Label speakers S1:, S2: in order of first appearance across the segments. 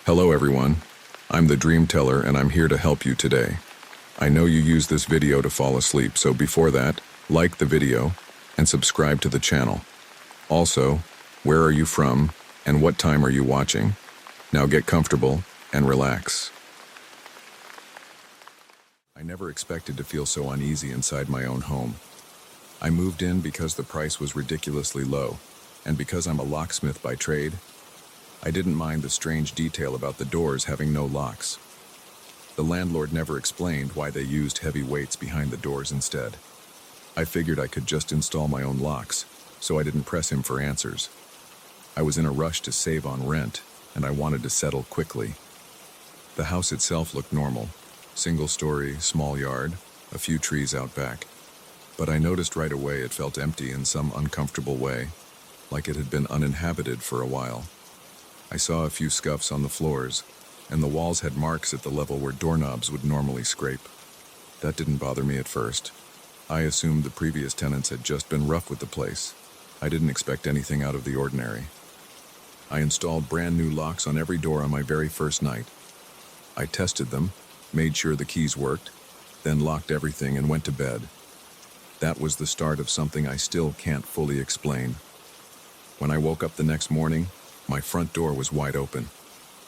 S1: Hello everyone, I'm the DreamTeller and I'm here to help you today. I know you use this video to fall asleep, so before that, like the video and subscribe to the channel. Also, where are you from and what time are you watching? Now get comfortable and relax. I never expected to feel so uneasy inside my own home. I moved in because the price was ridiculously low, and because I'm a locksmith by trade, I didn't mind the strange detail about the doors having no locks. The landlord never explained why they used heavy weights behind the doors instead. I figured I could just install my own locks, so I didn't press him for answers. I was in a rush to save on rent, and I wanted to settle quickly. The house itself looked normal. Single story, small yard, a few trees out back. But I noticed right away it felt empty in some uncomfortable way, like it had been uninhabited for a while. I saw a few scuffs on the floors, and the walls had marks at the level where doorknobs would normally scrape. That didn't bother me at first. I assumed the previous tenants had just been rough with the place. I didn't expect anything out of the ordinary. I installed brand new locks on every door on my very first night. I tested them, made sure the keys worked, then locked everything and went to bed. That was the start of something I still can't fully explain. When I woke up the next morning, my front door was wide open.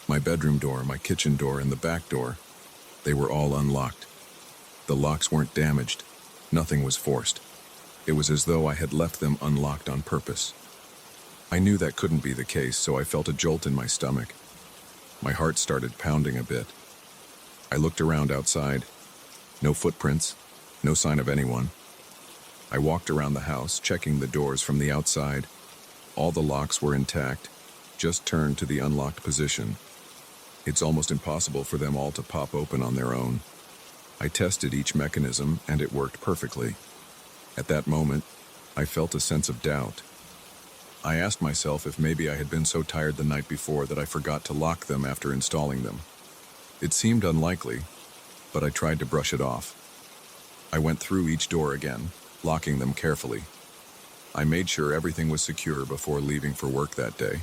S1: My bedroom door, my kitchen door, and the back door, they were all unlocked. The locks weren't damaged. Nothing was forced. It was as though I had left them unlocked on purpose. I knew that couldn't be the case, so I felt a jolt in my stomach. My heart started pounding a bit. I looked around outside. No footprints, no sign of anyone. I walked around the house, checking the doors from the outside. All the locks were intact, just turned to the unlocked position. It's almost impossible for them all to pop open on their own. I tested each mechanism, and it worked perfectly. At that moment, I felt a sense of doubt. I asked myself if maybe I had been so tired the night before that I forgot to lock them after installing them. It seemed unlikely, but I tried to brush it off. I went through each door again, locking them carefully. I made sure everything was secure before leaving for work that day.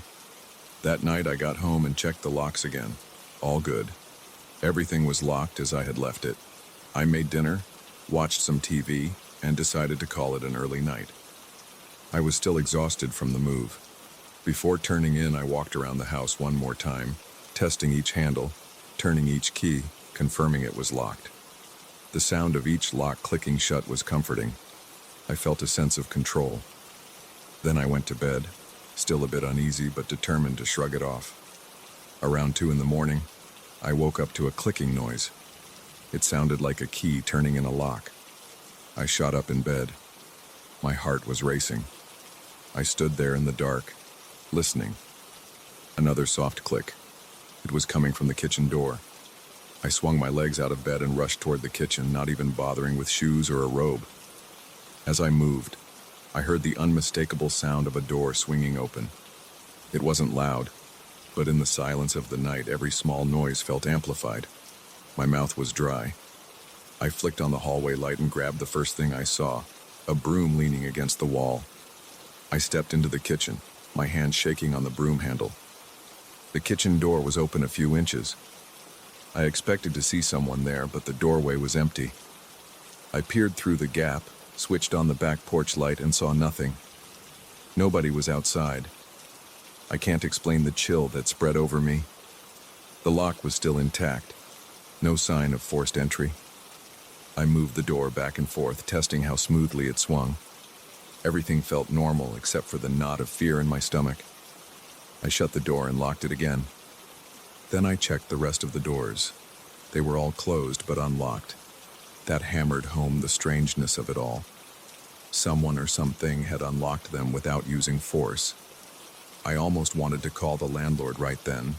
S1: That night I got home and checked the locks again. All good. Everything was locked as I had left it. I made dinner, watched some TV, and decided to call it an early night. I was still exhausted from the move. Before turning in, I walked around the house one more time, testing each handle, turning each key, confirming it was locked. The sound of each lock clicking shut was comforting. I felt a sense of control. Then I went to bed, still a bit uneasy but determined to shrug it off. Around 2 in the morning, I woke up to a clicking noise. It sounded like a key turning in a lock. I shot up in bed. My heart was racing. I stood there in the dark, listening. Another soft click. It was coming from the kitchen door. I swung my legs out of bed and rushed toward the kitchen, not even bothering with shoes or a robe. As I moved, I heard the unmistakable sound of a door swinging open. It wasn't loud, but in the silence of the night, every small noise felt amplified. My mouth was dry. I flicked on the hallway light and grabbed the first thing I saw, a broom leaning against the wall. I stepped into the kitchen, my hand shaking on the broom handle. The kitchen door was open a few inches. I expected to see someone there, but the doorway was empty. I peered through the gap, switched on the back porch light, and saw nothing. Nobody was outside. I can't explain the chill that spread over me. The lock was still intact. No sign of forced entry. I moved the door back and forth, testing how smoothly it swung. Everything felt normal except for the knot of fear in my stomach. I shut the door and locked it again. Then I checked the rest of the doors. They were all closed but unlocked. That hammered home the strangeness of it all. Someone or something had unlocked them without using force. I almost wanted to call the landlord right then,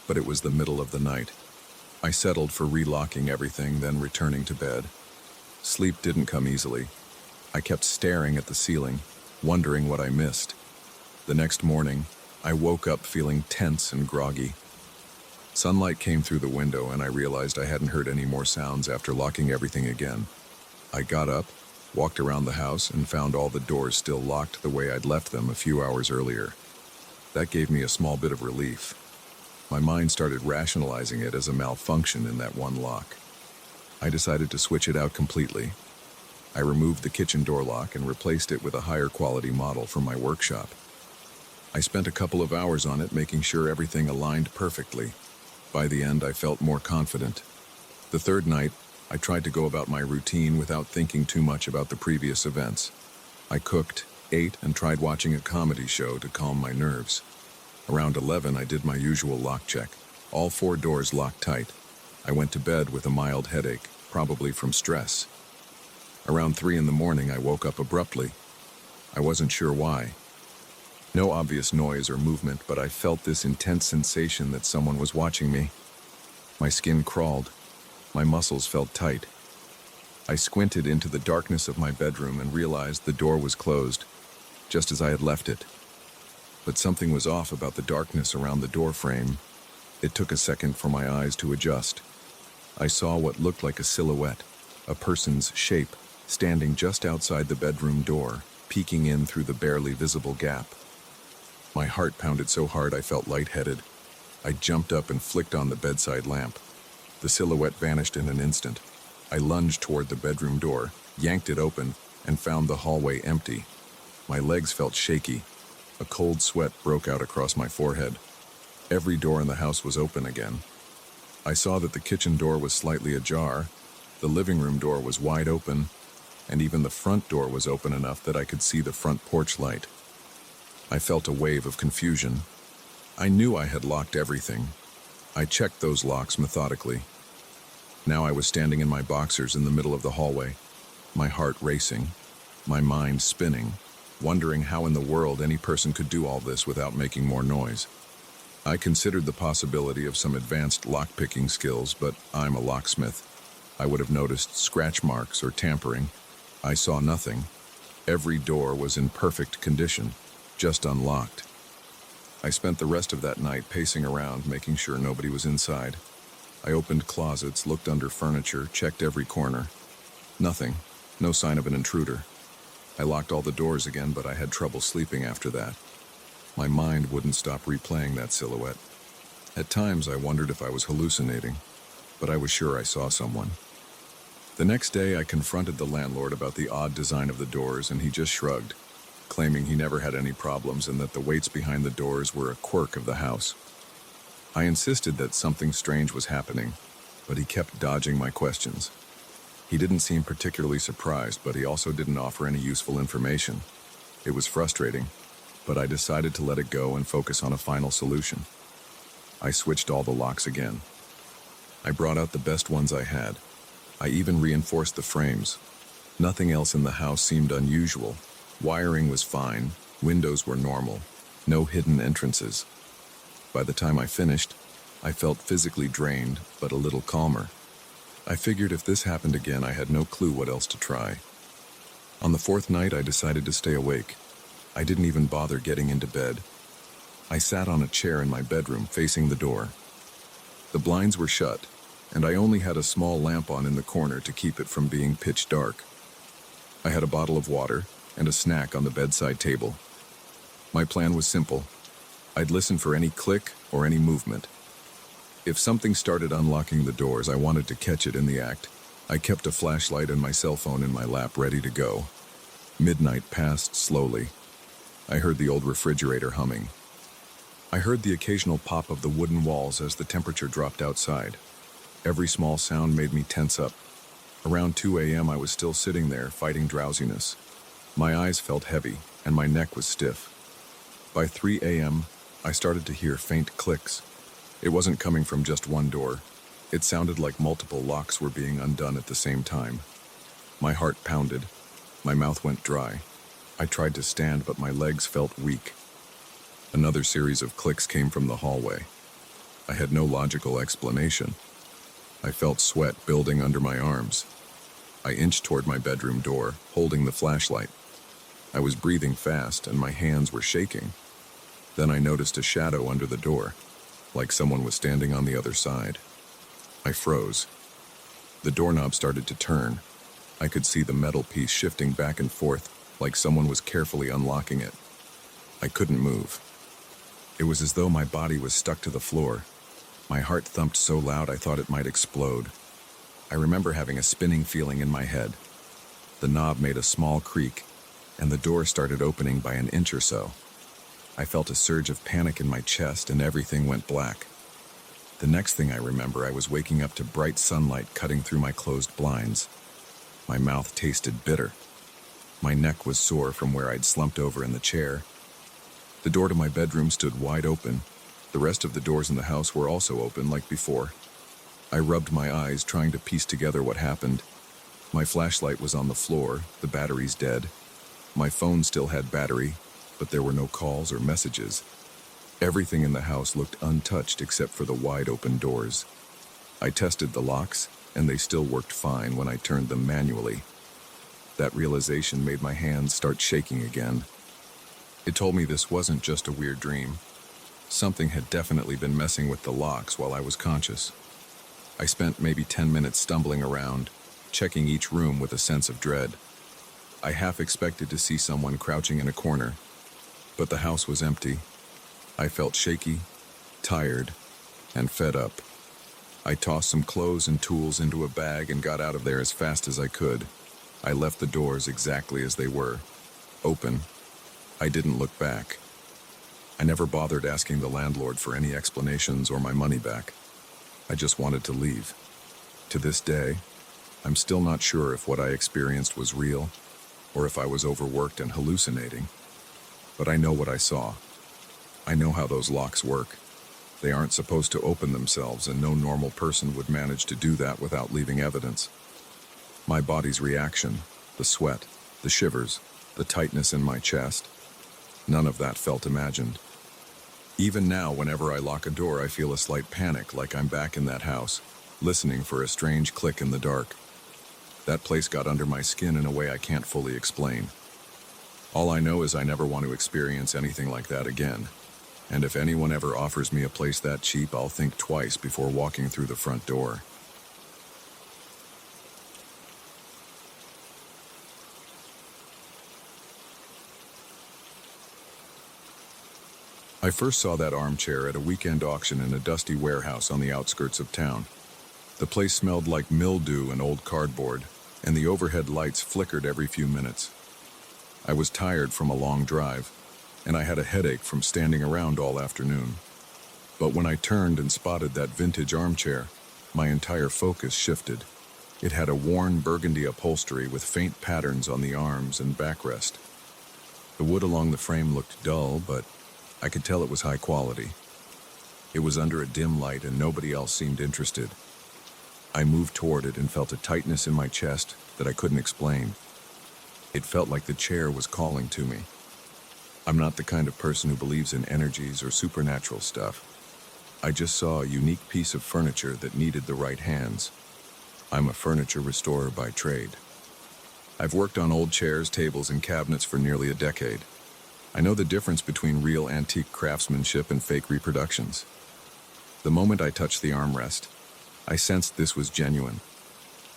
S1: but it was the middle of the night. I settled for relocking everything, then returning to bed. Sleep didn't come easily. I kept staring at the ceiling, wondering what I missed. The next morning, I woke up feeling tense and groggy. Sunlight came through the window and I realized I hadn't heard any more sounds after locking everything again. I got up, walked around the house, and found all the doors still locked the way I'd left them a few hours earlier. That gave me a small bit of relief. My mind started rationalizing it as a malfunction in that one lock. I decided to switch it out completely. I removed the kitchen door lock and replaced it with a higher quality model from my workshop. I spent a couple of hours on it, making sure everything aligned perfectly. By the end, I felt more confident. The third night, I tried to go about my routine without thinking too much about the previous events. I cooked, ate, and tried watching a comedy show to calm my nerves. Around 11, I did my usual lock check. All 4 doors locked tight. I went to bed with a mild headache, probably from stress. Around 3 in the morning, I woke up abruptly. I wasn't sure why. No obvious noise or movement, but I felt this intense sensation that someone was watching me. My skin crawled. My muscles felt tight. I squinted into the darkness of my bedroom and realized the door was closed, just as I had left it. But something was off about the darkness around the door frame. It took a second for my eyes to adjust. I saw what looked like a silhouette, a person's shape, standing just outside the bedroom door, peeking in through the barely visible gap. My heart pounded so hard I felt lightheaded. I jumped up and flicked on the bedside lamp. The silhouette vanished in an instant. I lunged toward the bedroom door, yanked it open, and found the hallway empty. My legs felt shaky. A cold sweat broke out across my forehead. Every door in the house was open again. I saw that the kitchen door was slightly ajar, the living room door was wide open, and even the front door was open enough that I could see the front porch light. I felt a wave of confusion. I knew I had locked everything. I checked those locks methodically. Now I was standing in my boxers in the middle of the hallway, my heart racing, my mind spinning, wondering how in the world any person could do all this without making more noise. I considered the possibility of some advanced lock-picking skills, but I'm a locksmith. I would have noticed scratch marks or tampering. I saw nothing. Every door was in perfect condition, just unlocked. I spent the rest of that night pacing around, making sure nobody was inside. I opened closets, looked under furniture, checked every corner. Nothing. No sign of an intruder. I locked all the doors again, but I had trouble sleeping after that. My mind wouldn't stop replaying that silhouette. At times, I wondered if I was hallucinating, but I was sure I saw someone. The next day, I confronted the landlord about the odd design of the doors, and he just shrugged, claiming he never had any problems and that the weights behind the doors were a quirk of the house. I insisted that something strange was happening, but he kept dodging my questions. He didn't seem particularly surprised, but he also didn't offer any useful information. It was frustrating, but I decided to let it go and focus on a final solution. I switched all the locks again. I brought out the best ones I had. I even reinforced the frames. Nothing else in the house seemed unusual. Wiring was fine, windows were normal, no hidden entrances. By the time I finished, I felt physically drained, but a little calmer. I figured if this happened again, I had no clue what else to try. On the 4th night, I decided to stay awake. I didn't even bother getting into bed. I sat on a chair in my bedroom, facing the door. The blinds were shut, and I only had a small lamp on in the corner to keep it from being pitch dark. I had a bottle of water and a snack on the bedside table. My plan was simple. I'd listen for any click or any movement. If something started unlocking the doors, I wanted to catch it in the act. I kept a flashlight and my cell phone in my lap, ready to go. Midnight passed slowly. I heard the old refrigerator humming. I heard the occasional pop of the wooden walls as the temperature dropped outside. Every small sound made me tense up. Around 2 a.m. I was still sitting there, fighting drowsiness. My eyes felt heavy, and my neck was stiff. By 3 a.m., I started to hear faint clicks. It wasn't coming from just one door. It sounded like multiple locks were being undone at the same time. My heart pounded. My mouth went dry. I tried to stand, but my legs felt weak. Another series of clicks came from the hallway. I had no logical explanation. I felt sweat building under my arms. I inched toward my bedroom door, holding the flashlight. I was breathing fast, and my hands were shaking. Then I noticed a shadow under the door, like someone was standing on the other side. I froze. The doorknob started to turn. I could see the metal piece shifting back and forth, like someone was carefully unlocking it. I couldn't move. It was as though my body was stuck to the floor, My heart thumped so loud I thought it might explode. I remember having a spinning feeling in my head. The knob made a small creak, and the door started opening by an inch or so. I felt a surge of panic in my chest, and everything went black. The next thing I remember, I was waking up to bright sunlight cutting through my closed blinds. My mouth tasted bitter. My neck was sore from where I'd slumped over in the chair. The door to my bedroom stood wide open. The rest of the doors in the house were also open, like before. I rubbed my eyes, trying to piece together what happened. My flashlight was on the floor, the battery's dead. My phone still had battery, but there were no calls or messages. Everything in the house looked untouched except for the wide-open doors. I tested the locks, and they still worked fine when I turned them manually. That realization made my hands start shaking again. It told me this wasn't just a weird dream. Something had definitely been messing with the locks while I was conscious. I spent maybe 10 minutes stumbling around, checking each room with a sense of dread. I half expected to see someone crouching in a corner, but the house was empty. I felt shaky, tired, and fed up. I tossed some clothes and tools into a bag and got out of there as fast as I could. I left the doors exactly as they were, open. I didn't look back. I never bothered asking the landlord for any explanations or my money back. I just wanted to leave. To this day, I'm still not sure if what I experienced was real or if I was overworked and hallucinating. But I know what I saw. I know how those locks work. They aren't supposed to open themselves, and no normal person would manage to do that without leaving evidence. My body's reaction, the sweat, the shivers, the tightness in my chest, none of that felt imagined. Even now, whenever I lock a door, I feel a slight panic, like I'm back in that house, listening for a strange click in the dark. That place got under my skin in a way I can't fully explain. All I know is I never want to experience anything like that again. And if anyone ever offers me a place that cheap, I'll think twice before walking through the front door. I first saw that armchair at a weekend auction in a dusty warehouse on the outskirts of town. The place smelled like mildew and old cardboard, and the overhead lights flickered every few minutes. I was tired from a long drive, and I had a headache from standing around all afternoon. But when I turned and spotted that vintage armchair, my entire focus shifted. It had a worn burgundy upholstery with faint patterns on the arms and backrest. The wood along the frame looked dull, but I could tell it was high quality. It was under a dim light and nobody else seemed interested. I moved toward it and felt a tightness in my chest that I couldn't explain. It felt like the chair was calling to me. I'm not the kind of person who believes in energies or supernatural stuff. I just saw a unique piece of furniture that needed the right hands. I'm a furniture restorer by trade. I've worked on old chairs, tables, and cabinets for nearly a decade. I know the difference between real antique craftsmanship and fake reproductions. The moment I touched the armrest, I sensed this was genuine.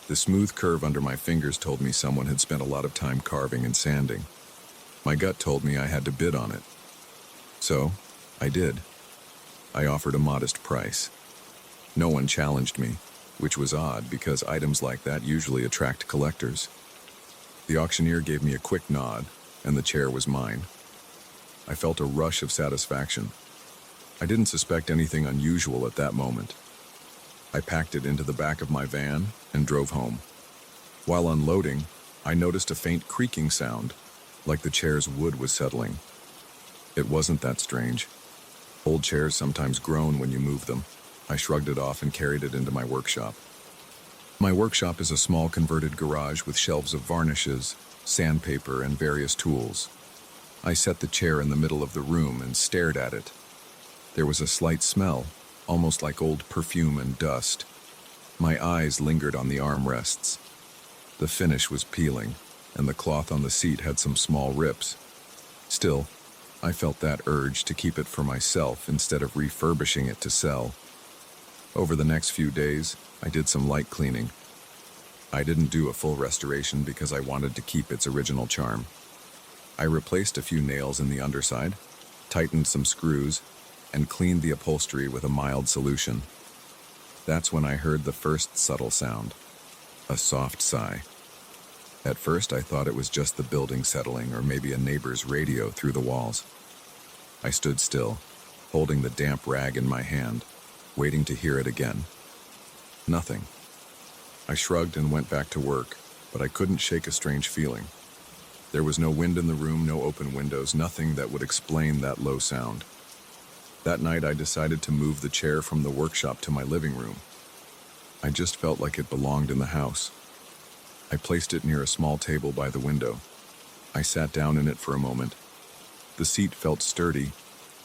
S1: The smooth curve under my fingers told me someone had spent a lot of time carving and sanding. My gut told me I had to bid on it. So, I did. I offered a modest price. No one challenged me, which was odd because items like that usually attract collectors. The auctioneer gave me a quick nod, and the chair was mine. I felt a rush of satisfaction. I didn't suspect anything unusual at that moment. I packed it into the back of my van and drove home. While unloading, I noticed a faint creaking sound, like the chair's wood was settling. It wasn't that strange. Old chairs sometimes groan when you move them. I shrugged it off and carried it into my workshop. My workshop is a small converted garage with shelves of varnishes, sandpaper, and various tools. I set the chair in the middle of the room and stared at it. There was a slight smell, almost like old perfume and dust. My eyes lingered on the armrests. The finish was peeling, and the cloth on the seat had some small rips. Still, I felt that urge to keep it for myself instead of refurbishing it to sell. Over the next few days, I did some light cleaning. I didn't do a full restoration because I wanted to keep its original charm. I replaced a few nails in the underside, tightened some screws, and cleaned the upholstery with a mild solution. That's when I heard the first subtle sound, a soft sigh. At first, I thought it was just the building settling or maybe a neighbor's radio through the walls. I stood still, holding the damp rag in my hand, waiting to hear it again. Nothing. I shrugged and went back to work, but I couldn't shake a strange feeling. There was no wind in the room, no open windows, nothing that would explain that low sound. That night, I decided to move the chair from the workshop to my living room. I just felt like it belonged in the house. I placed it near a small table by the window. I sat down in it for a moment. The seat felt sturdy,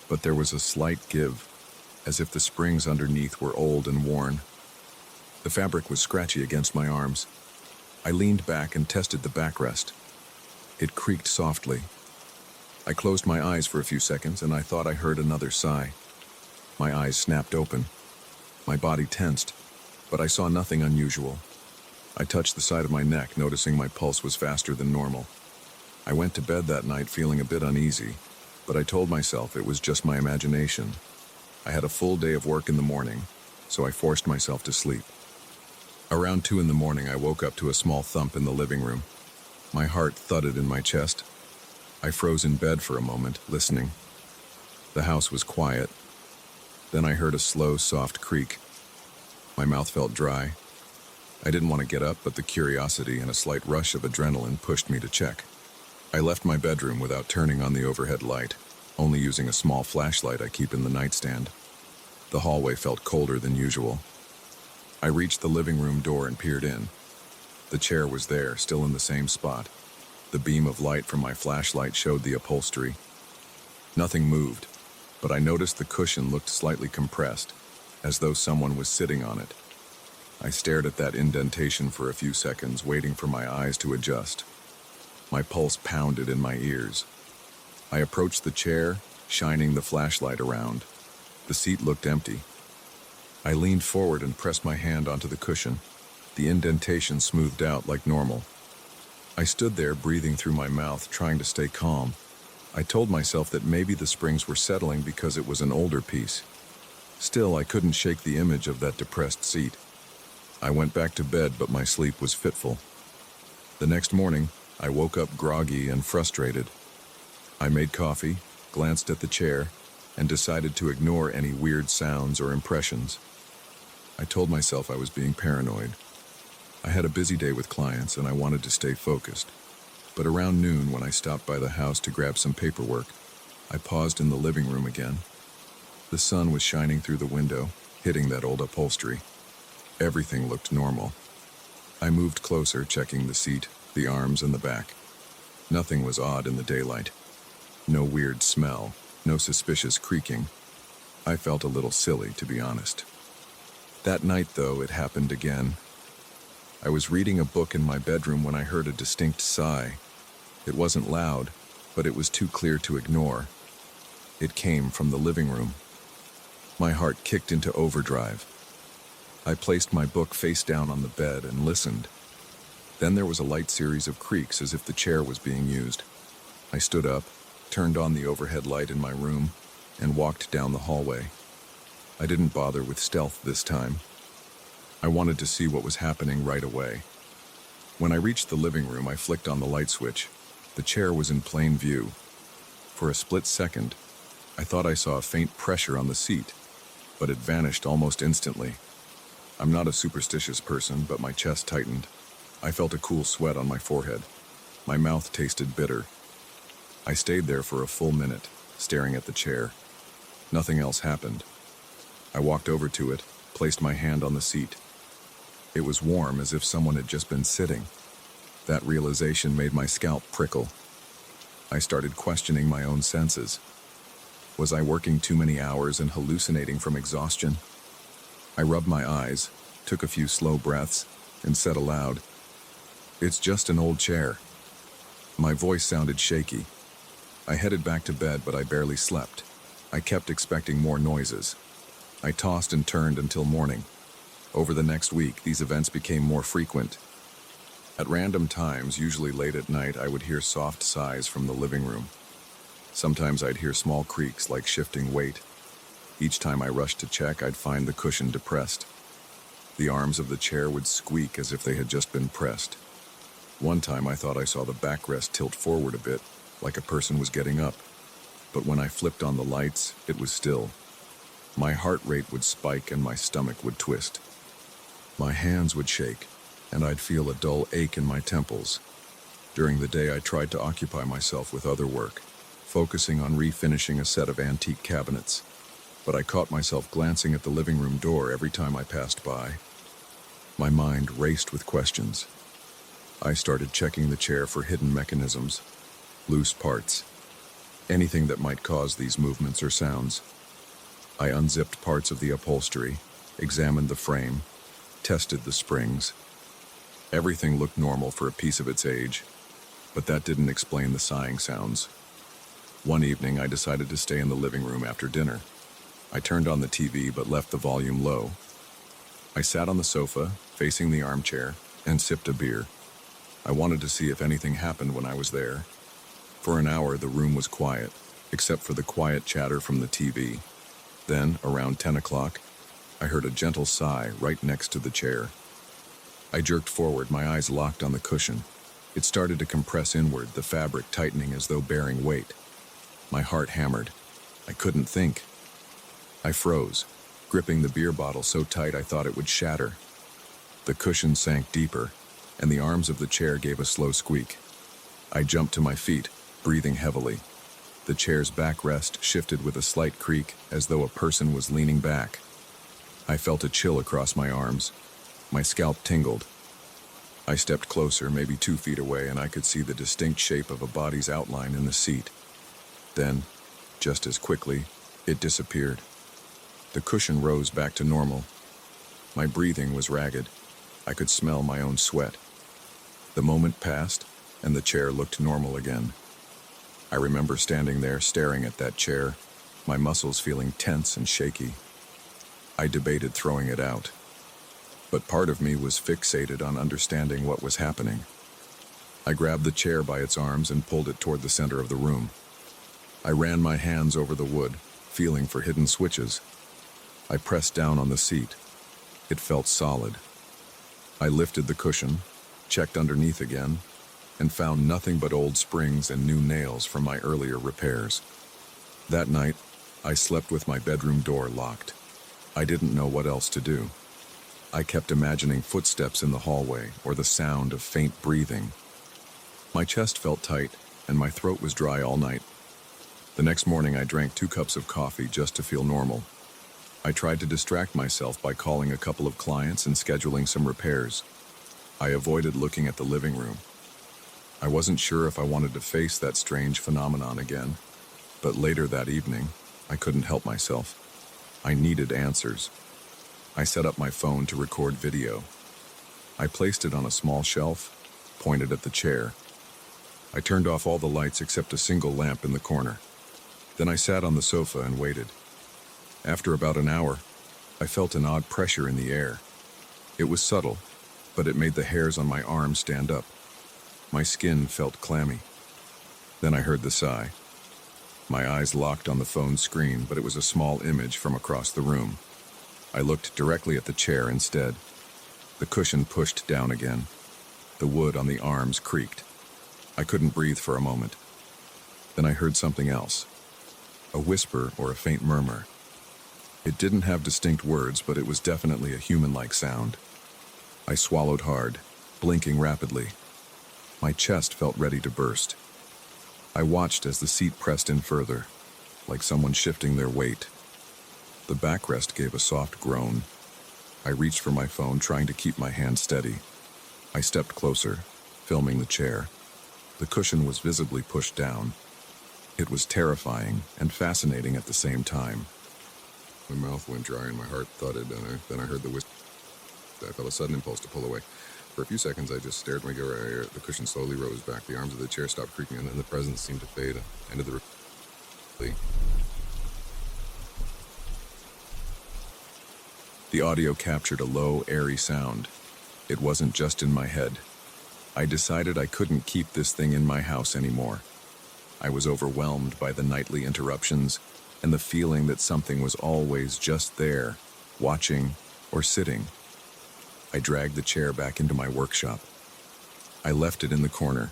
S1: but there was a slight give, as if the springs underneath were old and worn. The fabric was scratchy against my arms. I leaned back and tested the backrest. It creaked softly. I closed my eyes for a few seconds and I thought I heard another sigh. My eyes snapped open. My body tensed, but I saw nothing unusual. I touched the side of my neck, noticing my pulse was faster than normal. I went to bed that night feeling a bit uneasy, but I told myself it was just my imagination. I had a full day of work in the morning, so I forced myself to sleep. Around 2 a.m, I woke up to a small thump in the living room. My heart thudded in my chest. I froze in bed for a moment, listening. The house was quiet. Then I heard a slow, soft creak. My mouth felt dry. I didn't want to get up, but the curiosity and a slight rush of adrenaline pushed me to check. I left my bedroom without turning on the overhead light, only using a small flashlight I keep in the nightstand. The hallway felt colder than usual. I reached the living room door and peered in. The chair was there, still in the same spot. The beam of light from my flashlight showed the upholstery. Nothing moved, but I noticed the cushion looked slightly compressed, as though someone was sitting on it. I stared at that indentation for a few seconds, waiting for my eyes to adjust. My pulse pounded in my ears. I approached the chair, shining the flashlight around. The seat looked empty. I leaned forward and pressed my hand onto the cushion. The indentation smoothed out like normal. I stood there, breathing through my mouth, trying to stay calm. I told myself that maybe the springs were settling because it was an older piece. Still, I couldn't shake the image of that depressed seat. I went back to bed, but my sleep was fitful. The next morning, I woke up groggy and frustrated. I made coffee, glanced at the chair, and decided to ignore any weird sounds or impressions. I told myself I was being paranoid. I had a busy day with clients and I wanted to stay focused. But around noon, when I stopped by the house to grab some paperwork, I paused in the living room again. The sun was shining through the window, hitting that old upholstery. Everything looked normal. I moved closer, checking the seat, the arms, and the back. Nothing was odd in the daylight. No weird smell, no suspicious creaking. I felt a little silly, to be honest. That night, though, it happened again. I was reading a book in my bedroom when I heard a distinct sigh. It wasn't loud, but it was too clear to ignore. It came from the living room. My heart kicked into overdrive. I placed my book face down on the bed and listened. Then there was a light series of creaks as if the chair was being used. I stood up, turned on the overhead light in my room, and walked down the hallway. I didn't bother with stealth this time. I wanted to see what was happening right away. When I reached the living room, I flicked on the light switch. The chair was in plain view. For a split second, I thought I saw a faint pressure on the seat, but it vanished almost instantly. I'm not a superstitious person, but my chest tightened. I felt a cool sweat on my forehead. My mouth tasted bitter. I stayed there for a full minute, staring at the chair. Nothing else happened. I walked over to it, placed my hand on the seat. It was warm, as if someone had just been sitting. That realization made my scalp prickle. I started questioning my own senses. Was I working too many hours and hallucinating from exhaustion? I rubbed my eyes, took a few slow breaths, and said aloud, "It's just an old chair." My voice sounded shaky. I headed back to bed, but I barely slept. I kept expecting more noises. I tossed and turned until morning. Over the next week, these events became more frequent. At random times, usually late at night, I would hear soft sighs from the living room. Sometimes I'd hear small creaks like shifting weight. Each time I rushed to check, I'd find the cushion depressed. The arms of the chair would squeak as if they had just been pressed. One time I thought I saw the backrest tilt forward a bit, like a person was getting up. But when I flipped on the lights, it was still. My heart rate would spike and my stomach would twist. My hands would shake, and I'd feel a dull ache in my temples. During the day, I tried to occupy myself with other work, focusing on refinishing a set of antique cabinets. But I caught myself glancing at the living room door every time I passed by. My mind raced with questions. I started checking the chair for hidden mechanisms, loose parts, anything that might cause these movements or sounds. I unzipped parts of the upholstery, examined the frame, tested the springs. Everything looked normal for a piece of its age, but that didn't explain the sighing sounds. One evening, I decided to stay in the living room after dinner. I turned on the TV but left the volume low. I sat on the sofa, facing the armchair, and sipped a beer. I wanted to see if anything happened when I was there. For an hour, the room was quiet, except for the quiet chatter from the TV. Then, around 10 o'clock, I heard a gentle sigh right next to the chair. I jerked forward, my eyes locked on the cushion. It started to compress inward, the fabric tightening as though bearing weight. My heart hammered. I couldn't think. I froze, gripping the beer bottle so tight I thought it would shatter. The cushion sank deeper, and the arms of the chair gave a slow squeak. I jumped to my feet, breathing heavily. The chair's backrest shifted with a slight creak, as though a person was leaning back. I felt a chill across my arms. My scalp tingled. I stepped closer, maybe 2 feet away, and I could see the distinct shape of a body's outline in the seat. Then, just as quickly, it disappeared. The cushion rose back to normal. My breathing was ragged. I could smell my own sweat. The moment passed, and the chair looked normal again. I remember standing there staring at that chair, my muscles feeling tense and shaky. I debated throwing it out, but part of me was fixated on understanding what was happening. I grabbed the chair by its arms and pulled it toward the center of the room. I ran my hands over the wood, feeling for hidden switches. I pressed down on the seat. It felt solid. I lifted the cushion, checked underneath again, and found nothing but old springs and new nails from my earlier repairs. That night, I slept with my bedroom door locked. I didn't know what else to do. I kept imagining footsteps in the hallway or the sound of faint breathing. My chest felt tight, and my throat was dry all night. The next morning, I drank 2 cups of coffee just to feel normal. I tried to distract myself by calling a couple of clients and scheduling some repairs. I avoided looking at the living room. I wasn't sure if I wanted to face that strange phenomenon again, but later that evening, I couldn't help myself. I needed answers. I set up my phone to record video. I placed it on a small shelf, pointed at the chair. I turned off all the lights except a single lamp in the corner. Then I sat on the sofa and waited. After about an hour, I felt an odd pressure in the air. It was subtle, but it made the hairs on my arms stand up. My skin felt clammy. Then I heard the sigh. My eyes locked on the phone screen, but it was a small image from across the room. I looked directly at the chair instead. The cushion pushed down again. The wood on the arms creaked. I couldn't breathe for a moment. Then I heard something else. A whisper or a faint murmur. It didn't have distinct words, but it was definitely a human-like sound. I swallowed hard, blinking rapidly. My chest felt ready to burst. I watched as the seat pressed in further, like someone shifting their weight. The backrest gave a soft groan. I reached for my phone, trying to keep my hand steady. I stepped closer, filming the chair. The cushion was visibly pushed down. It was terrifying and fascinating at the same time. My mouth went dry and my heart thudded, and then I heard the whisper. I felt a sudden impulse to pull away. For a few seconds, I just stared at my gear. The cushion slowly rose back. The arms of the chair stopped creaking, and then the presence seemed to fade. Ended the audio captured a low, airy sound. It wasn't just in my head. I decided I couldn't keep this thing in my house anymore. I was overwhelmed by the nightly interruptions, and the feeling that something was always just there, watching or sitting. I dragged the chair back into my workshop. I left it in the corner.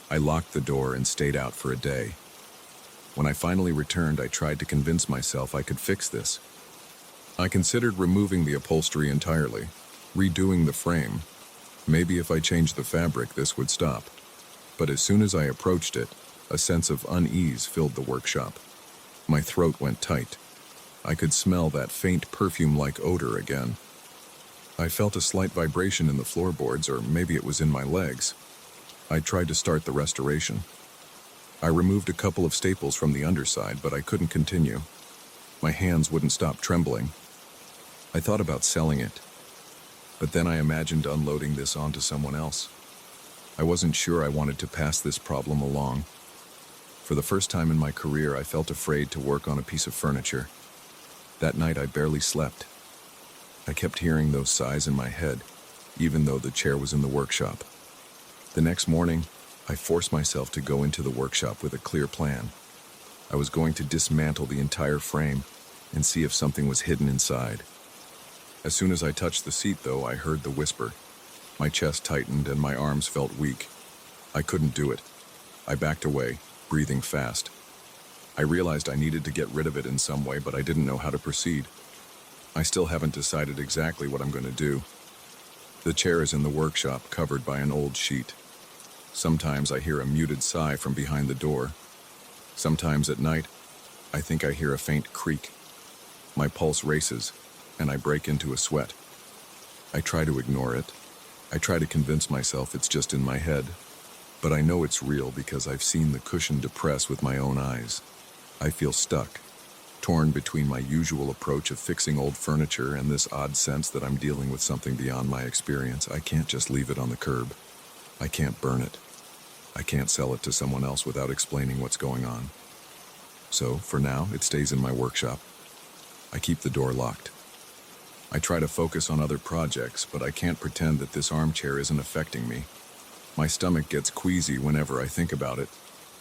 S1: I locked the door and stayed out for a day. When I finally returned, I tried to convince myself I could fix this. I considered removing the upholstery entirely, redoing the frame. Maybe if I changed the fabric, this would stop. But as soon as I approached it, a sense of unease filled the workshop. My throat went tight. I could smell that faint perfume-like odor again. I felt a slight vibration in the floorboards, or maybe it was in my legs. I tried to start the restoration. I removed a couple of staples from the underside, but I couldn't continue. My hands wouldn't stop trembling. I thought about selling it, but then I imagined unloading this onto someone else. I wasn't sure I wanted to pass this problem along. For the first time in my career, I felt afraid to work on a piece of furniture. That night, I barely slept. I kept hearing those sighs in my head, even though the chair was in the workshop. The next morning, I forced myself to go into the workshop with a clear plan. I was going to dismantle the entire frame and see if something was hidden inside. As soon as I touched the seat, though, I heard the whisper. My chest tightened and my arms felt weak. I couldn't do it. I backed away, breathing fast. I realized I needed to get rid of it in some way, but I didn't know how to proceed. I still haven't decided exactly what I'm going to do. The chair is in the workshop, covered by an old sheet. Sometimes I hear a muted sigh from behind the door. Sometimes at night, I think I hear a faint creak. My pulse races, and I break into a sweat. I try to ignore it. I try to convince myself it's just in my head. But I know it's real because I've seen the cushion depress with my own eyes. I feel stuck, torn between my usual approach of fixing old furniture and this odd sense that I'm dealing with something beyond my experience. I can't just leave it on the curb. I can't burn it. I can't sell it to someone else without explaining what's going on. So, for now, it stays in my workshop. I keep the door locked. I try to focus on other projects, but I can't pretend that this armchair isn't affecting me. My stomach gets queasy whenever I think about it.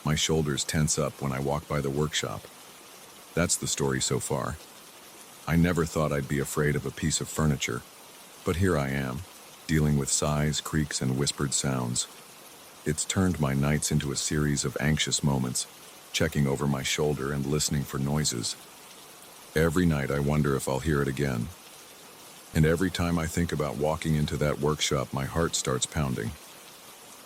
S1: My shoulders tense up when I walk by the workshop. That's the story so far. I never thought I'd be afraid of a piece of furniture, but here I am, dealing with sighs, creaks, and whispered sounds. It's turned my nights into a series of anxious moments, checking over my shoulder and listening for noises. Every night I wonder if I'll hear it again. And every time I think about walking into that workshop, my heart starts pounding.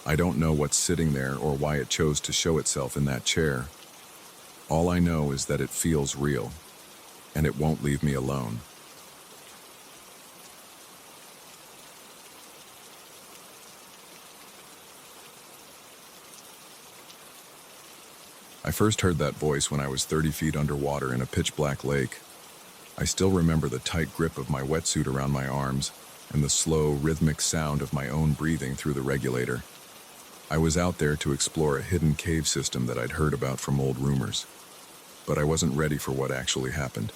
S1: I don't know what's sitting there or why it chose to show itself in that chair. All I know is that it feels real, and it won't leave me alone. I first heard that voice when I was 30 feet underwater in a pitch-black lake. I still remember the tight grip of my wetsuit around my arms and the slow, rhythmic sound of my own breathing through the regulator. I was out there to explore a hidden cave system that I'd heard about from old rumors. But I wasn't ready for what actually happened.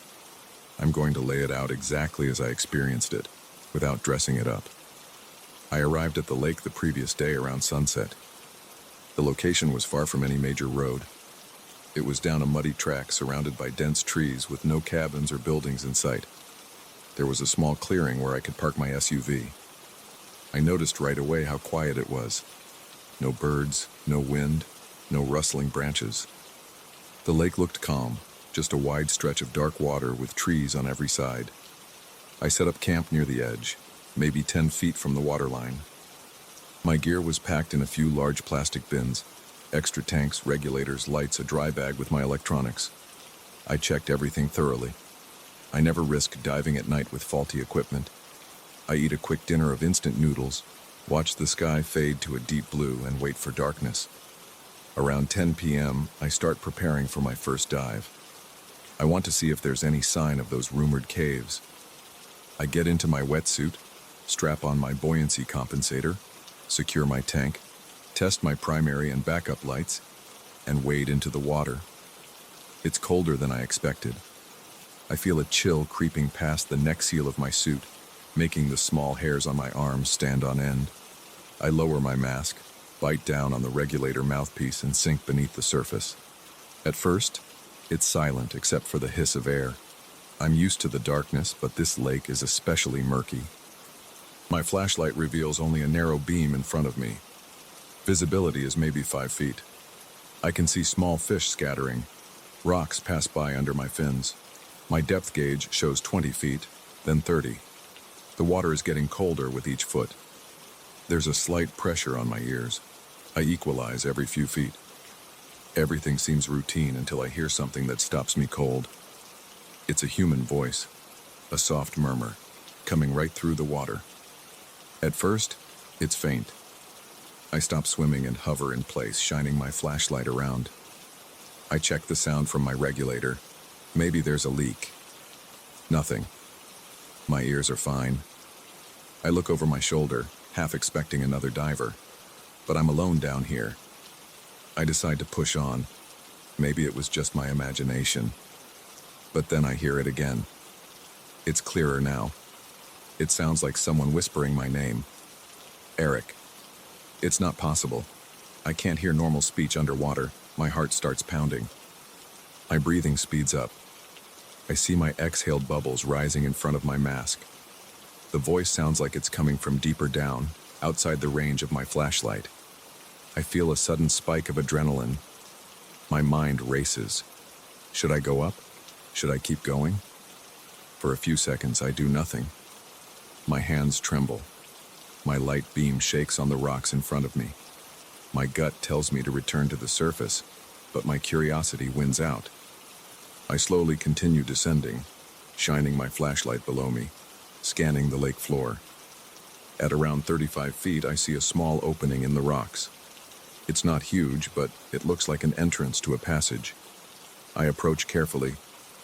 S1: I'm going to lay it out exactly as I experienced it, without dressing it up. I arrived at the lake the previous day around sunset. The location was far from any major road. It was down a muddy track surrounded by dense trees with no cabins or buildings in sight. There was a small clearing where I could park my SUV. I noticed right away how quiet it was. No birds, no wind, no rustling branches. The lake looked calm, just a wide stretch of dark water with trees on every side. I set up camp near the edge, maybe 10 feet from the waterline. My gear was packed in a few large plastic bins, extra tanks, regulators, lights, a dry bag with my electronics. I checked everything thoroughly. I never risk diving at night with faulty equipment. I eat a quick dinner of instant noodles, watch the sky fade to a deep blue, and wait for darkness. Around 10 p.m., I start preparing for my first dive. I want to see if there's any sign of those rumored caves. I get into my wetsuit, strap on my buoyancy compensator, secure my tank, test my primary and backup lights, and wade into the water. It's colder than I expected. I feel a chill creeping past the neck seal of my suit, making the small hairs on my arms stand on end. I lower my mask, bite down on the regulator mouthpiece, and sink beneath the surface. At first, It's silent except for the hiss of air. I'm used to the darkness, but this lake is especially murky. My flashlight reveals only a narrow beam in front of me. Visibility is maybe 5 feet. I can see small fish scattering. Rocks pass by under my fins. My depth gauge shows 20 feet, then 30. The water is getting colder with each foot. There's a slight pressure on my ears. I equalize every few feet. Everything seems routine until I hear something that stops me cold. It's a human voice, a soft murmur, coming right through the water. At first, it's faint. I stop swimming and hover in place, shining my flashlight around. I check the sound from my regulator. Maybe there's a leak. Nothing. My ears are fine. I look over my shoulder, half expecting another diver. But I'm alone down here. I decide to push on. Maybe it was just my imagination. But then I hear it again. It's clearer now. It sounds like someone whispering my name. Eric. It's not possible. I can't hear normal speech underwater. My heart starts pounding. My breathing speeds up. I see my exhaled bubbles rising in front of my mask. The voice sounds like it's coming from deeper down, outside the range of my flashlight. I feel a sudden spike of adrenaline. My mind races. Should I go up? Should I keep going? For a few seconds, I do nothing. My hands tremble. My light beam shakes on the rocks in front of me. My gut tells me to return to the surface, but my curiosity wins out. I slowly continue descending, shining my flashlight below me, scanning the lake floor. At around 35 feet, I see a small opening in the rocks. It's not huge, but it looks like an entrance to a passage. I approach carefully,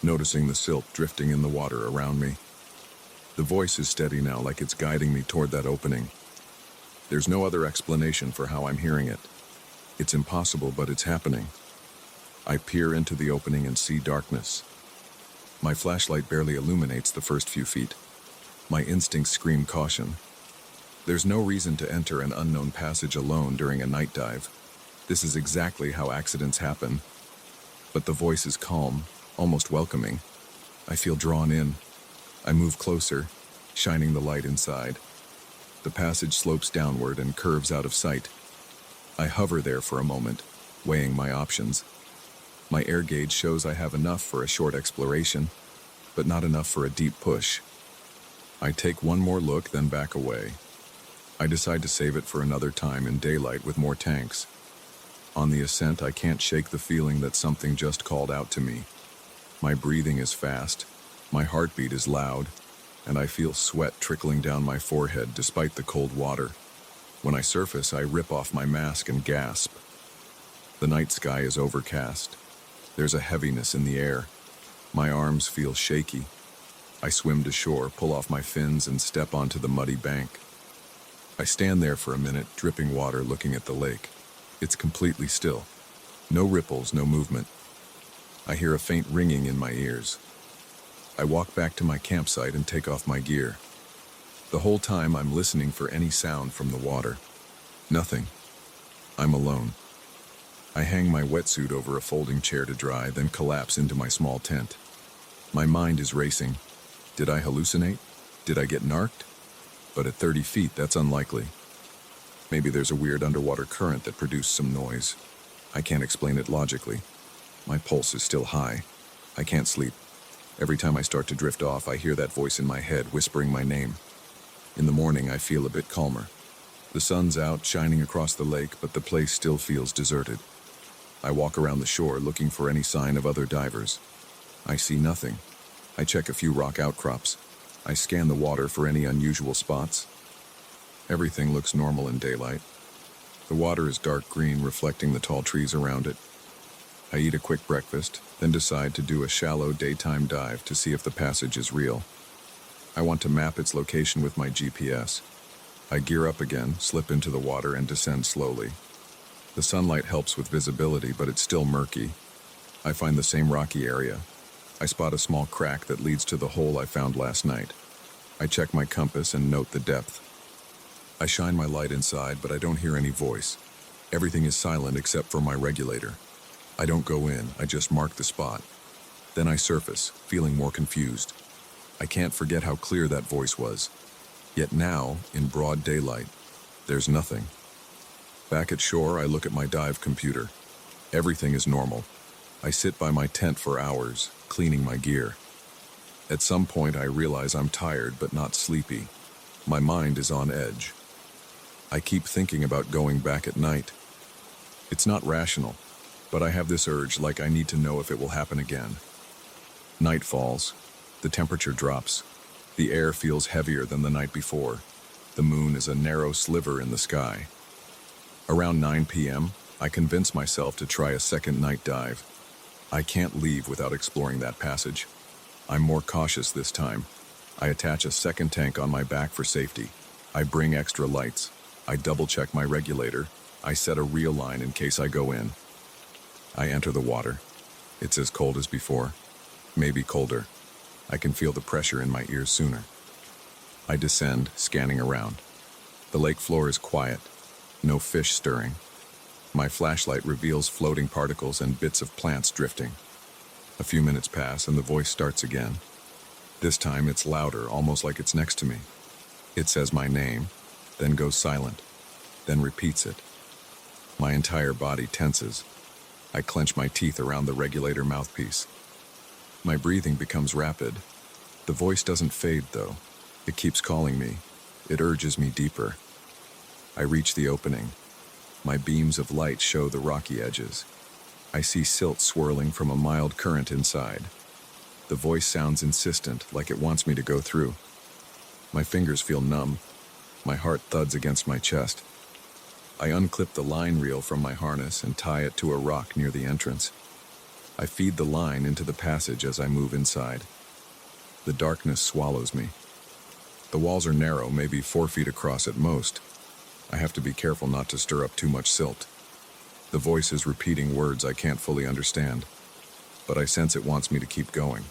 S1: noticing the silt drifting in the water around me. The voice is steady now, like it's guiding me toward that opening. There's no other explanation for how I'm hearing it. It's impossible, but it's happening. I peer into the opening and see darkness. My flashlight barely illuminates the first few feet. My instincts scream caution. There's no reason to enter an unknown passage alone during a night dive. This is exactly how accidents happen. But the voice is calm, almost welcoming. I feel drawn in. I move closer, shining the light inside. The passage slopes downward and curves out of sight. I hover there for a moment, weighing my options. My air gauge shows I have enough for a short exploration, but not enough for a deep push. I take one more look, then back away. I decide to save it for another time in daylight with more tanks. On the ascent, I can't shake the feeling that something just called out to me. My breathing is fast. My heartbeat is loud, and I feel sweat trickling down my forehead despite the cold water. When I surface, I rip off my mask and gasp. The night sky is overcast. There's a heaviness in the air. My arms feel shaky. I swim to shore, pull off my fins, and step onto the muddy bank. I stand there for a minute, dripping water, looking at the lake. It's completely still. No ripples, no movement. I hear a faint ringing in my ears. I walk back to my campsite and take off my gear. The whole time I'm listening for any sound from the water. Nothing. I'm alone. I hang my wetsuit over a folding chair to dry, then collapse into my small tent. My mind is racing. Did I hallucinate? Did I get narked? But at 30 feet, that's unlikely. Maybe there's a weird underwater current that produced some noise. I can't explain it logically. My pulse is still high. I can't sleep. Every time I start to drift off, I hear that voice in my head whispering my name. In the morning, I feel a bit calmer. The sun's out, shining across the lake, but the place still feels deserted. I walk around the shore looking for any sign of other divers. I see nothing. I check a few rock outcrops. I scan the water for any unusual spots. Everything looks normal in daylight. The water is dark green, reflecting the tall trees around it. I eat a quick breakfast, then decide to do a shallow daytime dive to see if the passage is real. I want to map its location with my GPS. I gear up again, slip into the water, and descend slowly. The sunlight helps with visibility, but it's still murky. I find the same rocky area. I spot a small crack that leads to the hole I found last night. I check my compass and note the depth. I shine my light inside, but I don't hear any voice. Everything is silent except for my regulator. I don't go in, I just mark the spot. Then I surface, feeling more confused. I can't forget how clear that voice was. Yet now, in broad daylight, there's nothing. Back at shore, I look at my dive computer. Everything is normal. I sit by my tent for hours, cleaning my gear. At some point, I realize I'm tired but not sleepy. My mind is on edge. I keep thinking about going back at night. It's not rational, but I have this urge like I need to know if it will happen again. Night falls. The temperature drops. The air feels heavier than the night before. The moon is a narrow sliver in the sky. Around 9 p.m., I convince myself to try a second night dive. I can't leave without exploring that passage. I'm more cautious this time. I attach a second tank on my back for safety. I bring extra lights. I double-check my regulator. I set a reel line in case I go in. I enter the water. It's as cold as before. Maybe colder. I can feel the pressure in my ears sooner. I descend, scanning around. The lake floor is quiet. No fish stirring. My flashlight reveals floating particles and bits of plants drifting. A few minutes pass and the voice starts again. This time it's louder, almost like it's next to me. It says my name, then goes silent, then repeats it. My entire body tenses. I clench my teeth around the regulator mouthpiece. My breathing becomes rapid. The voice doesn't fade, though. It keeps calling me. It urges me deeper. I reach the opening. My beams of light show the rocky edges. I see silt swirling from a mild current inside. The voice sounds insistent, like it wants me to go through. My fingers feel numb. My heart thuds against my chest. I unclip the line reel from my harness and tie it to a rock near the entrance. I feed the line into the passage as I move inside. The darkness swallows me. The walls are narrow, maybe 4 feet across at most. I have to be careful not to stir up too much silt. The voice is repeating words I can't fully understand, but I sense it wants me to keep going.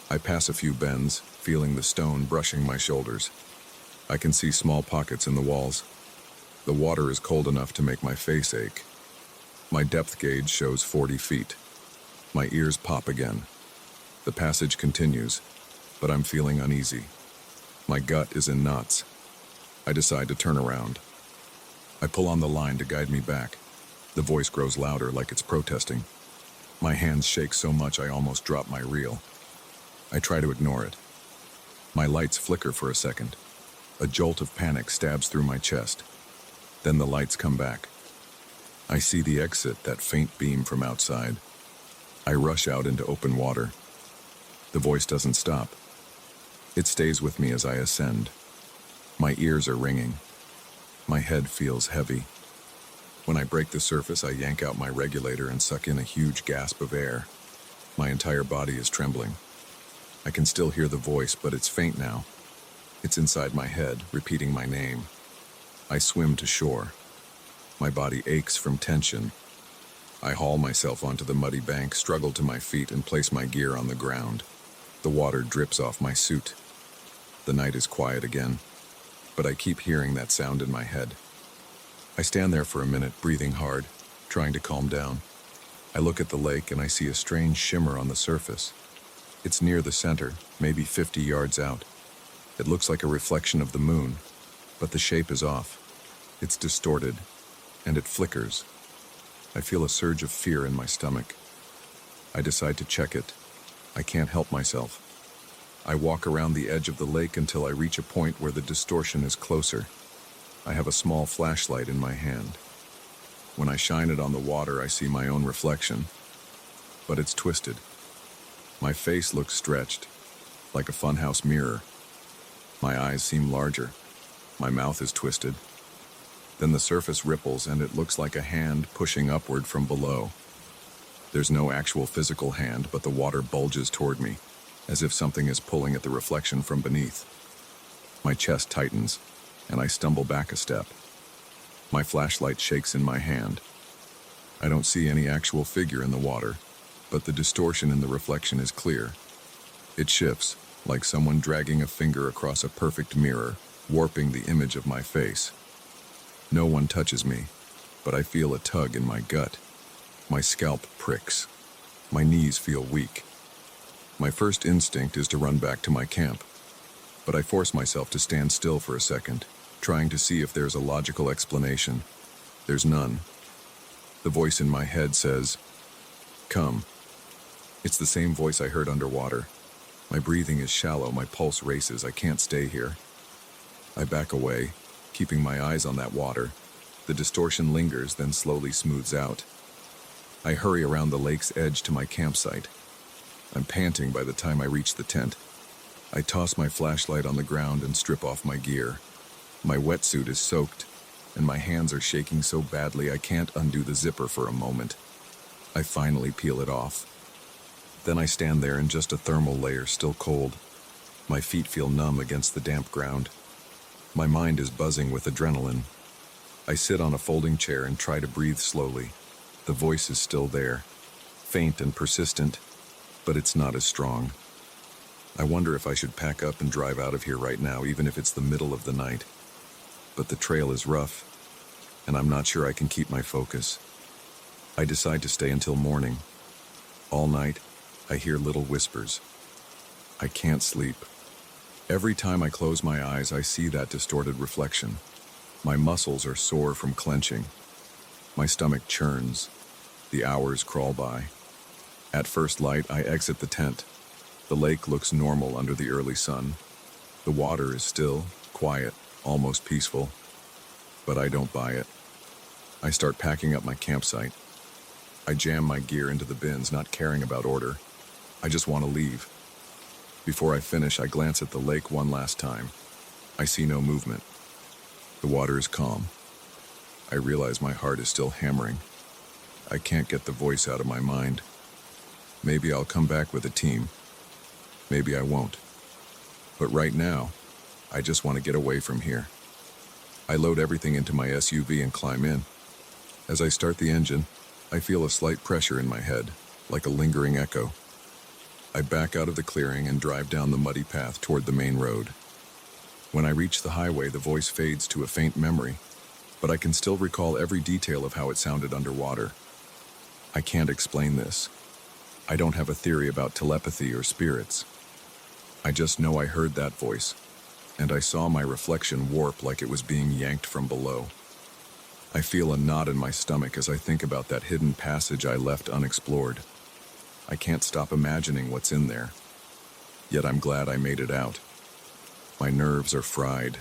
S1: I pass a few bends, feeling the stone brushing my shoulders. I can see small pockets in the walls. The water is cold enough to make my face ache. My depth gauge shows 40 feet. My ears pop again. The passage continues, but I'm feeling uneasy. My gut is in knots. I decide to turn around. I pull on the line to guide me back. The voice grows louder, like it's protesting. My hands shake so much I almost drop my reel. I try to ignore it. My lights flicker for a second. A jolt of panic stabs through my chest. Then the lights come back. I see the exit, that faint beam from outside. I rush out into open water. The voice doesn't stop. It stays with me as I ascend. My ears are ringing. My head feels heavy. When I break the surface, I yank out my regulator and suck in a huge gasp of air. My entire body is trembling. I can still hear the voice, but it's faint now. It's inside my head, repeating my name. I swim to shore. My body aches from tension. I haul myself onto the muddy bank, struggle to my feet, and place my gear on the ground. The water drips off my suit. The night is quiet again, but I keep hearing that sound in my head. I stand there for a minute, breathing hard, trying to calm down. I look at the lake and I see a strange shimmer on the surface. It's near the center, maybe 50 yards out. It looks like a reflection of the moon, but the shape is off. It's distorted, and it flickers. I feel a surge of fear in my stomach. I decide to check it. I can't help myself. I walk around the edge of the lake until I reach a point where the distortion is closer. I have a small flashlight in my hand. When I shine it on the water, I see my own reflection, but it's twisted. My face looks stretched, like a funhouse mirror. My eyes seem larger. My mouth is twisted. Then the surface ripples and it looks like a hand pushing upward from below. There's no actual physical hand, but the water bulges toward me, as if something is pulling at the reflection from beneath. My chest tightens, and I stumble back a step. My flashlight shakes in my hand. I don't see any actual figure in the water, but the distortion in the reflection is clear. It shifts, like someone dragging a finger across a perfect mirror, warping the image of my face. No one touches me, but I feel a tug in my gut. My scalp pricks. My knees feel weak. My first instinct is to run back to my camp, but I force myself to stand still for a second, trying to see if there's a logical explanation. There's none. The voice in my head says, "Come." It's the same voice I heard underwater. My breathing is shallow, my pulse races, I can't stay here. I back away, keeping my eyes on that water. The distortion lingers, then slowly smooths out. I hurry around the lake's edge to my campsite. I'm panting by the time I reach the tent. I toss my flashlight on the ground and strip off my gear. My wetsuit is soaked, and my hands are shaking so badly I can't undo the zipper for a moment. I finally peel it off. Then I stand there in just a thermal layer, still cold. My feet feel numb against the damp ground. My mind is buzzing with adrenaline. I sit on a folding chair and try to breathe slowly. The voice is still there, faint and persistent, but it's not as strong. I wonder if I should pack up and drive out of here right now, even if it's the middle of the night. But the trail is rough, and I'm not sure I can keep my focus. I decide to stay until morning. All night, I hear little whispers. I can't sleep. Every time I close my eyes, I see that distorted reflection. My muscles are sore from clenching. My stomach churns. The hours crawl by. At first light, I exit the tent. The lake looks normal under the early sun. The water is still, quiet, almost peaceful. But I don't buy it. I start packing up my campsite. I jam my gear into the bins, not caring about order. I just want to leave. Before I finish, I glance at the lake one last time. I see no movement. The water is calm. I realize my heart is still hammering. I can't get the voice out of my mind. Maybe I'll come back with a team. Maybe I won't. But right now, I just want to get away from here. I load everything into my SUV and climb in. As I start the engine, I feel a slight pressure in my head, like a lingering echo. I back out of the clearing and drive down the muddy path toward the main road. When I reach the highway, the voice fades to a faint memory, but I can still recall every detail of how it sounded underwater. I can't explain this. I don't have a theory about telepathy or spirits. I just know I heard that voice, and I saw my reflection warp like it was being yanked from below. I feel a knot in my stomach as I think about that hidden passage I left unexplored. I can't stop imagining what's in there. Yet I'm glad I made it out. My nerves are fried.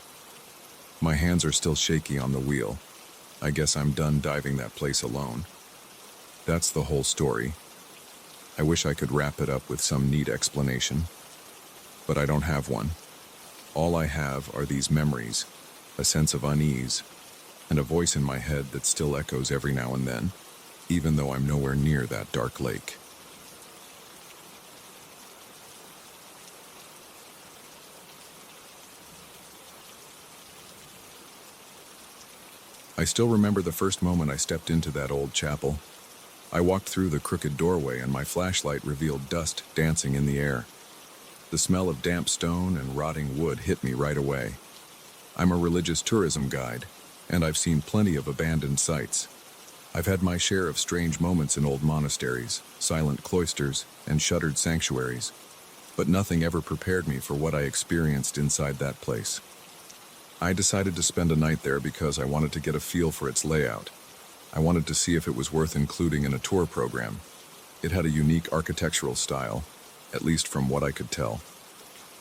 S1: My hands are still shaky on the wheel. I guess I'm done diving that place alone. That's the whole story. I wish I could wrap it up with some neat explanation, but I don't have one. All I have are these memories, a sense of unease, and a voice in my head that still echoes every now and then, even though I'm nowhere near that dark lake. I still remember the first moment I stepped into that old chapel. I walked through the crooked doorway and my flashlight revealed dust dancing in the air. The smell of damp stone and rotting wood hit me right away. I'm a religious tourism guide, and I've seen plenty of abandoned sites. I've had my share of strange moments in old monasteries, silent cloisters, and shuttered sanctuaries, but nothing ever prepared me for what I experienced inside that place. I decided to spend a night there because I wanted to get a feel for its layout. I wanted to see if it was worth including in a tour program. It had a unique architectural style, at least from what I could tell,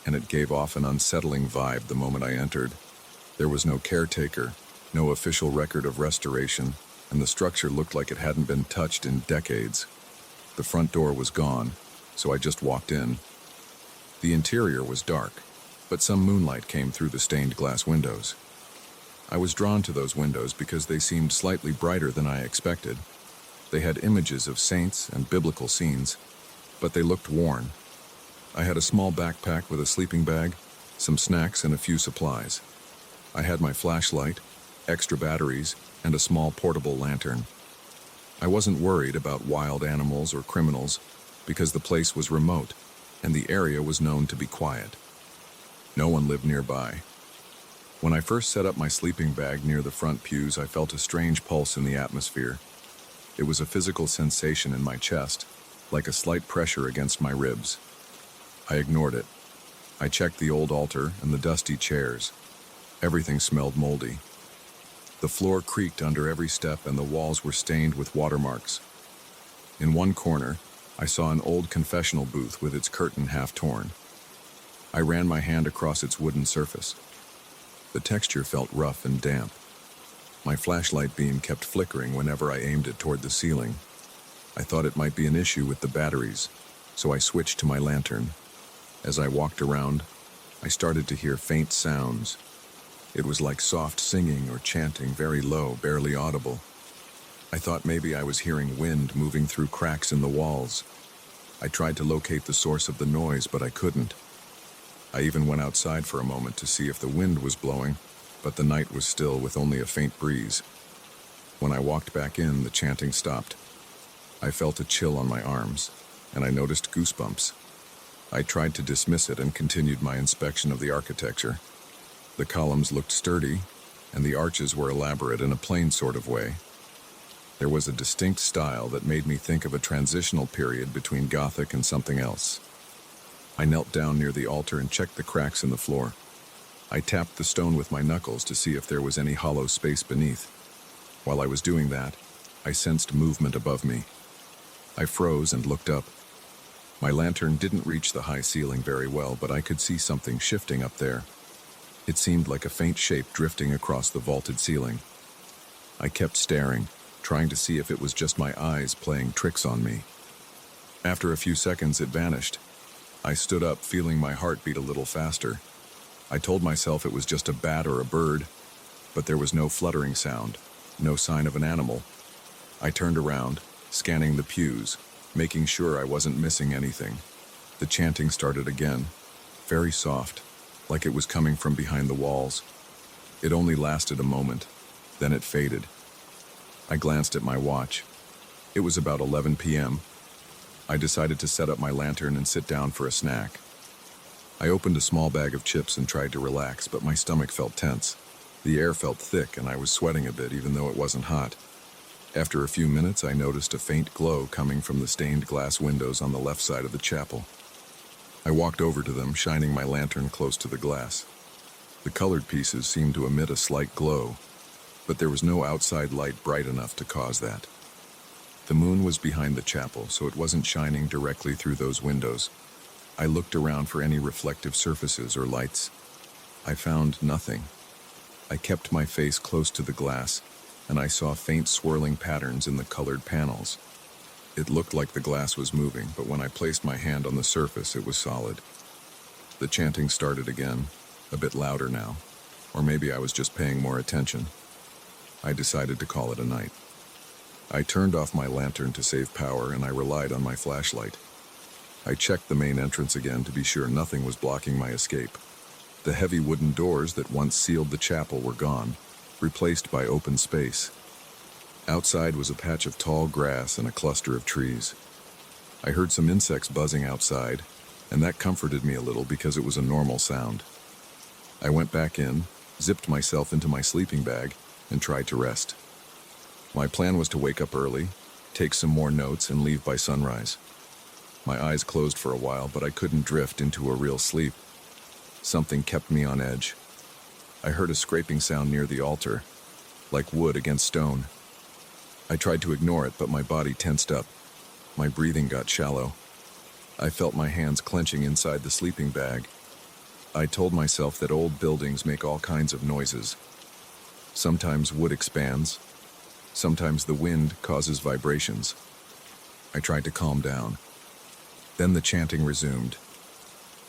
S1: and it gave off an unsettling vibe the moment I entered. There was no caretaker, no official record of restoration, and the structure looked like it hadn't been touched in decades. The front door was gone, so I just walked in. The interior was dark, but some moonlight came through the stained glass windows. I was drawn to those windows because they seemed slightly brighter than I expected. They had images of saints and biblical scenes, but they looked worn. I had a small backpack with a sleeping bag, some snacks, and a few supplies. I had my flashlight, extra batteries, and a small portable lantern. I wasn't worried about wild animals or criminals because the place was remote and the area was known to be quiet. No one lived nearby. When I first set up my sleeping bag near the front pews, I felt a strange pulse in the atmosphere. It was a physical sensation in my chest, like a slight pressure against my ribs. I ignored it. I checked the old altar and the dusty chairs. Everything smelled moldy. The floor creaked under every step and the walls were stained with watermarks. In one corner, I saw an old confessional booth with its curtain half torn. I ran my hand across its wooden surface. The texture felt rough and damp. My flashlight beam kept flickering whenever I aimed it toward the ceiling. I thought it might be an issue with the batteries, so I switched to my lantern. As I walked around, I started to hear faint sounds. It was like soft singing or chanting, very low, barely audible. I thought maybe I was hearing wind moving through cracks in the walls. I tried to locate the source of the noise, but I couldn't. I even went outside for a moment to see if the wind was blowing, but the night was still with only a faint breeze. When I walked back in, the chanting stopped. I felt a chill on my arms, and I noticed goosebumps. I tried to dismiss it and continued my inspection of the architecture. The columns looked sturdy, and the arches were elaborate in a plain sort of way. There was a distinct style that made me think of a transitional period between Gothic and something else. I knelt down near the altar and checked the cracks in the floor. I tapped the stone with my knuckles to see if there was any hollow space beneath. While I was doing that, I sensed movement above me. I froze and looked up. My lantern didn't reach the high ceiling very well, but I could see something shifting up there. It seemed like a faint shape drifting across the vaulted ceiling. I kept staring, trying to see if it was just my eyes playing tricks on me. After a few seconds, it vanished. I stood up, feeling my heart beat a little faster. I told myself it was just a bat or a bird, but there was no fluttering sound, no sign of an animal. I turned around, scanning the pews, making sure I wasn't missing anything. The chanting started again, very soft, like it was coming from behind the walls. It only lasted a moment, then it faded. I glanced at my watch. It was about 11 p.m. I decided to set up my lantern and sit down for a snack. I opened a small bag of chips and tried to relax, but my stomach felt tense. The air felt thick and I was sweating a bit even though it wasn't hot. After a few minutes, I noticed a faint glow coming from the stained glass windows on the left side of the chapel. I walked over to them, shining my lantern close to the glass. The colored pieces seemed to emit a slight glow, but there was no outside light bright enough to cause that. The moon was behind the chapel, so it wasn't shining directly through those windows. I looked around for any reflective surfaces or lights. I found nothing. I kept my face close to the glass, and I saw faint swirling patterns in the colored panels. It looked like the glass was moving, but when I placed my hand on the surface, it was solid. The chanting started again, a bit louder now, or maybe I was just paying more attention. I decided to call it a night. I turned off my lantern to save power, and I relied on my flashlight. I checked the main entrance again to be sure nothing was blocking my escape. The heavy wooden doors that once sealed the chapel were gone, replaced by open space. Outside was a patch of tall grass and a cluster of trees. I heard some insects buzzing outside, and that comforted me a little because it was a normal sound. I went back in, zipped myself into my sleeping bag, and tried to rest. My plan was to wake up early, take some more notes, and leave by sunrise. My eyes closed for a while, but I couldn't drift into a real sleep. Something kept me on edge. I heard a scraping sound near the altar, like wood against stone. I tried to ignore it, but my body tensed up. My breathing got shallow. I felt my hands clenching inside the sleeping bag. I told myself that old buildings make all kinds of noises. Sometimes wood expands. Sometimes the wind causes vibrations. I tried to calm down. Then the chanting resumed.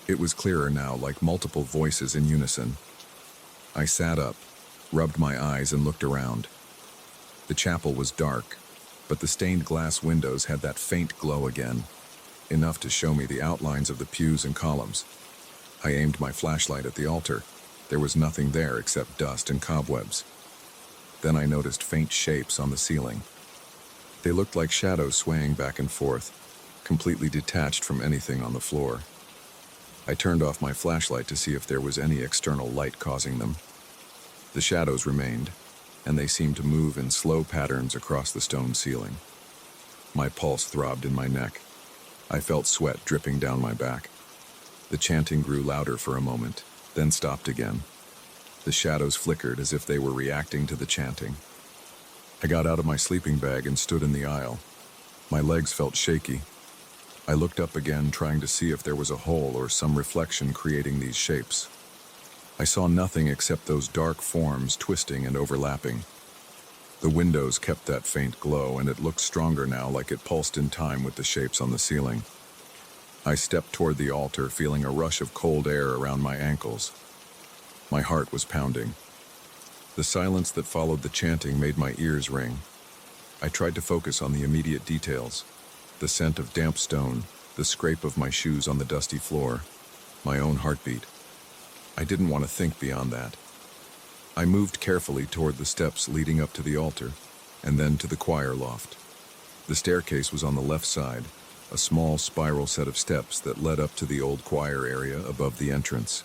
S1: It was clearer now, like multiple voices in unison. I sat up, rubbed my eyes, and looked around. The chapel was dark, but the stained glass windows had that faint glow again, enough to show me the outlines of the pews and columns. I aimed my flashlight at the altar. There was nothing there except dust and cobwebs. Then I noticed faint shapes on the ceiling. They looked like shadows swaying back and forth, completely detached from anything on the floor. I turned off my flashlight to see if there was any external light causing them. The shadows remained, and they seemed to move in slow patterns across the stone ceiling. My pulse throbbed in my neck. I felt sweat dripping down my back. The chanting grew louder for a moment, then stopped again. The shadows flickered as if they were reacting to the chanting. I got out of my sleeping bag and stood in the aisle. My legs felt shaky. I looked up again, trying to see if there was a hole or some reflection creating these shapes. I saw nothing except those dark forms twisting and overlapping. The windows kept that faint glow, and it looked stronger now, like it pulsed in time with the shapes on the ceiling. I stepped toward the altar, feeling a rush of cold air around my ankles. My heart was pounding. The silence that followed the chanting made my ears ring. I tried to focus on the immediate details: the scent of damp stone, the scrape of my shoes on the dusty floor, my own heartbeat. I didn't want to think beyond that. I moved carefully toward the steps leading up to the altar, and then to the choir loft. The staircase was on the left side, a small spiral set of steps that led up to the old choir area above the entrance.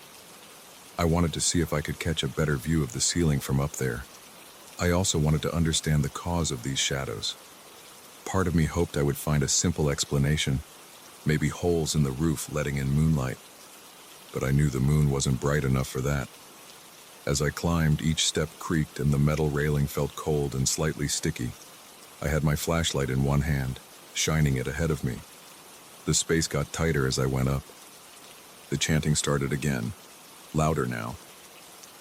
S1: I wanted to see if I could catch a better view of the ceiling from up there. I also wanted to understand the cause of these shadows. Part of me hoped I would find a simple explanation, maybe holes in the roof letting in moonlight. But I knew the moon wasn't bright enough for that. As I climbed, each step creaked and the metal railing felt cold and slightly sticky. I had my flashlight in one hand, shining it ahead of me. The space got tighter as I went up. The chanting started again, louder now.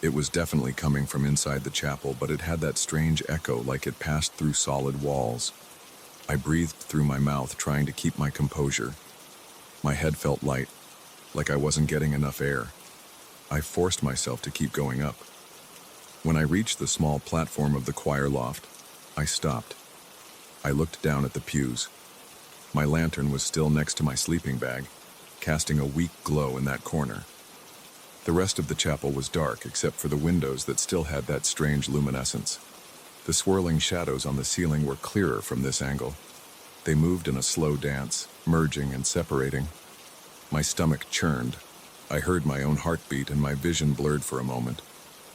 S1: It was definitely coming from inside the chapel, but it had that strange echo like it passed through solid walls. I breathed through my mouth, trying to keep my composure. My head felt light, like I wasn't getting enough air. I forced myself to keep going up. When I reached the small platform of the choir loft, I stopped. I looked down at the pews. My lantern was still next to my sleeping bag, casting a weak glow in that corner. The rest of the chapel was dark, except for the windows that still had that strange luminescence. The swirling shadows on the ceiling were clearer from this angle. They moved in a slow dance, merging and separating. My stomach churned. I heard my own heartbeat and my vision blurred for a moment.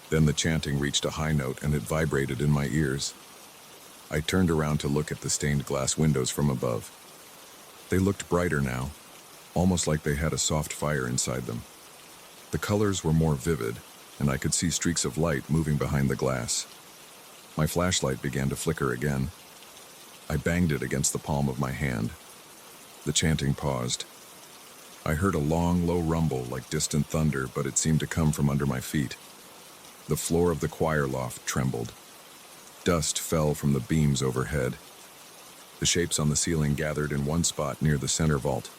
S1: Then the chanting reached a high note and it vibrated in my ears. I turned around to look at the stained glass windows from above. They looked brighter now, almost like they had a soft fire inside them. The colors were more vivid, and I could see streaks of light moving behind the glass. My flashlight began to flicker again. I banged it against the palm of my hand. The chanting paused. I heard a long, low rumble like distant thunder, but it seemed to come from under my feet. The floor of the choir loft trembled. Dust fell from the beams overhead. The shapes on the ceiling gathered in one spot near the center vault.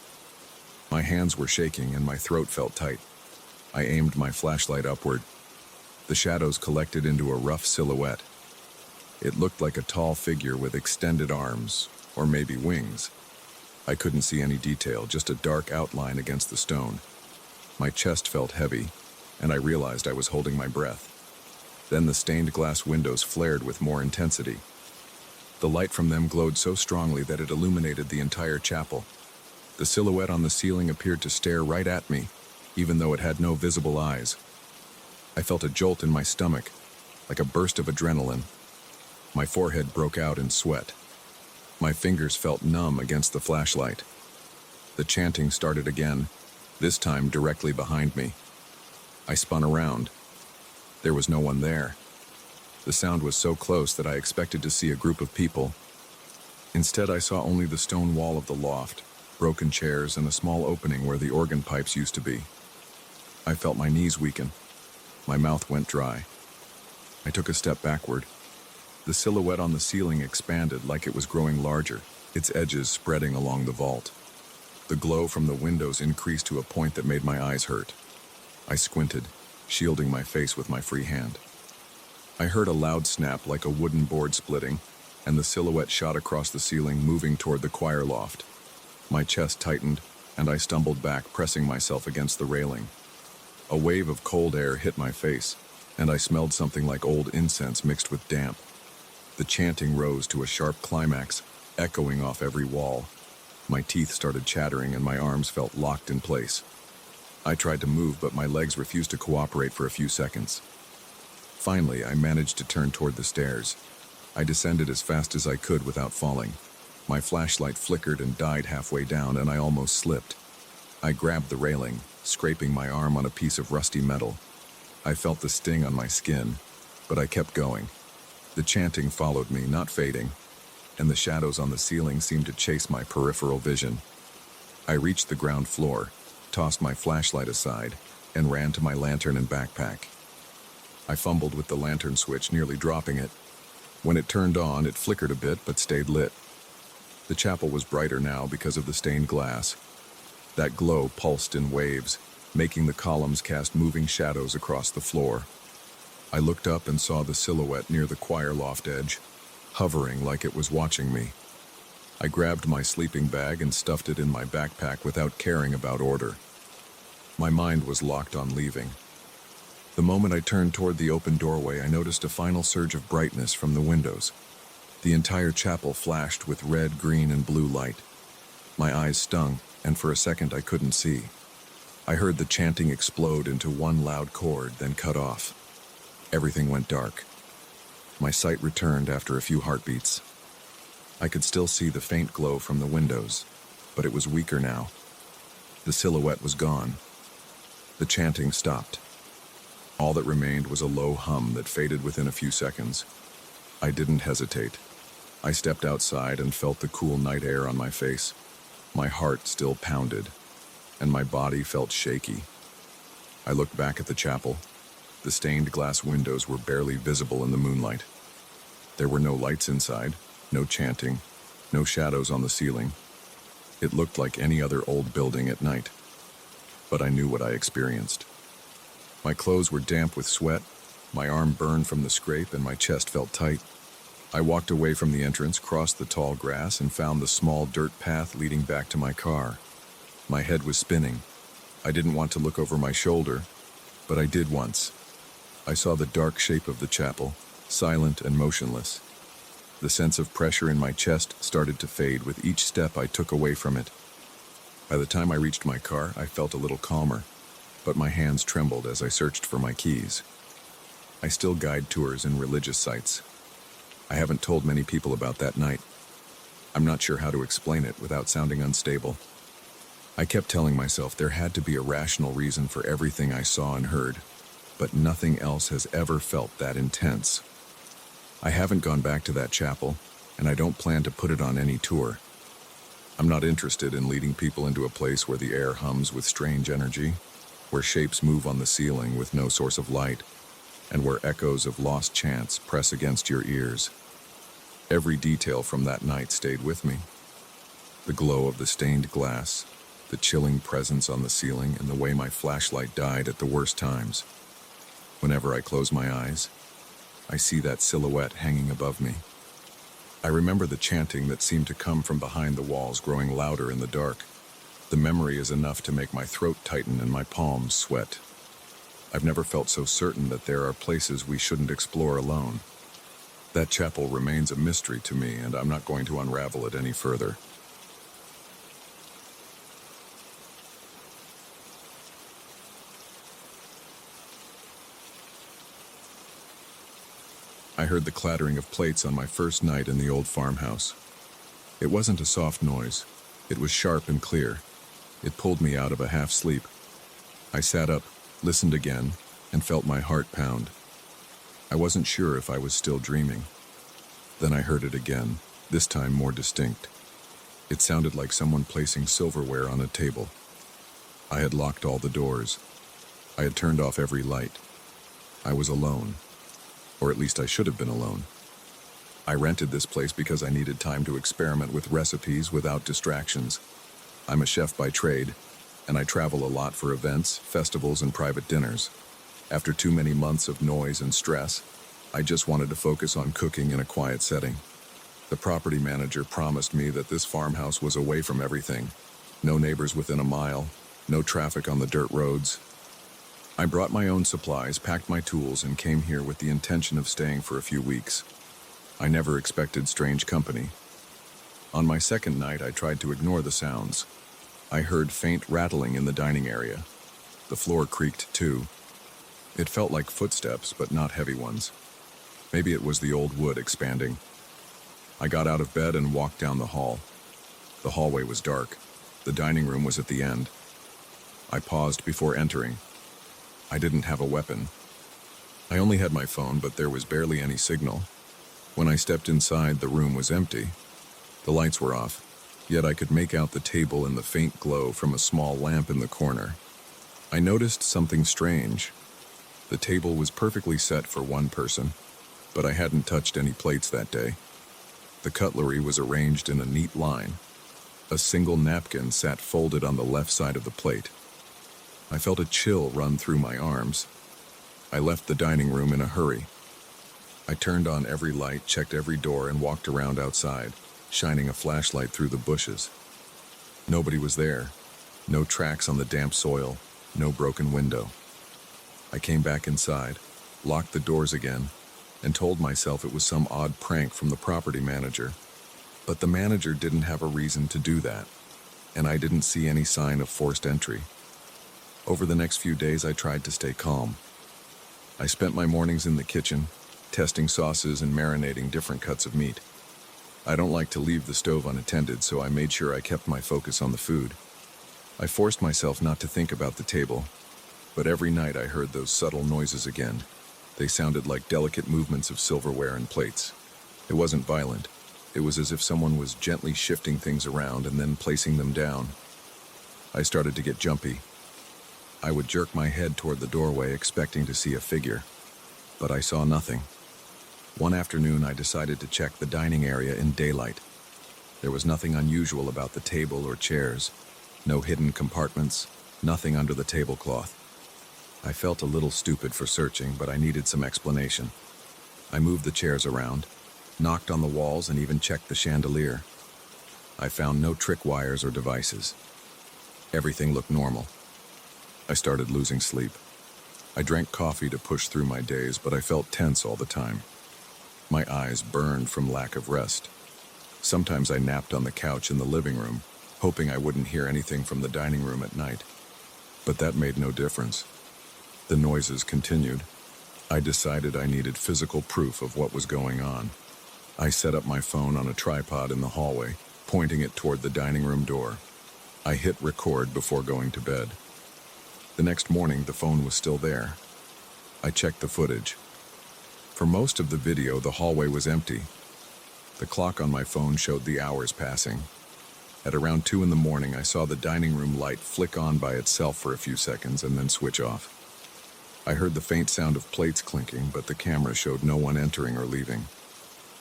S1: My hands were shaking and my throat felt tight. I aimed my flashlight upward. The shadows collected into a rough silhouette. It looked like a tall figure with extended arms, or maybe wings. I couldn't see any detail, just a dark outline against the stone. My chest felt heavy, and I realized I was holding my breath. Then the stained glass windows flared with more intensity. The light from them glowed so strongly that it illuminated the entire chapel. The silhouette on the ceiling appeared to stare right at me, even though it had no visible eyes. I felt a jolt in my stomach, like a burst of adrenaline. My forehead broke out in sweat. My fingers felt numb against the flashlight. The chanting started again, this time directly behind me. I spun around. There was no one there. The sound was so close that I expected to see a group of people. Instead, I saw only the stone wall of the loft, broken chairs, and a small opening where the organ pipes used to be. I felt my knees weaken. My mouth went dry. I took a step backward. The silhouette on the ceiling expanded like it was growing larger, its edges spreading along the vault. The glow from the windows increased to a point that made my eyes hurt. I squinted, shielding my face with my free hand. I heard a loud snap like a wooden board splitting, and the silhouette shot across the ceiling, moving toward the choir loft. My chest tightened, and I stumbled back, pressing myself against the railing. A wave of cold air hit my face, and I smelled something like old incense mixed with damp. The chanting rose to a sharp climax, echoing off every wall. My teeth started chattering and my arms felt locked in place. I tried to move, but my legs refused to cooperate for a few seconds. Finally, I managed to turn toward the stairs. I descended as fast as I could without falling. My flashlight flickered and died halfway down, and I almost slipped. I grabbed the railing, scraping my arm on a piece of rusty metal. I felt the sting on my skin, but I kept going. The chanting followed me, not fading, and the shadows on the ceiling seemed to chase my peripheral vision. I reached the ground floor, tossed my flashlight aside, and ran to my lantern and backpack. I fumbled with the lantern switch, nearly dropping it. When it turned on, it flickered a bit but stayed lit. The chapel was brighter now because of the stained glass. That glow pulsed in waves, making the columns cast moving shadows across the floor. I looked up and saw the silhouette near the choir loft edge, hovering like it was watching me. I grabbed my sleeping bag and stuffed it in my backpack without caring about order. My mind was locked on leaving. The moment I turned toward the open doorway, I noticed a final surge of brightness from the windows. The entire chapel flashed with red, green, and blue light. My eyes stung, and for a second I couldn't see. I heard the chanting explode into one loud chord, then cut off. Everything went dark. My sight returned after a few heartbeats. I could still see the faint glow from the windows, but it was weaker now. The silhouette was gone. The chanting stopped. All that remained was a low hum that faded within a few seconds. I didn't hesitate. I stepped outside and felt the cool night air on my face. My heart still pounded, and my body felt shaky. I looked back at the chapel. The stained glass windows were barely visible in the moonlight. There were no lights inside, no chanting, no shadows on the ceiling. It looked like any other old building at night. But I knew what I experienced. My clothes were damp with sweat, my arm burned from the scrape, and my chest felt tight. I walked away from the entrance, crossed the tall grass, and found the small dirt path leading back to my car. My head was spinning. I didn't want to look over my shoulder, but I did once. I saw the dark shape of the chapel, silent and motionless. The sense of pressure in my chest started to fade with each step I took away from it. By the time I reached my car, I felt a little calmer, but my hands trembled as I searched for my keys. I still guide tours in religious sites. I haven't told many people about that night. I'm not sure how to explain it without sounding unstable. I kept telling myself there had to be a rational reason for everything I saw and heard, but nothing else has ever felt that intense. I haven't gone back to that chapel, and I don't plan to put it on any tour. I'm not interested in leading people into a place where the air hums with strange energy, where shapes move on the ceiling with no source of light, and where echoes of lost chants press against your ears. Every detail from that night stayed with me. The glow of the stained glass, the chilling presence on the ceiling, and the way my flashlight died at the worst times. Whenever I close my eyes, I see that silhouette hanging above me. I remember the chanting that seemed to come from behind the walls growing louder in the dark. The memory is enough to make my throat tighten and my palms sweat. I've never felt so certain that there are places we shouldn't explore alone. That chapel remains a mystery to me, and I'm not going to unravel it any further. I heard the clattering of plates on my first night in the old farmhouse. It wasn't a soft noise. It was sharp and clear. It pulled me out of a half-sleep. I sat up, listened again, and felt my heart pound. I wasn't sure if I was still dreaming. Then I heard it again, this time more distinct. It sounded like someone placing silverware on a table. I had locked all the doors. I had turned off every light. I was alone. Or at least I should have been alone. I rented this place because I needed time to experiment with recipes without distractions. I'm a chef by trade, and I travel a lot for events, festivals, and private dinners. After too many months of noise and stress, I just wanted to focus on cooking in a quiet setting. The property manager promised me that this farmhouse was away from everything. No neighbors within a mile, no traffic on the dirt roads. I brought my own supplies, packed my tools, and came here with the intention of staying for a few weeks. I never expected strange company. On my second night, I tried to ignore the sounds. I heard faint rattling in the dining area. The floor creaked too. It felt like footsteps, but not heavy ones. Maybe it was the old wood expanding. I got out of bed and walked down the hall. The hallway was dark. The dining room was at the end. I paused before entering. I didn't have a weapon. I only had my phone, but there was barely any signal. When I stepped inside, the room was empty. The lights were off, yet I could make out the table and the faint glow from a small lamp in the corner. I noticed something strange. The table was perfectly set for one person, but I hadn't touched any plates that day. The cutlery was arranged in a neat line. A single napkin sat folded on the left side of the plate. I felt a chill run through my arms. I left the dining room in a hurry. I turned on every light, checked every door, and walked around outside, shining a flashlight through the bushes. Nobody was there. No tracks on the damp soil, no broken window. I came back inside, locked the doors again, and told myself it was some odd prank from the property manager. But the manager didn't have a reason to do that, and I didn't see any sign of forced entry. Over the next few days, I tried to stay calm. I spent my mornings in the kitchen, testing sauces and marinating different cuts of meat. I don't like to leave the stove unattended, so I made sure I kept my focus on the food. I forced myself not to think about the table, but every night I heard those subtle noises again. They sounded like delicate movements of silverware and plates. It wasn't violent. It was as if someone was gently shifting things around and then placing them down. I started to get jumpy. I would jerk my head toward the doorway, expecting to see a figure, but I saw nothing. One afternoon, I decided to check the dining area in daylight. There was nothing unusual about the table or chairs. No hidden compartments, nothing under the tablecloth. I felt a little stupid for searching, but I needed some explanation. I moved the chairs around, knocked on the walls, and even checked the chandelier. I found no trick wires or devices. Everything looked normal. I started losing sleep. I drank coffee to push through my days, but I felt tense all the time. My eyes burned from lack of rest. Sometimes I napped on the couch in the living room, hoping I wouldn't hear anything from the dining room at night. But that made no difference. The noises continued. I decided I needed physical proof of what was going on. I set up my phone on a tripod in the hallway, pointing it toward the dining room door. I hit record before going to bed. The next morning, the phone was still there. I checked the footage. For most of the video, the hallway was empty. The clock on my phone showed the hours passing. At around 2 in the morning, I saw the dining room light flick on by itself for a few seconds and then switch off. I heard the faint sound of plates clinking, but the camera showed no one entering or leaving.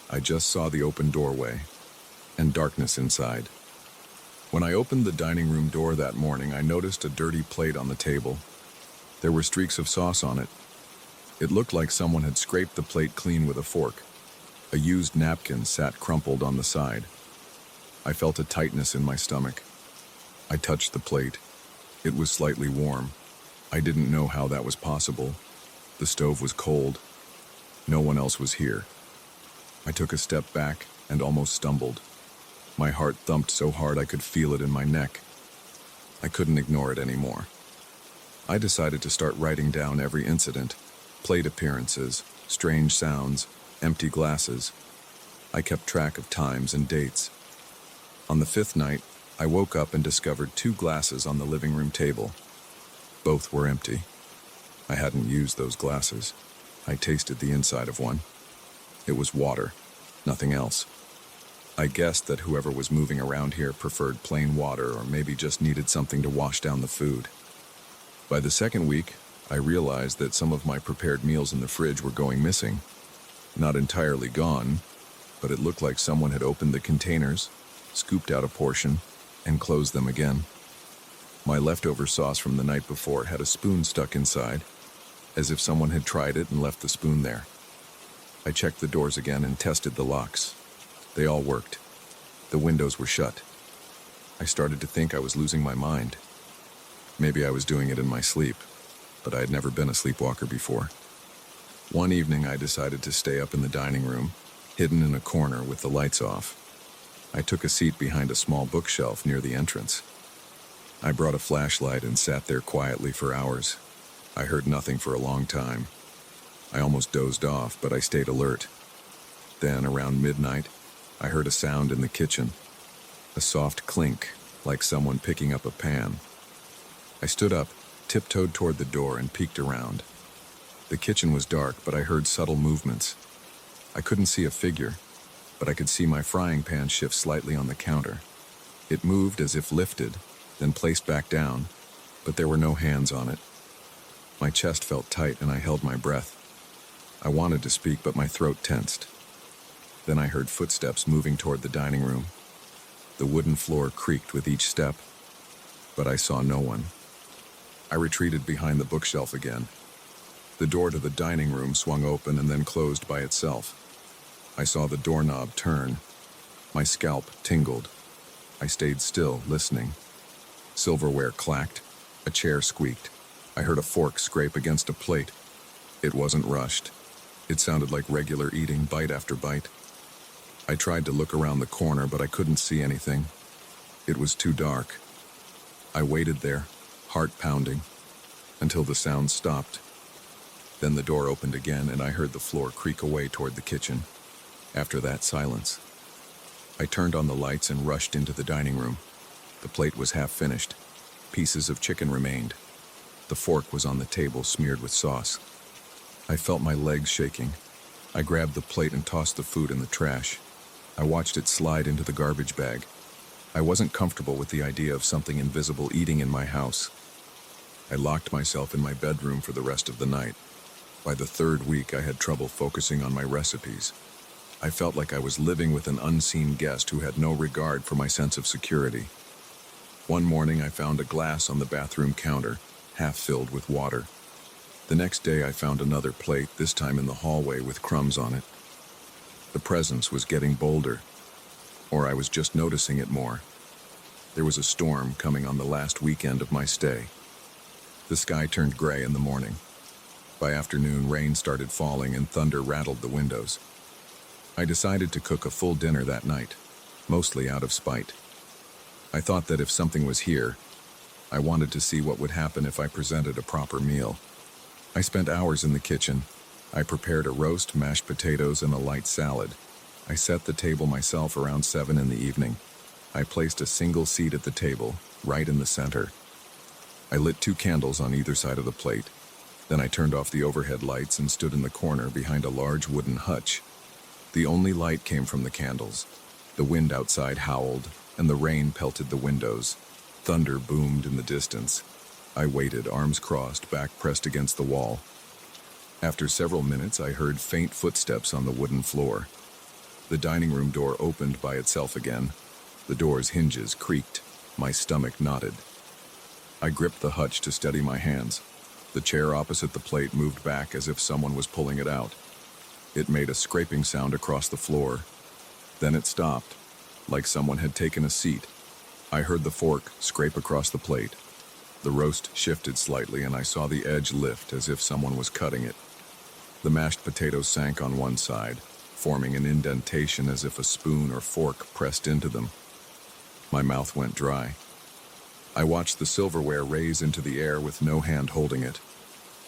S1: I just saw the open doorway and darkness inside. When I opened the dining room door that morning, I noticed a dirty plate on the table. There were streaks of sauce on it. It looked like someone had scraped the plate clean with a fork. A used napkin sat crumpled on the side. I felt a tightness in my stomach. I touched the plate. It was slightly warm. I didn't know how that was possible. The stove was cold. No one else was here. I took a step back and almost stumbled. My heart thumped so hard I could feel it in my neck. I couldn't ignore it anymore. I decided to start writing down every incident, plate appearances, strange sounds, empty glasses. I kept track of times and dates. On the 5th night, I woke up and discovered 2 glasses on the living room table. Both were empty. I hadn't used those glasses. I tasted the inside of one. It was water, nothing else. I guessed that whoever was moving around here preferred plain water or maybe just needed something to wash down the food. By the 2nd week, I realized that some of my prepared meals in the fridge were going missing. Not entirely gone, but it looked like someone had opened the containers, scooped out a portion, and closed them again. My leftover sauce from the night before had a spoon stuck inside, as if someone had tried it and left the spoon there. I checked the doors again and tested the locks. They all worked. The windows were shut. I started to think I was losing my mind. Maybe I was doing it in my sleep, but I had never been a sleepwalker before. One evening, I decided to stay up in the dining room, hidden in a corner with the lights off. I took a seat behind a small bookshelf near the entrance. I brought a flashlight and sat there quietly for hours. I heard nothing for a long time. I almost dozed off, but I stayed alert. Then, around midnight, I heard a sound in the kitchen. A soft clink, like someone picking up a pan. I stood up, tiptoed toward the door, and peeked around. The kitchen was dark, but I heard subtle movements. I couldn't see a figure, but I could see my frying pan shift slightly on the counter. It moved as if lifted, then placed back down, but there were no hands on it. My chest felt tight and I held my breath. I wanted to speak, but my throat tensed. Then I heard footsteps moving toward the dining room. The wooden floor creaked with each step, but I saw no one. I retreated behind the bookshelf again. The door to the dining room swung open and then closed by itself. I saw the doorknob turn. My scalp tingled. I stayed still, listening. Silverware clacked. A chair squeaked. I heard a fork scrape against a plate. It wasn't rushed. It sounded like regular eating, bite after bite. I tried to look around the corner, but I couldn't see anything. It was too dark. I waited there, heart pounding, until the sound stopped. Then the door opened again, and I heard the floor creak away toward the kitchen. After that, silence. I turned on the lights and rushed into the dining room. The plate was half finished. Pieces of chicken remained. The fork was on the table, smeared with sauce. I felt my legs shaking. I grabbed the plate and tossed the food in the trash. I watched it slide into the garbage bag. I wasn't comfortable with the idea of something invisible eating in my house. I locked myself in my bedroom for the rest of the night. By the third week, I had trouble focusing on my recipes. I felt like I was living with an unseen guest who had no regard for my sense of security. One morning, I found a glass on the bathroom counter, half filled with water. The next day, I found another plate, this time in the hallway with crumbs on it. The presence was getting bolder, or I was just noticing it more. There was a storm coming on the last weekend of my stay. The sky turned gray in the morning. By afternoon, rain started falling and thunder rattled the windows. I decided to cook a full dinner that night, mostly out of spite. I thought that if something was here, I wanted to see what would happen if I presented a proper meal. I spent hours in the kitchen. I prepared a roast, mashed potatoes, and a light salad. I set the table myself around 7 in the evening. I placed a single seat at the table, right in the center. I lit 2 candles on either side of the plate. Then I turned off the overhead lights and stood in the corner behind a large wooden hutch. The only light came from the candles. The wind outside howled, and the rain pelted the windows. Thunder boomed in the distance. I waited, arms crossed, back pressed against the wall. After several minutes, I heard faint footsteps on the wooden floor. The dining room door opened by itself again. The door's hinges creaked. My stomach knotted. I gripped the hutch to steady my hands. The chair opposite the plate moved back as if someone was pulling it out. It made a scraping sound across the floor. Then it stopped, like someone had taken a seat. I heard the fork scrape across the plate. The roast shifted slightly, and I saw the edge lift as if someone was cutting it. The mashed potatoes sank on one side, forming an indentation as if a spoon or fork pressed into them. My mouth went dry. I watched the silverware raise into the air with no hand holding it.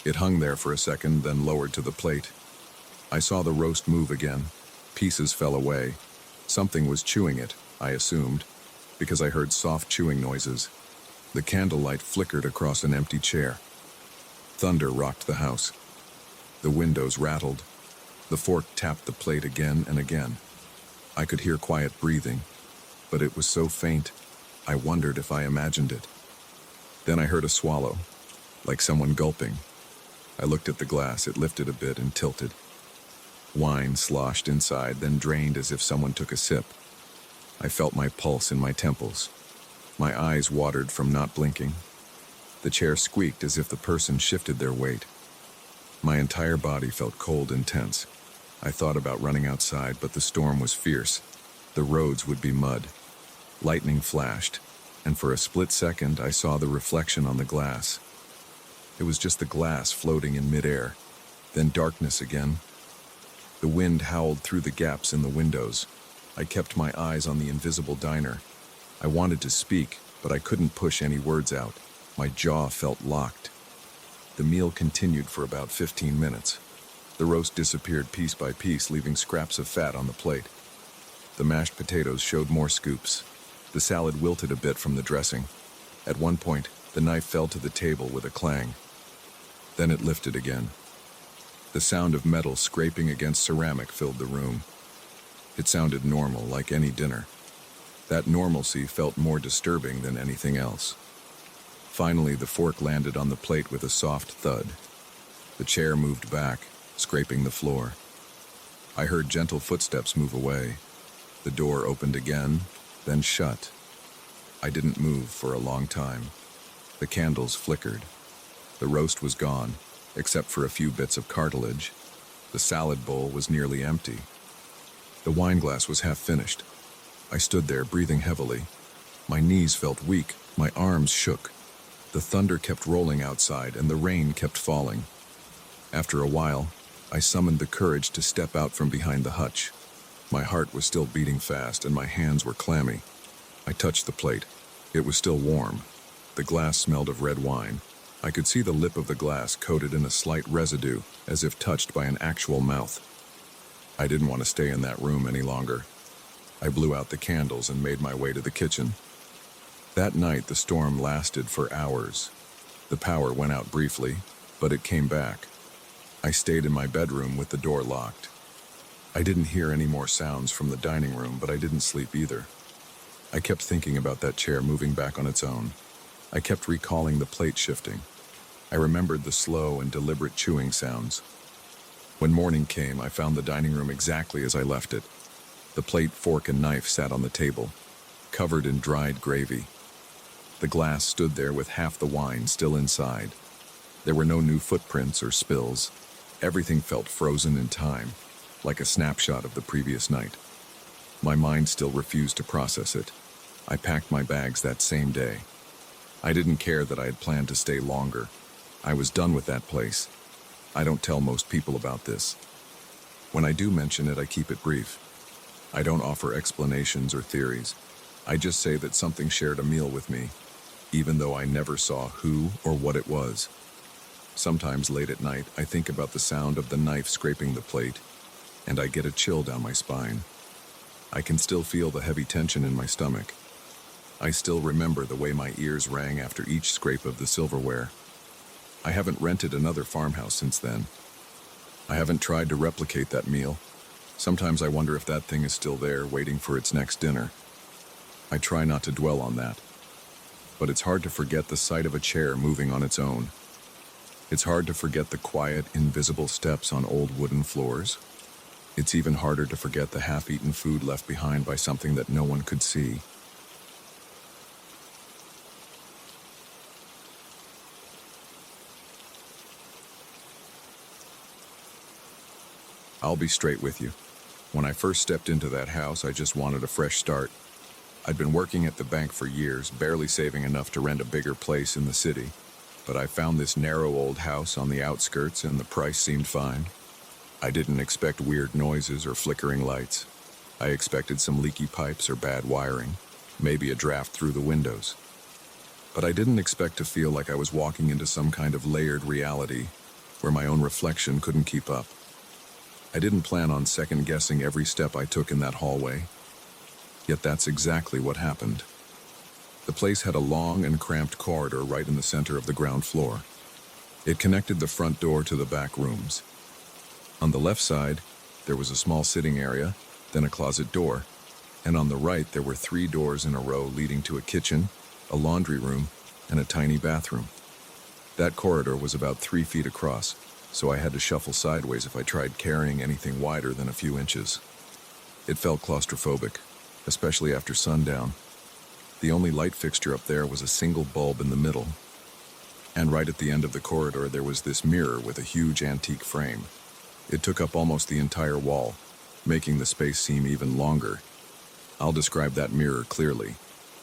S1: It hung there for a second, then lowered to the plate. I saw the roast move again. Pieces fell away. Something was chewing it, I assumed, because I heard soft chewing noises. The candlelight flickered across an empty chair. Thunder rocked the house. The windows rattled. The fork tapped the plate again and again. I could hear quiet breathing, but it was so faint, I wondered if I imagined it. Then I heard a swallow, like someone gulping. I looked at the glass. It lifted a bit and tilted. Wine sloshed inside, then drained as if someone took a sip. I felt my pulse in my temples. My eyes watered from not blinking. The chair squeaked as if the person shifted their weight. My entire body felt cold and tense. I thought about running outside, but the storm was fierce. The roads would be mud. Lightning flashed, and for a split second I saw the reflection on the glass. It was just the glass floating in midair, then darkness again. The wind howled through the gaps in the windows. I kept my eyes on the invisible diner. I wanted to speak, but I couldn't push any words out. My jaw felt locked. The meal continued for about 15 minutes. The roast disappeared piece by piece, leaving scraps of fat on the plate. The mashed potatoes showed more scoops. The salad wilted a bit from the dressing. At one point, The knife fell to the table with a clang. Then it lifted again. The sound of metal scraping against ceramic filled the room. It sounded normal, like any dinner. That normalcy felt more disturbing than anything else. Finally, the fork landed on the plate with a soft thud. The chair moved back, scraping the floor. I heard gentle footsteps move away. The door opened again, then shut. I didn't move for a long time. The candles flickered. The roast was gone, except for a few bits of cartilage. The salad bowl was nearly empty. The wine glass was half finished. I stood there, breathing heavily. My knees felt weak, my arms shook. The thunder kept rolling outside, and the rain kept falling. After a while, I summoned the courage to step out from behind the hutch. My heart was still beating fast, and my hands were clammy. I touched the plate. It was still warm. The glass smelled of red wine. I could see the lip of the glass coated in a slight residue, as if touched by an actual mouth. I didn't want to stay in that room any longer. I blew out the candles and made my way to the kitchen. That night, the storm lasted for hours. The power went out briefly, but it came back. I stayed in my bedroom with the door locked. I didn't hear any more sounds from the dining room, but I didn't sleep either. I kept thinking about that chair moving back on its own. I kept recalling the plate shifting. I remembered the slow and deliberate chewing sounds. When morning came, I found the dining room exactly as I left it. The plate, fork, and knife sat on the table, covered in dried gravy. The glass stood there with half the wine still inside. There were no new footprints or spills. Everything felt frozen in time, like a snapshot of the previous night. My mind still refused to process it. I packed my bags that same day. I didn't care that I had planned to stay longer. I was done with that place. I don't tell most people about this. When I do mention it, I keep it brief. I don't offer explanations or theories. I just say that something shared a meal with me, even though I never saw who or what it was. Sometimes late at night, I think about the sound of the knife scraping the plate, and I get a chill down my spine. I can still feel the heavy tension in my stomach. I still remember the way my ears rang after each scrape of the silverware. I haven't rented another farmhouse since then. I haven't tried to replicate that meal. Sometimes I wonder if that thing is still there, waiting for its next dinner. I try not to dwell on that. But it's hard to forget the sight of a chair moving on its own. It's hard to forget the quiet, invisible steps on old wooden floors. It's even harder to forget the half-eaten food left behind by something that no one could see. I'll be straight with you. When I first stepped into that house, I just wanted a fresh start. I'd been working at the bank for years, barely saving enough to rent a bigger place in the city. But I found this narrow old house on the outskirts, and the price seemed fine. I didn't expect weird noises or flickering lights. I expected some leaky pipes or bad wiring, maybe a draft through the windows. But I didn't expect to feel like I was walking into some kind of layered reality where my own reflection couldn't keep up. I didn't plan on second-guessing every step I took in that hallway. Yet that's exactly what happened. The place had a long and cramped corridor right in the center of the ground floor. It connected the front door to the back rooms. On the left side, there was a small sitting area, then a closet door, and on the right there were 3 doors in a row leading to a kitchen, a laundry room, and a tiny bathroom. That corridor was about 3 feet across, so I had to shuffle sideways if I tried carrying anything wider than a few inches. It felt claustrophobic, especially after sundown. The only light fixture up there was a single bulb in the middle. And right at the end of the corridor there was this mirror with a huge antique frame. It took up almost the entire wall, making the space seem even longer. I'll describe that mirror clearly.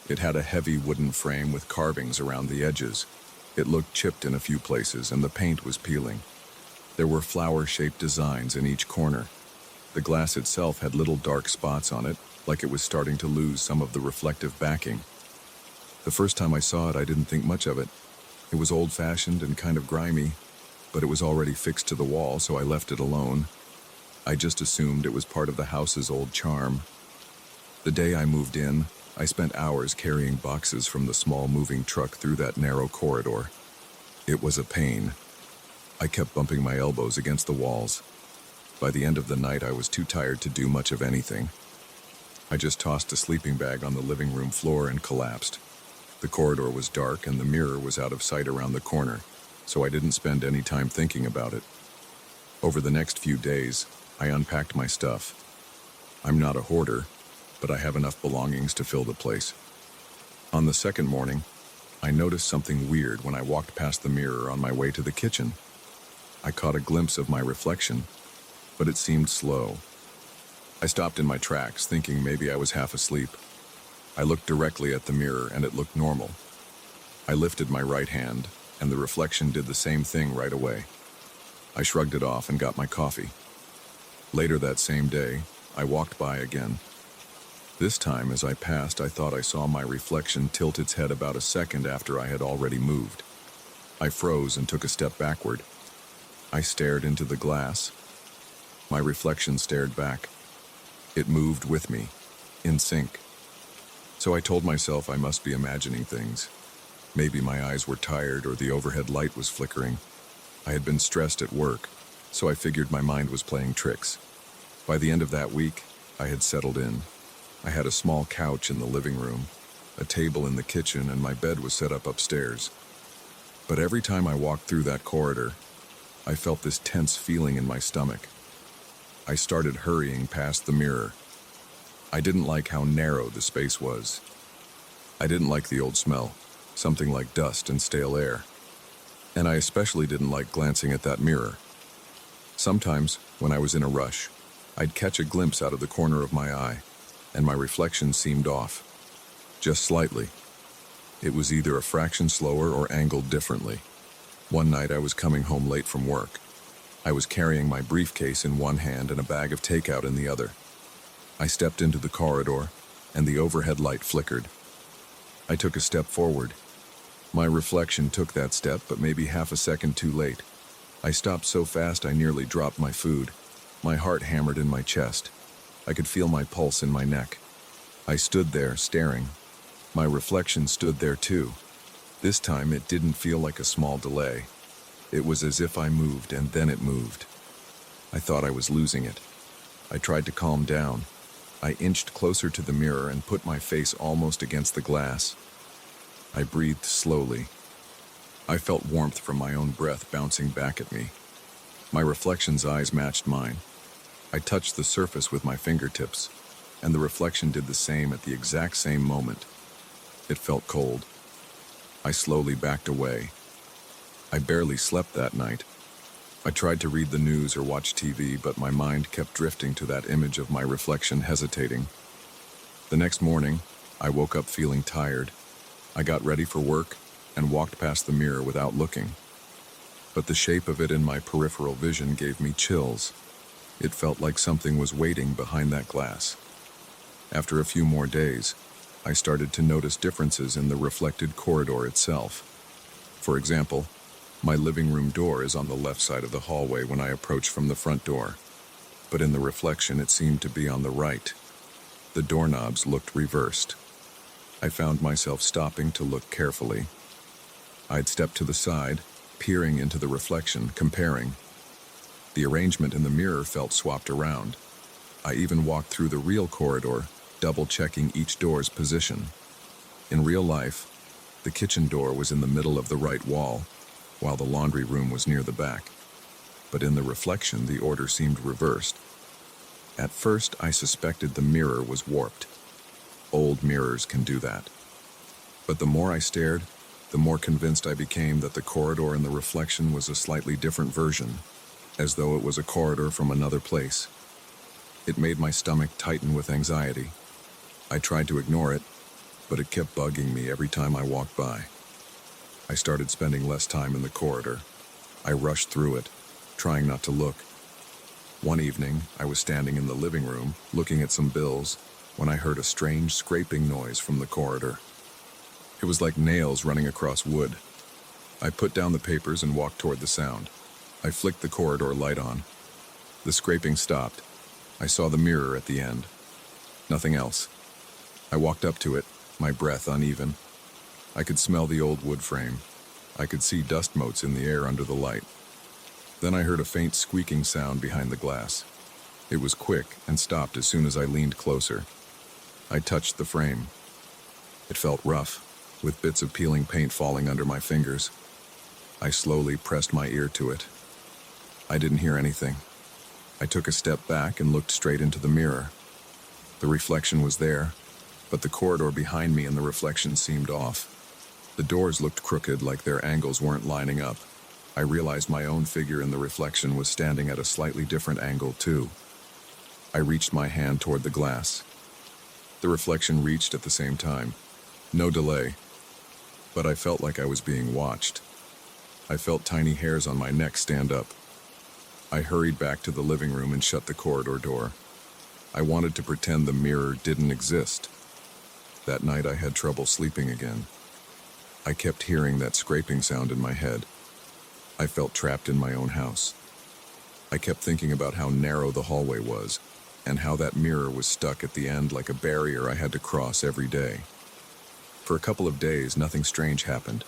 S1: It had a heavy wooden frame with carvings around the edges. It looked chipped in a few places, and the paint was peeling. There were flower-shaped designs in each corner. The glass itself had little dark spots on it, like it was starting to lose some of the reflective backing. The first time I saw it, I didn't think much of it. It was old-fashioned and kind of grimy, but it was already fixed to the wall, so I left it alone. I just assumed it was part of the house's old charm. The day I moved in, I spent hours carrying boxes from the small moving truck through that narrow corridor. It was a pain. I kept bumping my elbows against the walls. By the end of the night, I was too tired to do much of anything. I just tossed a sleeping bag on the living room floor and collapsed. The corridor was dark and the mirror was out of sight around the corner, so I didn't spend any time thinking about it. Over the next few days, I unpacked my stuff. I'm not a hoarder, but I have enough belongings to fill the place. On the second morning, I noticed something weird when I walked past the mirror on my way to the kitchen. I caught a glimpse of my reflection, but it seemed slow. I stopped in my tracks, thinking maybe I was half asleep. I looked directly at the mirror and it looked normal. I lifted my right hand, and the reflection did the same thing right away. I shrugged it off and got my coffee. Later that same day, I walked by again. This time, as I passed, I thought I saw my reflection tilt its head about a second after I had already moved. I froze and took a step backward. I stared into the glass. My reflection stared back. It moved with me, in sync. So I told myself I must be imagining things. Maybe my eyes were tired or the overhead light was flickering. I had been stressed at work, so I figured my mind was playing tricks. By the end of that week, I had settled in. I had a small couch in the living room, a table in the kitchen, and my bed was set up upstairs. But every time I walked through that corridor, I felt this tense feeling in my stomach. I started hurrying past the mirror. I didn't like how narrow the space was. I didn't like the old smell, something like dust and stale air. And I especially didn't like glancing at that mirror. Sometimes, when I was in a rush, I'd catch a glimpse out of the corner of my eye, and my reflection seemed off. Just slightly. It was either a fraction slower or angled differently. One night I was coming home late from work. I was carrying my briefcase in one hand and a bag of takeout in the other. I stepped into the corridor, and the overhead light flickered. I took a step forward. My reflection took that step, but maybe half a second too late. I stopped so fast I nearly dropped my food. My heart hammered in my chest. I could feel my pulse in my neck. I stood there, staring. My reflection stood there too. This time it didn't feel like a small delay. It was as if I moved and then it moved. I thought I was losing it. I tried to calm down. I inched closer to the mirror and put my face almost against the glass. I breathed slowly. I felt warmth from my own breath bouncing back at me. My reflection's eyes matched mine. I touched the surface with my fingertips, and the reflection did the same at the exact same moment. It felt cold. I slowly backed away. I barely slept that night. I tried to read the news or watch TV, but my mind kept drifting to that image of my reflection hesitating. The next morning, I woke up feeling tired. I got ready for work and walked past the mirror without looking. But the shape of it in my peripheral vision gave me chills. It felt like something was waiting behind that glass. After a few more days, I started to notice differences in the reflected corridor itself. For example, my living room door is on the left side of the hallway when I approach from the front door, but in the reflection it seemed to be on the right. The doorknobs looked reversed. I found myself stopping to look carefully. I'd step to the side, peering into the reflection, comparing. The arrangement in the mirror felt swapped around. I even walked through the real corridor, double-checking each door's position. In real life, the kitchen door was in the middle of the right wall, while the laundry room was near the back. But in the reflection, the order seemed reversed. At first, I suspected the mirror was warped. Old mirrors can do that. But the more I stared, the more convinced I became that the corridor in the reflection was a slightly different version, as though it was a corridor from another place. It made my stomach tighten with anxiety. I tried to ignore it, but it kept bugging me every time I walked by. I started spending less time in the corridor. I rushed through it, trying not to look. One evening, I was standing in the living room, looking at some bills, when I heard a strange scraping noise from the corridor. It was like nails running across wood. I put down the papers and walked toward the sound. I flicked the corridor light on. The scraping stopped. I saw the mirror at the end. Nothing else. I walked up to it, my breath uneven. I could smell the old wood frame. I could see dust motes in the air under the light. Then I heard a faint squeaking sound behind the glass. It was quick and stopped as soon as I leaned closer. I touched the frame. It felt rough, with bits of peeling paint falling under my fingers. I slowly pressed my ear to it. I didn't hear anything. I took a step back and looked straight into the mirror. The reflection was there, but the corridor behind me and the reflection seemed off. The doors looked crooked, like their angles weren't lining up. I realized my own figure in the reflection was standing at a slightly different angle, too. I reached my hand toward the glass. The reflection reached at the same time. No delay. But I felt like I was being watched. I felt tiny hairs on my neck stand up. I hurried back to the living room and shut the corridor door. I wanted to pretend the mirror didn't exist. That night I had trouble sleeping again. I kept hearing that scraping sound in my head. I felt trapped in my own house. I kept thinking about how narrow the hallway was, and how that mirror was stuck at the end like a barrier I had to cross every day. For a couple of days, nothing strange happened.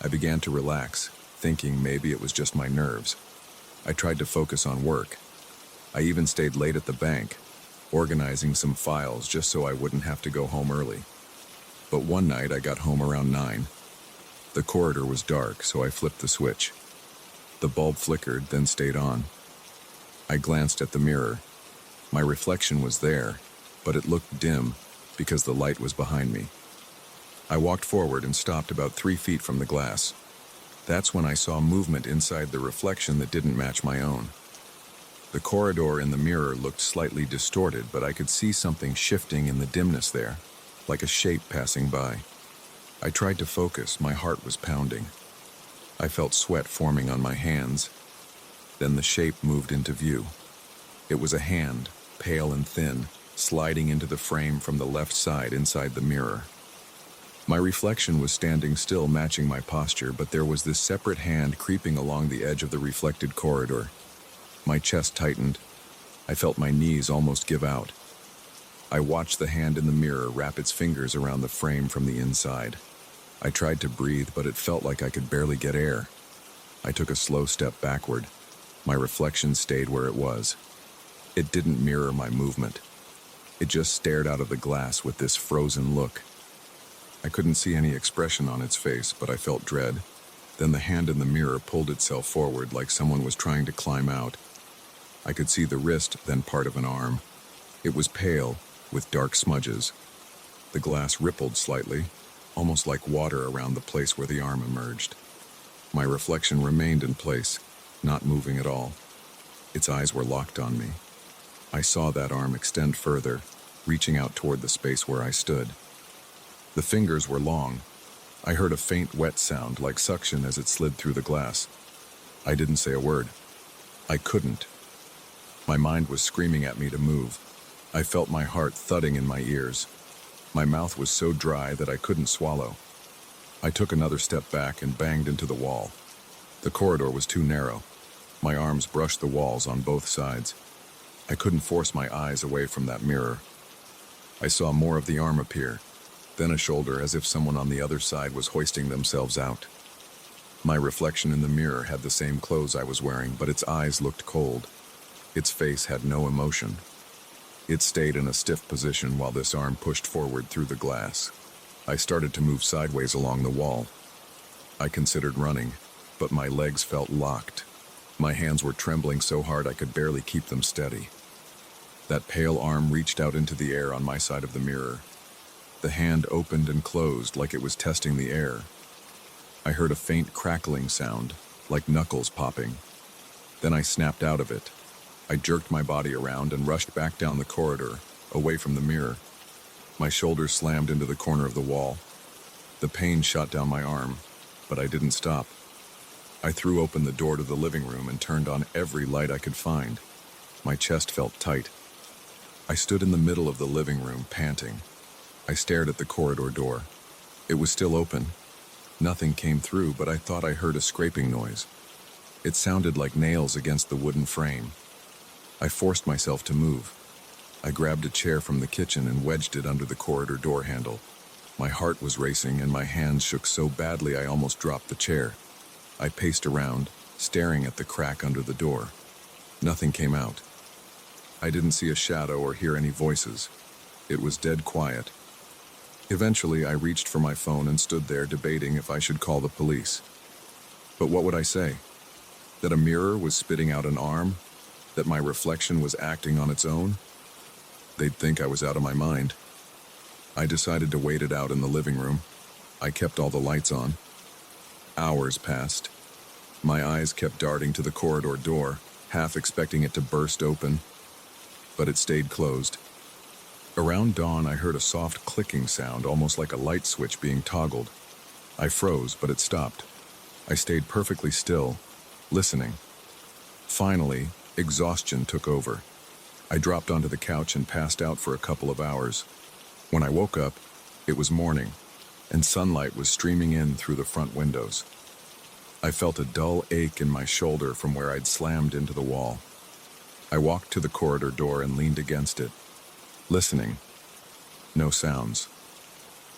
S1: I began to relax, thinking maybe it was just my nerves. I tried to focus on work. I even stayed late at the bank, organizing some files just so I wouldn't have to go home early. But one night I got home around 9. The corridor was dark, so I flipped the switch. The bulb flickered, then stayed on. I glanced at the mirror. My reflection was there, but it looked dim because the light was behind me. I walked forward and stopped about 3 feet from the glass. That's when I saw movement inside the reflection that didn't match my own. The corridor in the mirror looked slightly distorted, but I could see something shifting in the dimness there, like a shape passing by. I tried to focus, my heart was pounding. I felt sweat forming on my hands. Then the shape moved into view. It was a hand, pale and thin, sliding into the frame from the left side inside the mirror. My reflection was standing still, matching my posture, but there was this separate hand creeping along the edge of the reflected corridor. My chest tightened. I felt my knees almost give out. I watched the hand in the mirror wrap its fingers around the frame from the inside. I tried to breathe, but it felt like I could barely get air. I took a slow step backward. My reflection stayed where it was. It didn't mirror my movement. It just stared out of the glass with this frozen look. I couldn't see any expression on its face, but I felt dread. Then the hand in the mirror pulled itself forward like someone was trying to climb out. I could see the wrist, then part of an arm. It was pale, with dark smudges. The glass rippled slightly, almost like water around the place where the arm emerged. My reflection remained in place, not moving at all. Its eyes were locked on me. I saw that arm extend further, reaching out toward the space where I stood. The fingers were long. I heard a faint wet sound like suction as it slid through the glass. I didn't say a word. I couldn't. My mind was screaming at me to move. I felt my heart thudding in my ears. My mouth was so dry that I couldn't swallow. I took another step back and banged into the wall. The corridor was too narrow. My arms brushed the walls on both sides. I couldn't force my eyes away from that mirror. I saw more of the arm appear, then a shoulder, as if someone on the other side was hoisting themselves out. My reflection in the mirror had the same clothes I was wearing, but its eyes looked cold. Its face had no emotion. It stayed in a stiff position while this arm pushed forward through the glass. I started to move sideways along the wall. I considered running, but my legs felt locked. My hands were trembling so hard I could barely keep them steady. That pale arm reached out into the air on my side of the mirror. The hand opened and closed like it was testing the air. I heard a faint crackling sound, like knuckles popping. Then I snapped out of it. I jerked my body around and rushed back down the corridor, away from the mirror. My shoulders slammed into the corner of the wall. The pain shot down my arm, but I didn't stop. I threw open the door to the living room and turned on every light I could find. My chest felt tight. I stood in the middle of the living room, panting. I stared at the corridor door. It was still open. Nothing came through, but I thought I heard a scraping noise. It sounded like nails against the wooden frame. I forced myself to move. I grabbed a chair from the kitchen and wedged it under the corridor door handle. My heart was racing and my hands shook so badly I almost dropped the chair. I paced around, staring at the crack under the door. Nothing came out. I didn't see a shadow or hear any voices. It was dead quiet. Eventually, I reached for my phone and stood there debating if I should call the police. But what would I say? That a mirror was spitting out an arm? That my reflection was acting on its own? They'd think I was out of my mind. I decided to wait it out in the living room. I kept all the lights on. Hours passed. My eyes kept darting to the corridor door, half expecting it to burst open, but it stayed closed. Around dawn, I heard a soft clicking sound, almost like a light switch being toggled. I froze, but it stopped. I stayed perfectly still, listening. Finally, exhaustion took over. I dropped onto the couch and passed out for a couple of hours. When I woke up, it was morning, and sunlight was streaming in through the front windows. I felt a dull ache in my shoulder from where I'd slammed into the wall. I walked to the corridor door and leaned against it, listening. No sounds.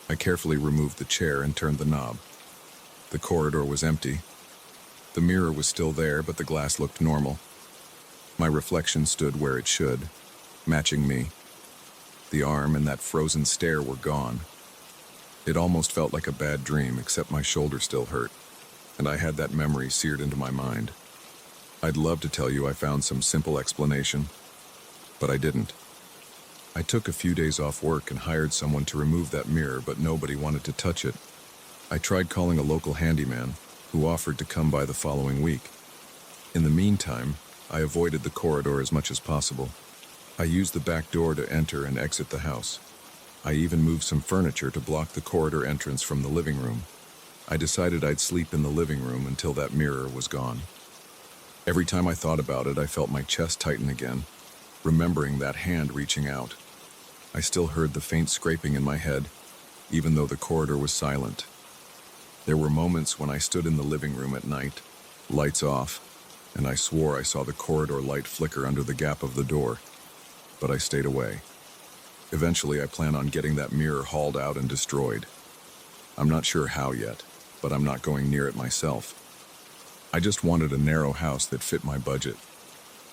S1: I carefully removed the chair and turned the knob. The corridor was empty. The mirror was still there, but the glass looked normal. My reflection stood where it should, matching me. The arm and that frozen stare were gone. It almost felt like a bad dream, except my shoulder still hurt, and I had that memory seared into my mind. I'd love to tell you I found some simple explanation, but I didn't. I took a few days off work and hired someone to remove that mirror, but nobody wanted to touch it. I tried calling a local handyman, who offered to come by the following week. In the meantime, I avoided the corridor as much as possible. I used the back door to enter and exit the house. I even moved some furniture to block the corridor entrance from the living room. I decided I'd sleep in the living room until that mirror was gone. Every time I thought about it, I felt my chest tighten again, remembering that hand reaching out. I still heard the faint scraping in my head, even though the corridor was silent. There were moments when I stood in the living room at night, lights off, and I swore I saw the corridor light flicker under the gap of the door. But I stayed away. Eventually, I plan on getting that mirror hauled out and destroyed. I'm not sure how yet, but I'm not going near it myself. I just wanted a narrow house that fit my budget.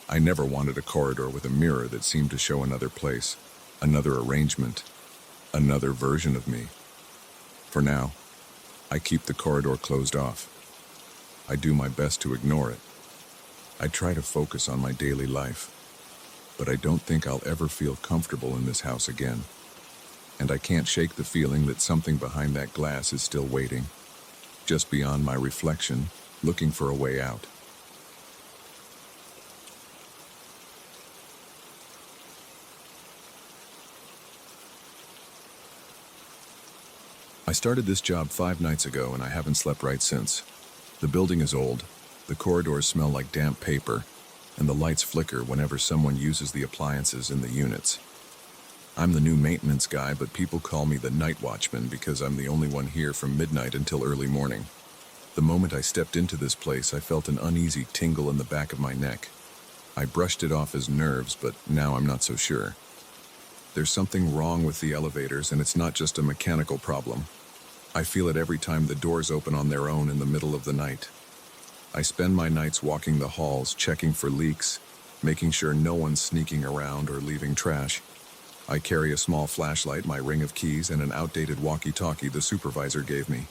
S1: I never wanted a corridor with a mirror that seemed to show another place, another arrangement, another version of me. For now, I keep the corridor closed off. I do my best to ignore it. I try to focus on my daily life. But I don't think I'll ever feel comfortable in this house again. And I can't shake the feeling that something behind that glass is still waiting, just beyond my reflection, looking for a way out. I started this job 5 nights ago and I haven't slept right since. The building is old, the corridors smell like damp paper, and the lights flicker whenever someone uses the appliances in the units. I'm the new maintenance guy, but people call me the night watchman because I'm the only one here from midnight until early morning. The moment I stepped into this place, I felt an uneasy tingle in the back of my neck. I brushed it off as nerves, but now I'm not so sure. There's something wrong with the elevators, and it's not just a mechanical problem. I feel it every time the doors open on their own in the middle of the night. I spend my nights walking the halls, checking for leaks, making sure no one's sneaking around or leaving trash. I carry a small flashlight, my ring of keys, and an outdated walkie-talkie the supervisor gave me.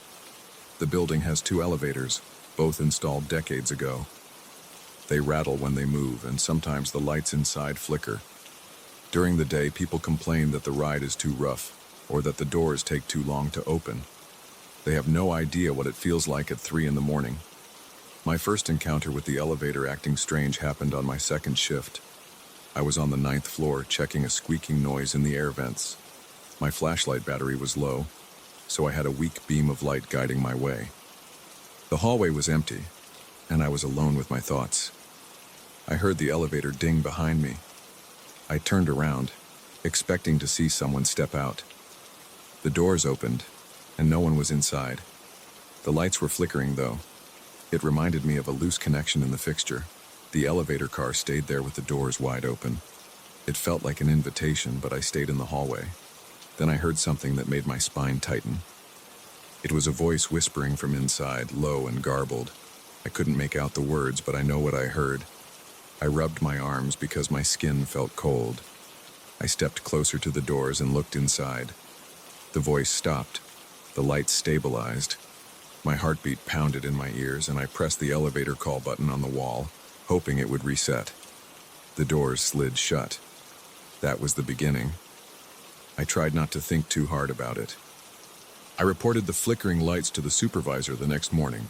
S1: The building has 2 elevators, both installed decades ago. They rattle when they move, and sometimes the lights inside flicker. During the day, people complain that the ride is too rough, or that the doors take too long to open. They have no idea what it feels like at 3 in the morning. My first encounter with the elevator acting strange happened on my second shift. I was on the 9th floor checking a squeaking noise in the air vents. My flashlight battery was low, so I had a weak beam of light guiding my way. The hallway was empty, and I was alone with my thoughts. I heard the elevator ding behind me. I turned around, expecting to see someone step out. The doors opened, and no one was inside. The lights were flickering, though. It reminded me of a loose connection in the fixture. The elevator car stayed there with the doors wide open. It felt like an invitation, but I stayed in the hallway. Then I heard something that made my spine tighten. It was a voice whispering from inside, low and garbled. I couldn't make out the words, but I know what I heard. I rubbed my arms because my skin felt cold. I stepped closer to the doors and looked inside. The voice stopped. The lights stabilized. My heartbeat pounded in my ears, and I pressed the elevator call button on the wall, hoping it would reset. The doors slid shut. That was the beginning. I tried not to think too hard about it. I reported the flickering lights to the supervisor the next morning.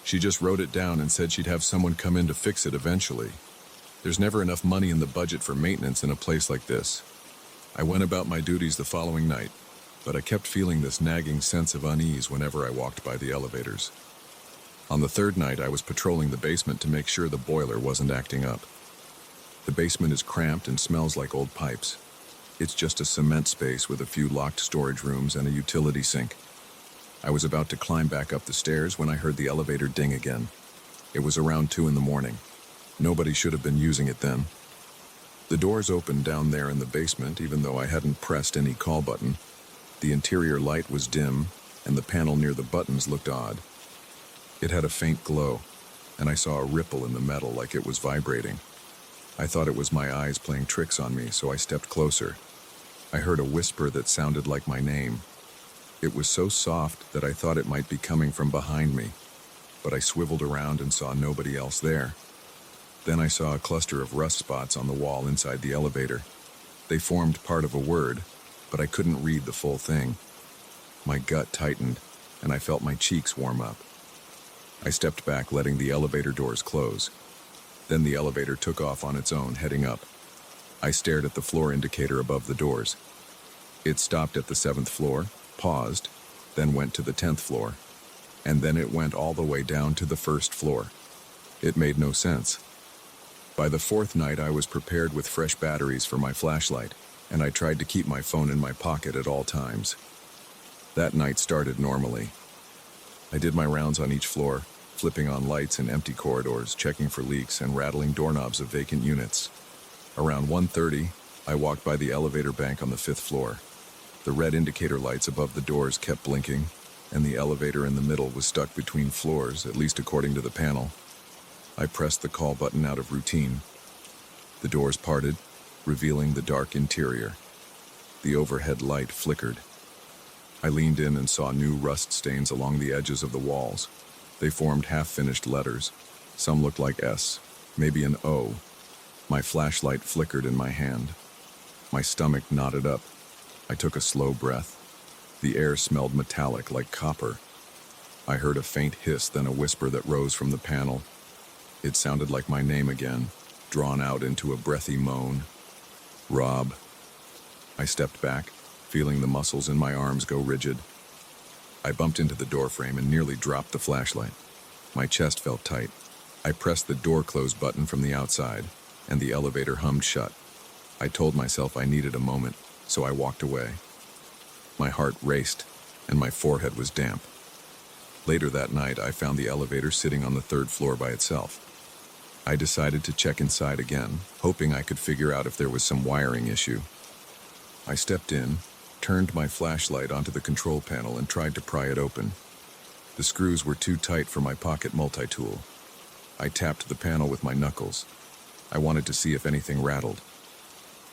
S1: She just wrote it down and said she'd have someone come in to fix it eventually. There's never enough money in the budget for maintenance in a place like this. I went about my duties the following night, but I kept feeling this nagging sense of unease whenever I walked by the elevators. On the third night, I was patrolling the basement to make sure the boiler wasn't acting up. The basement is cramped and smells like old pipes. It's just a cement space with a few locked storage rooms and a utility sink. I was about to climb back up the stairs when I heard the elevator ding again. It was around 2 a.m. Nobody should have been using it then. The doors opened down there in the basement, even though I hadn't pressed any call button. The interior light was dim, and the panel near the buttons looked odd. It had a faint glow, and I saw a ripple in the metal like it was vibrating. I thought it was my eyes playing tricks on me, so I stepped closer. I heard a whisper that sounded like my name. It was so soft that I thought it might be coming from behind me, but I swiveled around and saw nobody else there. Then I saw a cluster of rust spots on the wall inside the elevator. They formed part of a word, but I couldn't read the full thing. My gut tightened, and I felt my cheeks warm up. I stepped back, letting the elevator doors close. Then the elevator took off on its own, heading up. I stared at the floor indicator above the doors. It stopped at the 7th floor, paused, then went to the 10th floor, and then it went all the way down to the 1st floor. It made no sense. By the 4th night, I was prepared with fresh batteries for my flashlight, and I tried to keep my phone in my pocket at all times. That night started normally. I did my rounds on each floor, flipping on lights in empty corridors, checking for leaks, and rattling doorknobs of vacant units. Around 1:30, I walked by the elevator bank on the 5th floor. The red indicator lights above the doors kept blinking, and the elevator in the middle was stuck between floors, at least according to the panel. I pressed the call button out of routine. The doors parted, revealing the dark interior. The overhead light flickered. I leaned in and saw new rust stains along the edges of the walls. They formed half-finished letters. Some looked like S, maybe an O. My flashlight flickered in my hand. My stomach knotted up. I took a slow breath. The air smelled metallic, like copper. I heard a faint hiss, then a whisper that rose from the panel. It sounded like my name again, drawn out into a breathy moan. Rob. I stepped back, feeling the muscles in my arms go rigid. I bumped into the doorframe and nearly dropped the flashlight. My chest felt tight. I pressed the door close button from the outside, and the elevator hummed shut. I told myself I needed a moment, so I walked away. My heart raced, and my forehead was damp. Later that night, I found the elevator sitting on the 3rd floor by itself. I decided to check inside again, hoping I could figure out if there was some wiring issue. I stepped in, turned my flashlight onto the control panel, and tried to pry it open. The screws were too tight for my pocket multi-tool. I tapped the panel with my knuckles. I wanted to see if anything rattled.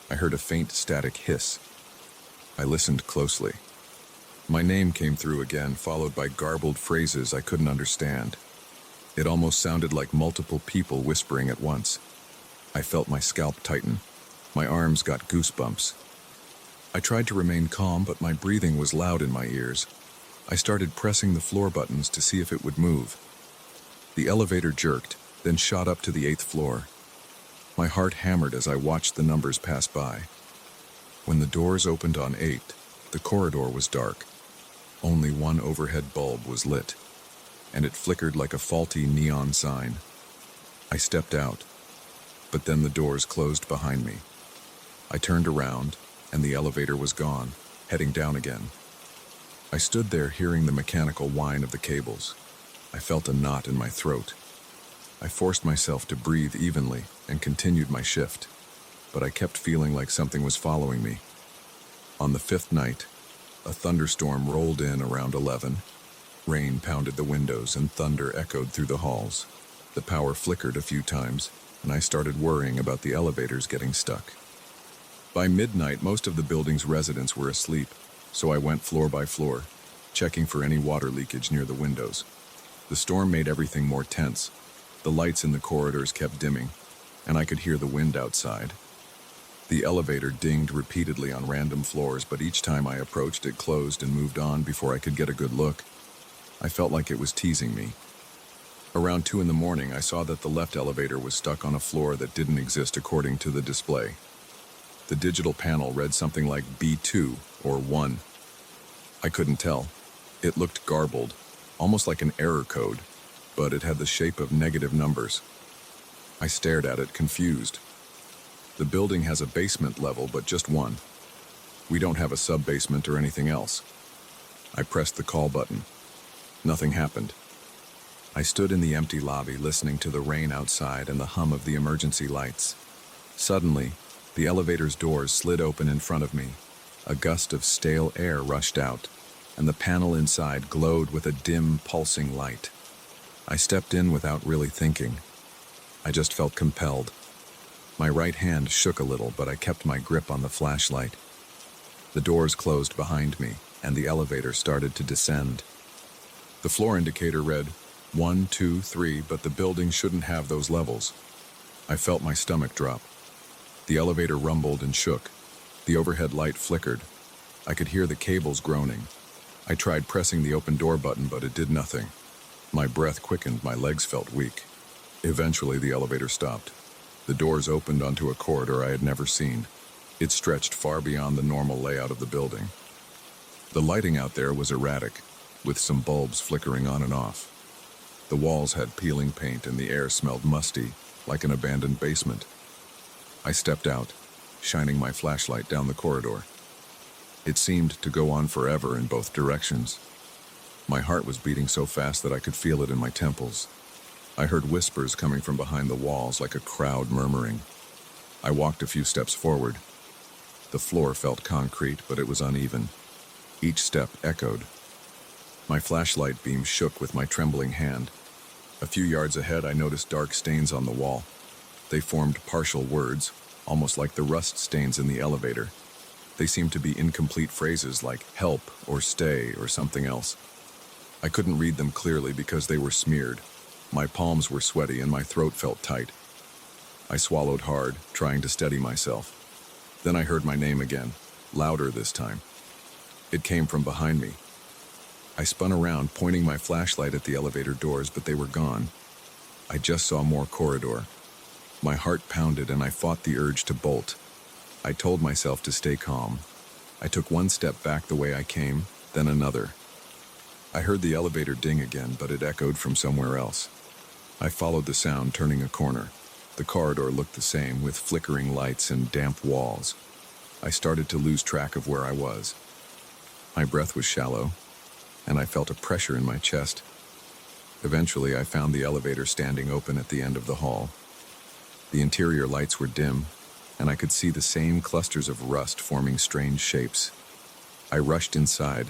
S1: I heard a faint static hiss. I listened closely. My name came through again, followed by garbled phrases I couldn't understand. It almost sounded like multiple people whispering at once. I felt my scalp tighten. My arms got goosebumps. I tried to remain calm, but my breathing was loud in my ears. I started pressing the floor buttons to see if it would move. The elevator jerked, then shot up to the 8th floor. My heart hammered as I watched the numbers pass by. When the doors opened on 8, the corridor was dark. Only one overhead bulb was lit, and it flickered like a faulty neon sign. I stepped out, but then the doors closed behind me. I turned around, and the elevator was gone, heading down again. I stood there hearing the mechanical whine of the cables. I felt a knot in my throat. I forced myself to breathe evenly and continued my shift, but I kept feeling like something was following me. On the fifth night, a thunderstorm rolled in around 11. Rain pounded the windows and thunder echoed through the halls. The power flickered a few times, and I started worrying about the elevators getting stuck. By midnight, most of the building's residents were asleep, so I went floor by floor, checking for any water leakage near the windows. The storm made everything more tense. The lights in the corridors kept dimming, and I could hear the wind outside. The elevator dinged repeatedly on random floors, but each time I approached, it closed and moved on before I could get a good look. I felt like it was teasing me. Around 2 in the morning, I saw that the left elevator was stuck on a floor that didn't exist according to the display. The digital panel read something like B2 or 1. I couldn't tell. It looked garbled, almost like an error code, but it had the shape of negative numbers. I stared at it, confused. The building has a basement level, but just one. We don't have a sub-basement or anything else. I pressed the call button. Nothing happened. I stood in the empty lobby, listening to the rain outside and the hum of the emergency lights. Suddenly, the elevator's doors slid open in front of me. A gust of stale air rushed out, and the panel inside glowed with a dim, pulsing light. I stepped in without really thinking. I just felt compelled. My right hand shook a little, but I kept my grip on the flashlight. The doors closed behind me, and the elevator started to descend. The floor indicator read 1, 2, 3, but the building shouldn't have those levels. I felt my stomach drop. The elevator rumbled and shook. The overhead light flickered. I could hear the cables groaning. I tried pressing the open door button, but it did nothing. My breath quickened, my legs felt weak. Eventually, the elevator stopped. The doors opened onto a corridor I had never seen. It stretched far beyond the normal layout of the building. The lighting out there was erratic, with some bulbs flickering on and off. The walls had peeling paint and the air smelled musty, like an abandoned basement. I stepped out, shining my flashlight down the corridor. It seemed to go on forever in both directions. My heart was beating so fast that I could feel it in my temples. I heard whispers coming from behind the walls, like a crowd murmuring. I walked a few steps forward. The floor felt concrete, but it was uneven. Each step echoed. My flashlight beam shook with my trembling hand. A few yards ahead, I noticed dark stains on the wall. They formed partial words, almost like the rust stains in the elevator. They seemed to be incomplete phrases like help or stay or something else. I couldn't read them clearly because they were smeared. My palms were sweaty and my throat felt tight. I swallowed hard, trying to steady myself. Then I heard my name again, louder this time. It came from behind me. I spun around, pointing my flashlight at the elevator doors, but they were gone. I just saw more corridor. My heart pounded and I fought the urge to bolt. I told myself to stay calm. I took one step back the way I came, then another. I heard the elevator ding again, but it echoed from somewhere else. I followed the sound, turning a corner. The corridor looked the same, with flickering lights and damp walls. I started to lose track of where I was. My breath was shallow, and I felt a pressure in my chest. Eventually, I found the elevator standing open at the end of the hall. The interior lights were dim, and I could see the same clusters of rust forming strange shapes. I rushed inside,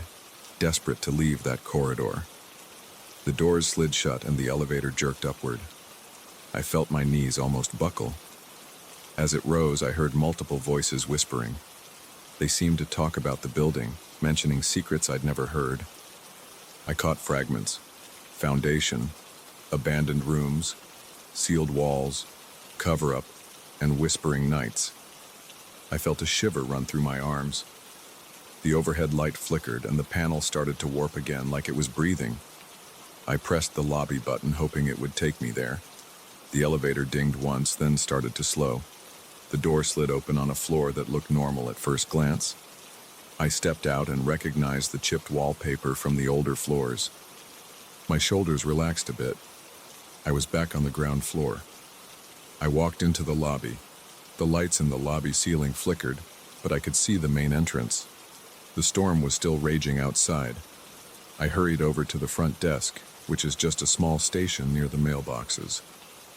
S1: desperate to leave that corridor. The doors slid shut and the elevator jerked upward. I felt my knees almost buckle. As it rose, I heard multiple voices whispering. They seemed to talk about the building, mentioning secrets I'd never heard. I caught fragments: foundation, abandoned rooms, sealed walls, cover-up, and whispering nights. I felt a shiver run through my arms. The overhead light flickered and the panel started to warp again, like it was breathing. I pressed the lobby button, hoping it would take me there. The elevator dinged once, then started to slow. The door slid open on a floor that looked normal at first glance. I stepped out and recognized the chipped wallpaper from the older floors. My shoulders relaxed a bit. I was back on the ground floor. I walked into the lobby. The lights in the lobby ceiling flickered, but I could see the main entrance. The storm was still raging outside. I hurried over to the front desk, which is just a small station near the mailboxes.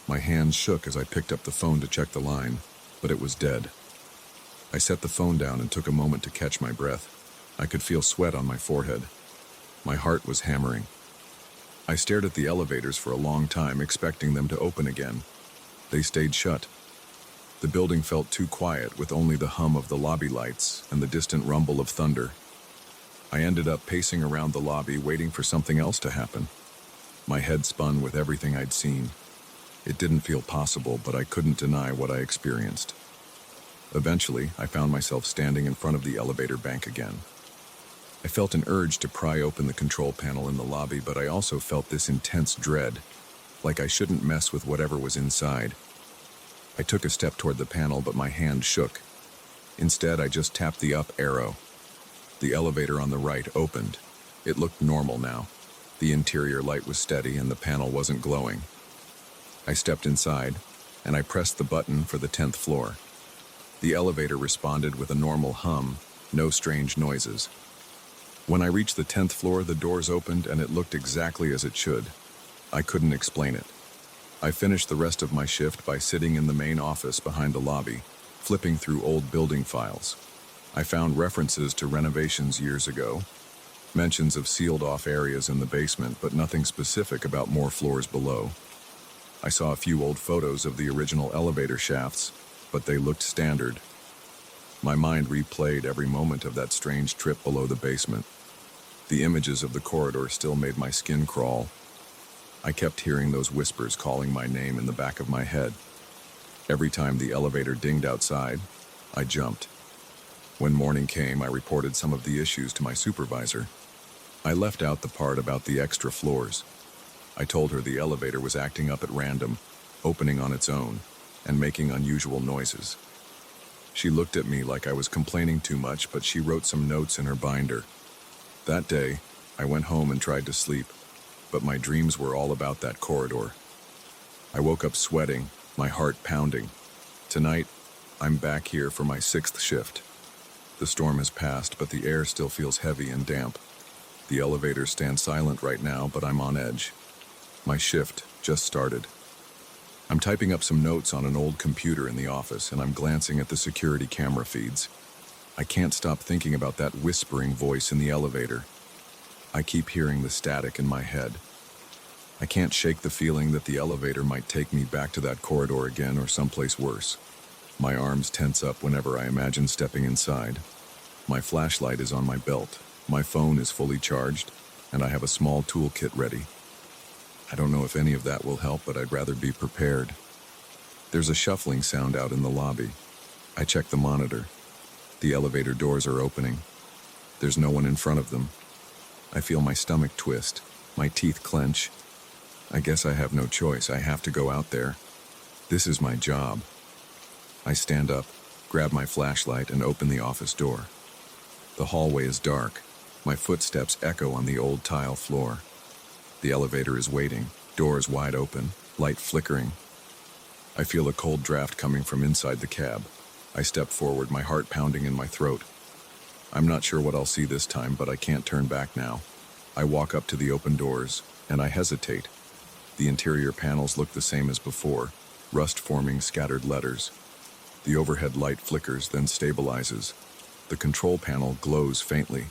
S1: My hands shook as I picked up the phone to check the line, but it was dead. I set the phone down and took a moment to catch my breath. I could feel sweat on my forehead. My heart was hammering. I stared at the elevators for a long time, expecting them to open again. They stayed shut. The building felt too quiet, with only the hum of the lobby lights and the distant rumble of thunder. I ended up pacing around the lobby, waiting for something else to happen. My head spun with everything I'd seen. It didn't feel possible, but I couldn't deny what I experienced. Eventually, I found myself standing in front of the elevator bank again. I felt an urge to pry open the control panel in the lobby, but I also felt this intense dread, like I shouldn't mess with whatever was inside. I took a step toward the panel, but my hand shook. Instead, I just tapped the up arrow. The elevator on the right opened. It looked normal now. The interior light was steady and the panel wasn't glowing. I stepped inside, and I pressed the button for the 10th floor. The elevator responded with a normal hum, no strange noises. When I reached the 10th floor, the doors opened and it looked exactly as it should. I couldn't explain it. I finished the rest of my shift by sitting in the main office behind the lobby, flipping through old building files. I found references to renovations years ago, mentions of sealed-off areas in the basement, but nothing specific about more floors below. I saw a few old photos of the original elevator shafts, but they looked standard. My mind replayed every moment of that strange trip below the basement. The images of the corridor still made my skin crawl. I kept hearing those whispers calling my name in the back of my head. Every time the elevator dinged outside, I jumped. When morning came, I reported some of the issues to my supervisor. I left out the part about the extra floors. I told her the elevator was acting up at random, opening on its own, and making unusual noises. She looked at me like I was complaining too much, but she wrote some notes in her binder. That day, I went home and tried to sleep, but my dreams were all about that corridor. I woke up sweating, my heart pounding. Tonight, I'm back here for my 6th shift. The storm has passed, but the air still feels heavy and damp. The elevators stand silent right now, but I'm on edge. My shift just started. I'm typing up some notes on an old computer in the office, and I'm glancing at the security camera feeds. I can't stop thinking about that whispering voice in the elevator. I keep hearing the static in my head. I can't shake the feeling that the elevator might take me back to that corridor again or someplace worse. My arms tense up whenever I imagine stepping inside. My flashlight is on my belt, my phone is fully charged, and I have a small toolkit ready. I don't know if any of that will help, but I'd rather be prepared. There's a shuffling sound out in the lobby. I check the monitor. The elevator doors are opening. There's no one in front of them. I feel my stomach twist, my teeth clench. I guess I have no choice. I have to go out there. This is my job. I stand up, grab my flashlight, and open the office door. The hallway is dark. My footsteps echo on the old tile floor. The elevator is waiting, doors wide open, light flickering. I feel a cold draft coming from inside the cab. I step forward, my heart pounding in my throat. I'm not sure what I'll see this time, but I can't turn back now. I walk up to the open doors, and I hesitate. The interior panels look the same as before, rust-forming scattered letters. The overhead light flickers, then stabilizes. The control panel glows faintly.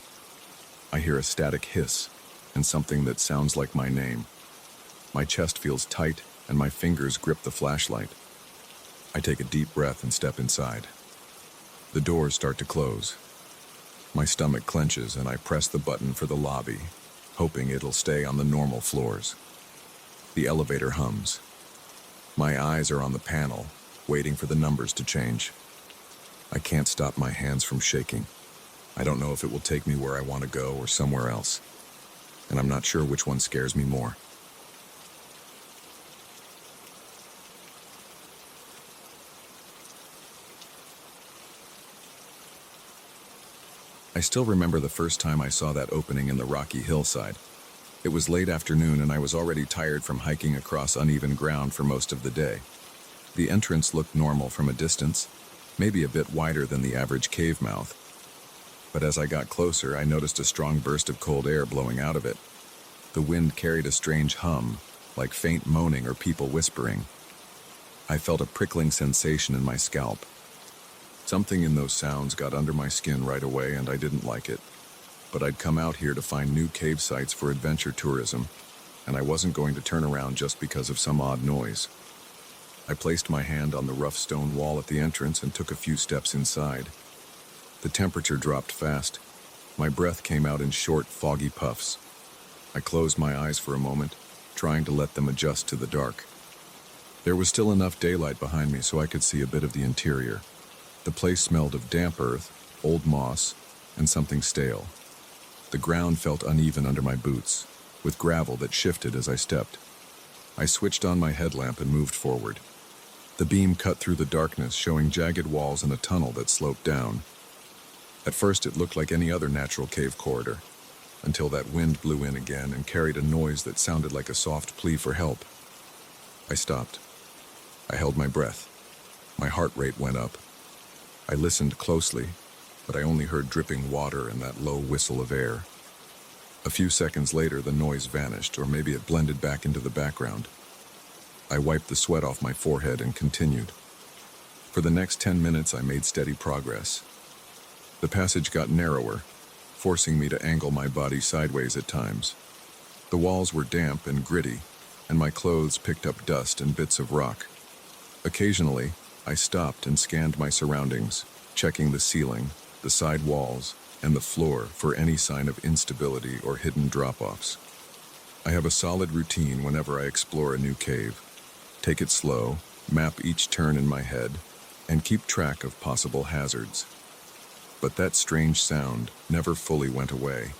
S1: I hear a static hiss, and something that sounds like my name. My chest feels tight, and my fingers grip the flashlight. I take a deep breath and step inside. The doors start to close. My stomach clenches, and I press the button for the lobby, hoping it'll stay on the normal floors. The elevator hums. My eyes are on the panel, waiting for the numbers to change. I can't stop my hands from shaking. I don't know if it will take me where I want to go or somewhere else, and I'm not sure which one scares me more. I still remember the first time I saw that opening in the rocky hillside. It was late afternoon, and I was already tired from hiking across uneven ground for most of the day. The entrance looked normal from a distance, maybe a bit wider than the average cave mouth. But as I got closer, I noticed a strong burst of cold air blowing out of it. The wind carried a strange hum, like faint moaning or people whispering. I felt a prickling sensation in my scalp. Something in those sounds got under my skin right away, and I didn't like it. But I'd come out here to find new cave sites for adventure tourism, and I wasn't going to turn around just because of some odd noise. I placed my hand on the rough stone wall at the entrance and took a few steps inside. The temperature dropped fast. My breath came out in short, foggy puffs. I closed my eyes for a moment, trying to let them adjust to the dark. There was still enough daylight behind me so I could see a bit of the interior. The place smelled of damp earth, old moss, and something stale. The ground felt uneven under my boots, with gravel that shifted as I stepped. I switched on my headlamp and moved forward. The beam cut through the darkness, showing jagged walls and a tunnel that sloped down. At first it looked like any other natural cave corridor, until that wind blew in again and carried a noise that sounded like a soft plea for help. I stopped. I held my breath. My heart rate went up. I listened closely, but I only heard dripping water and that low whistle of air. A few seconds later, the noise vanished, or maybe it blended back into the background. I wiped the sweat off my forehead and continued. For the next 10 minutes, I made steady progress. The passage got narrower, forcing me to angle my body sideways at times. The walls were damp and gritty, and my clothes picked up dust and bits of rock. Occasionally, I stopped and scanned my surroundings, checking the ceiling, the side walls, and the floor for any sign of instability or hidden drop-offs. I have a solid routine whenever I explore a new cave. Take it slow, map each turn in my head, and keep track of possible hazards. But that strange sound never fully went away.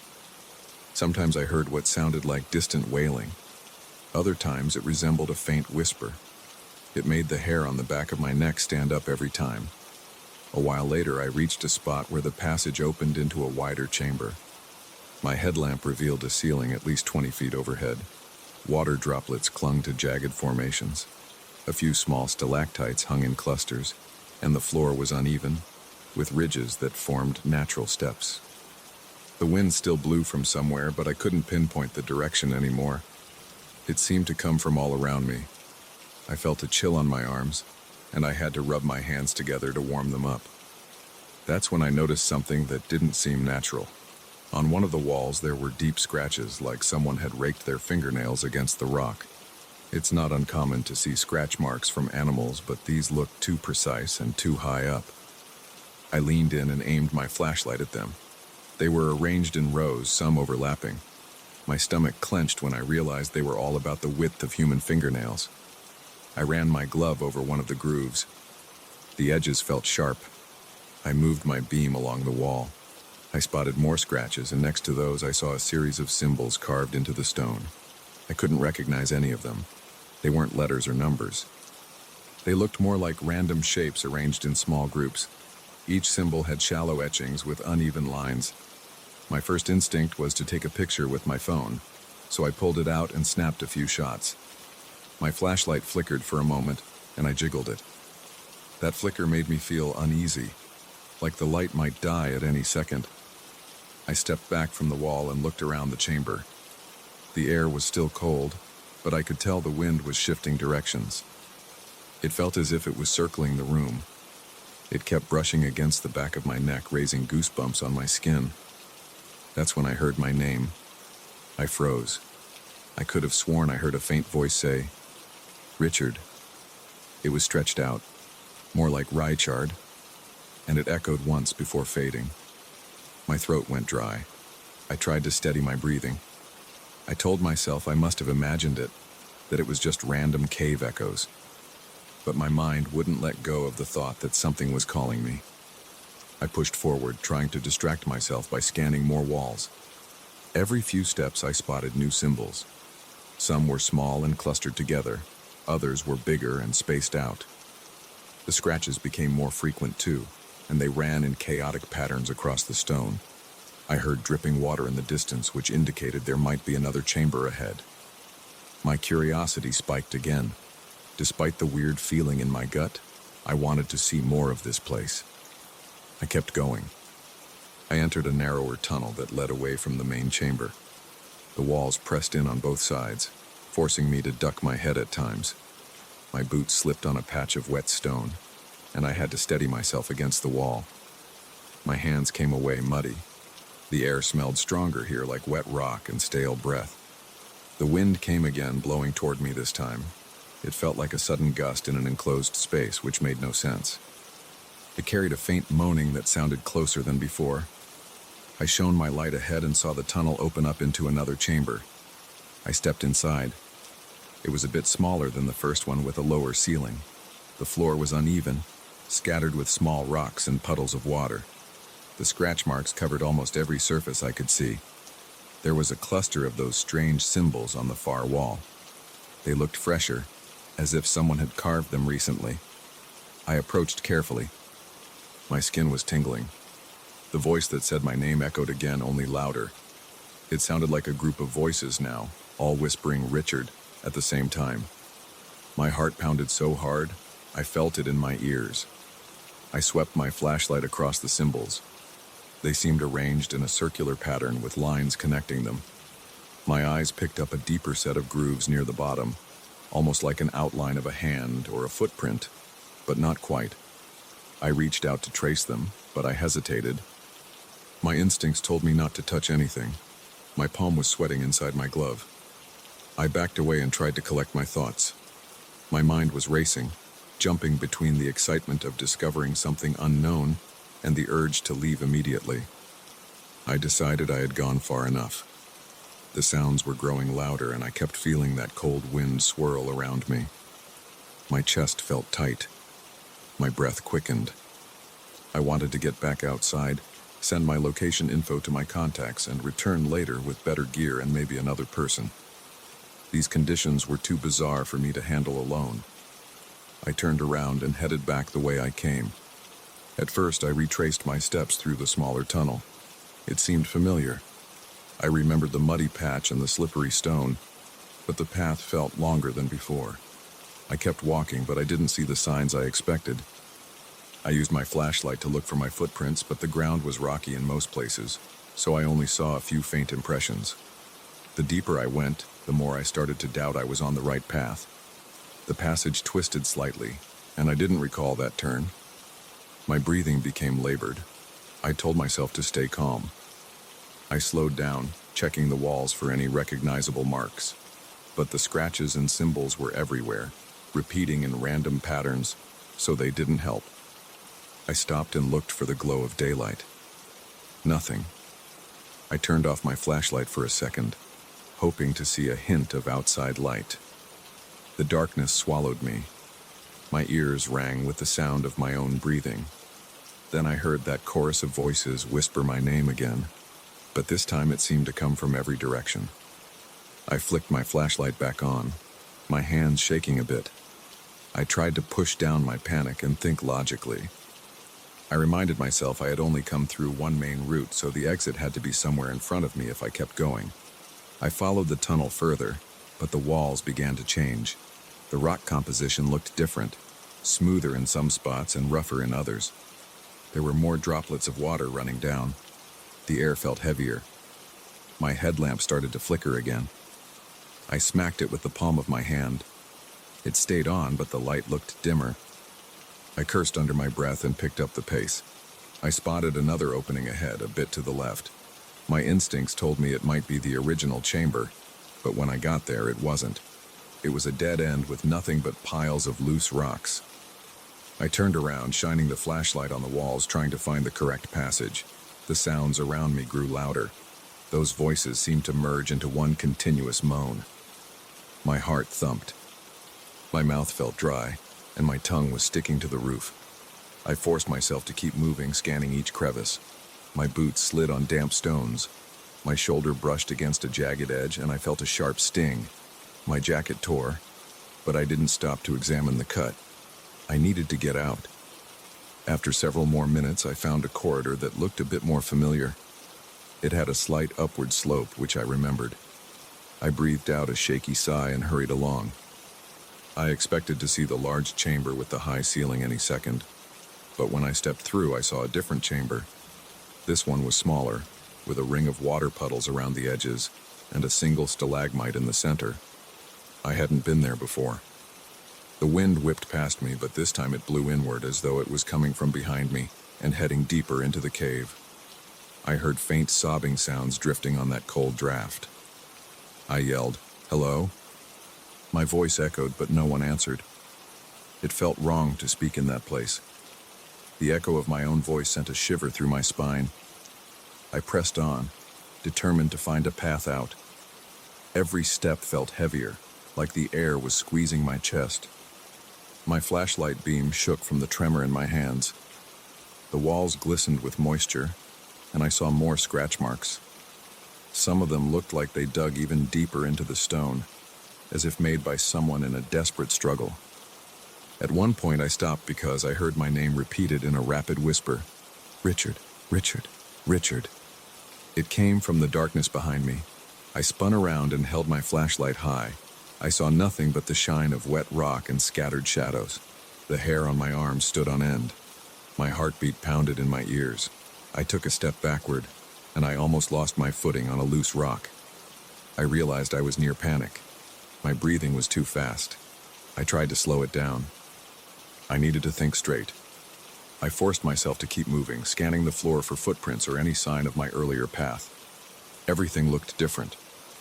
S1: Sometimes I heard what sounded like distant wailing. Other times it resembled a faint whisper. It made the hair on the back of my neck stand up every time. A while later, I reached a spot where the passage opened into a wider chamber. My headlamp revealed a ceiling at least 20 feet overhead. Water droplets clung to jagged formations. A few small stalactites hung in clusters, and the floor was uneven, with ridges that formed natural steps. The wind still blew from somewhere, but I couldn't pinpoint the direction anymore. It seemed to come from all around me. I felt a chill on my arms, and I had to rub my hands together to warm them up. That's when I noticed something that didn't seem natural. On one of the walls there were deep scratches, like someone had raked their fingernails against the rock. It's not uncommon to see scratch marks from animals, but these looked too precise and too high up. I leaned in and aimed my flashlight at them. They were arranged in rows, some overlapping. My stomach clenched when I realized they were all about the width of human fingernails. I ran my glove over one of the grooves. The edges felt sharp. I moved my beam along the wall. I spotted more scratches, and next to those I saw a series of symbols carved into the stone. I couldn't recognize any of them. They weren't letters or numbers. They looked more like random shapes arranged in small groups. Each symbol had shallow etchings with uneven lines. My first instinct was to take a picture with my phone, so I pulled it out and snapped a few shots. My flashlight flickered for a moment, and I jiggled it. That flicker made me feel uneasy, like the light might die at any second. I stepped back from the wall and looked around the chamber. The air was still cold, but I could tell the wind was shifting directions. It felt as if it was circling the room. It kept brushing against the back of my neck, raising goosebumps on my skin. That's when I heard my name. I froze. I could have sworn I heard a faint voice say, "Richard." It was stretched out, more like Richard, and it echoed once before fading. My throat went dry. I tried to steady my breathing. I told myself I must have imagined it, that it was just random cave echoes. But my mind wouldn't let go of the thought that something was calling me. I pushed forward, trying to distract myself by scanning more walls. Every few steps I spotted new symbols. Some were small and clustered together. Others were bigger and spaced out. The scratches became more frequent too, and they ran in chaotic patterns across the stone. I heard dripping water in the distance, which indicated there might be another chamber ahead. My curiosity spiked again. Despite the weird feeling in my gut, I wanted to see more of this place. I kept going. I entered a narrower tunnel that led away from the main chamber. The walls pressed in on both sides, forcing me to duck my head at times. My boots slipped on a patch of wet stone. and I had to steady myself against the wall. My hands came away muddy. The air smelled stronger here, like wet rock and stale breath. The wind came again, blowing toward me this time. It felt like a sudden gust in an enclosed space, which made no sense. It carried a faint moaning that sounded closer than before. I shone my light ahead and saw the tunnel open up into another chamber. I stepped inside. It was a bit smaller than the first one, with a lower ceiling. The floor was uneven, scattered with small rocks and puddles of water. The scratch marks covered almost every surface I could see. There was a cluster of those strange symbols on the far wall. They looked fresher, as if someone had carved them recently. I approached carefully. My skin was tingling. The voice that said my name echoed again, only louder. It sounded like a group of voices now, all whispering Richard at the same time. My heart pounded so hard, I felt it in my ears. I swept my flashlight across the symbols. They seemed arranged in a circular pattern with lines connecting them. My eyes picked up a deeper set of grooves near the bottom, almost like an outline of a hand or a footprint, but not quite. I reached out to trace them, but I hesitated. My instincts told me not to touch anything. My palm was sweating inside my glove. I backed away and tried to collect my thoughts. My mind was racing, jumping between the excitement of discovering something unknown and the urge to leave immediately. I decided I had gone far enough. The sounds were growing louder, and I kept feeling that cold wind swirl around me. My chest felt tight. My breath quickened. I wanted to get back outside, send my location info to my contacts, and return later with better gear and maybe another person. These conditions were too bizarre for me to handle alone. I turned around and headed back the way I came. At first, I retraced my steps through the smaller tunnel. It seemed familiar. I remembered the muddy patch and the slippery stone, but the path felt longer than before. I kept walking, but I didn't see the signs I expected. I used my flashlight to look for my footprints, but the ground was rocky in most places, so I only saw a few faint impressions. The deeper I went, the more I started to doubt I was on the right path. The passage twisted slightly, and I didn't recall that turn. My breathing became labored. I told myself to stay calm. I slowed down, checking the walls for any recognizable marks. But the scratches and symbols were everywhere, repeating in random patterns, so they didn't help. I stopped and looked for the glow of daylight. Nothing. I turned off my flashlight for a second, hoping to see a hint of outside light. The darkness swallowed me. My ears rang with the sound of my own breathing. Then I heard that chorus of voices whisper my name again, but this time it seemed to come from every direction. I flicked my flashlight back on, my hands shaking a bit. I tried to push down my panic and think logically. I reminded myself I had only come through one main route, so the exit had to be somewhere in front of me if I kept going. I followed the tunnel further, but the walls began to change. The rock composition looked different, smoother in some spots and rougher in others. There were more droplets of water running down. The air felt heavier. My headlamp started to flicker again. I smacked it with the palm of my hand. It stayed on, but the light looked dimmer. I cursed under my breath and picked up the pace. I spotted another opening ahead, a bit to the left. My instincts told me it might be the original chamber, but when I got there, it wasn't. It was a dead end with nothing but piles of loose rocks. I turned around, shining the flashlight on the walls, trying to find the correct passage. The sounds around me grew louder. Those voices seemed to merge into one continuous moan. My heart thumped. My mouth felt dry, and my tongue was sticking to the roof. I forced myself to keep moving, scanning each crevice. My boots slid on damp stones. My shoulder brushed against a jagged edge, and I felt a sharp sting. My jacket tore, but I didn't stop to examine the cut. I needed to get out. After several more minutes, I found a corridor that looked a bit more familiar. It had a slight upward slope, which I remembered. I breathed out a shaky sigh and hurried along. I expected to see the large chamber with the high ceiling any second, but when I stepped through, I saw a different chamber. This one was smaller, with a ring of water puddles around the edges and a single stalagmite in the center. I hadn't been there before. The wind whipped past me, but this time it blew inward as though it was coming from behind me and heading deeper into the cave. I heard faint sobbing sounds drifting on that cold draft. I yelled, "Hello?" My voice echoed, but no one answered. It felt wrong to speak in that place. The echo of my own voice sent a shiver through my spine. I pressed on, determined to find a path out. Every step felt heavier, like the air was squeezing my chest. My flashlight beam shook from the tremor in my hands. The walls glistened with moisture, and I saw more scratch marks. Some of them looked like they dug even deeper into the stone, as if made by someone in a desperate struggle. At one point I stopped because I heard my name repeated in a rapid whisper. "Richard, Richard, Richard." It came from the darkness behind me. I spun around and held my flashlight high. I saw nothing but the shine of wet rock and scattered shadows. The hair on my arms stood on end. My heartbeat pounded in my ears. I took a step backward, and I almost lost my footing on a loose rock. I realized I was near panic. My breathing was too fast. I tried to slow it down. I needed to think straight. I forced myself to keep moving, scanning the floor for footprints or any sign of my earlier path. Everything looked different.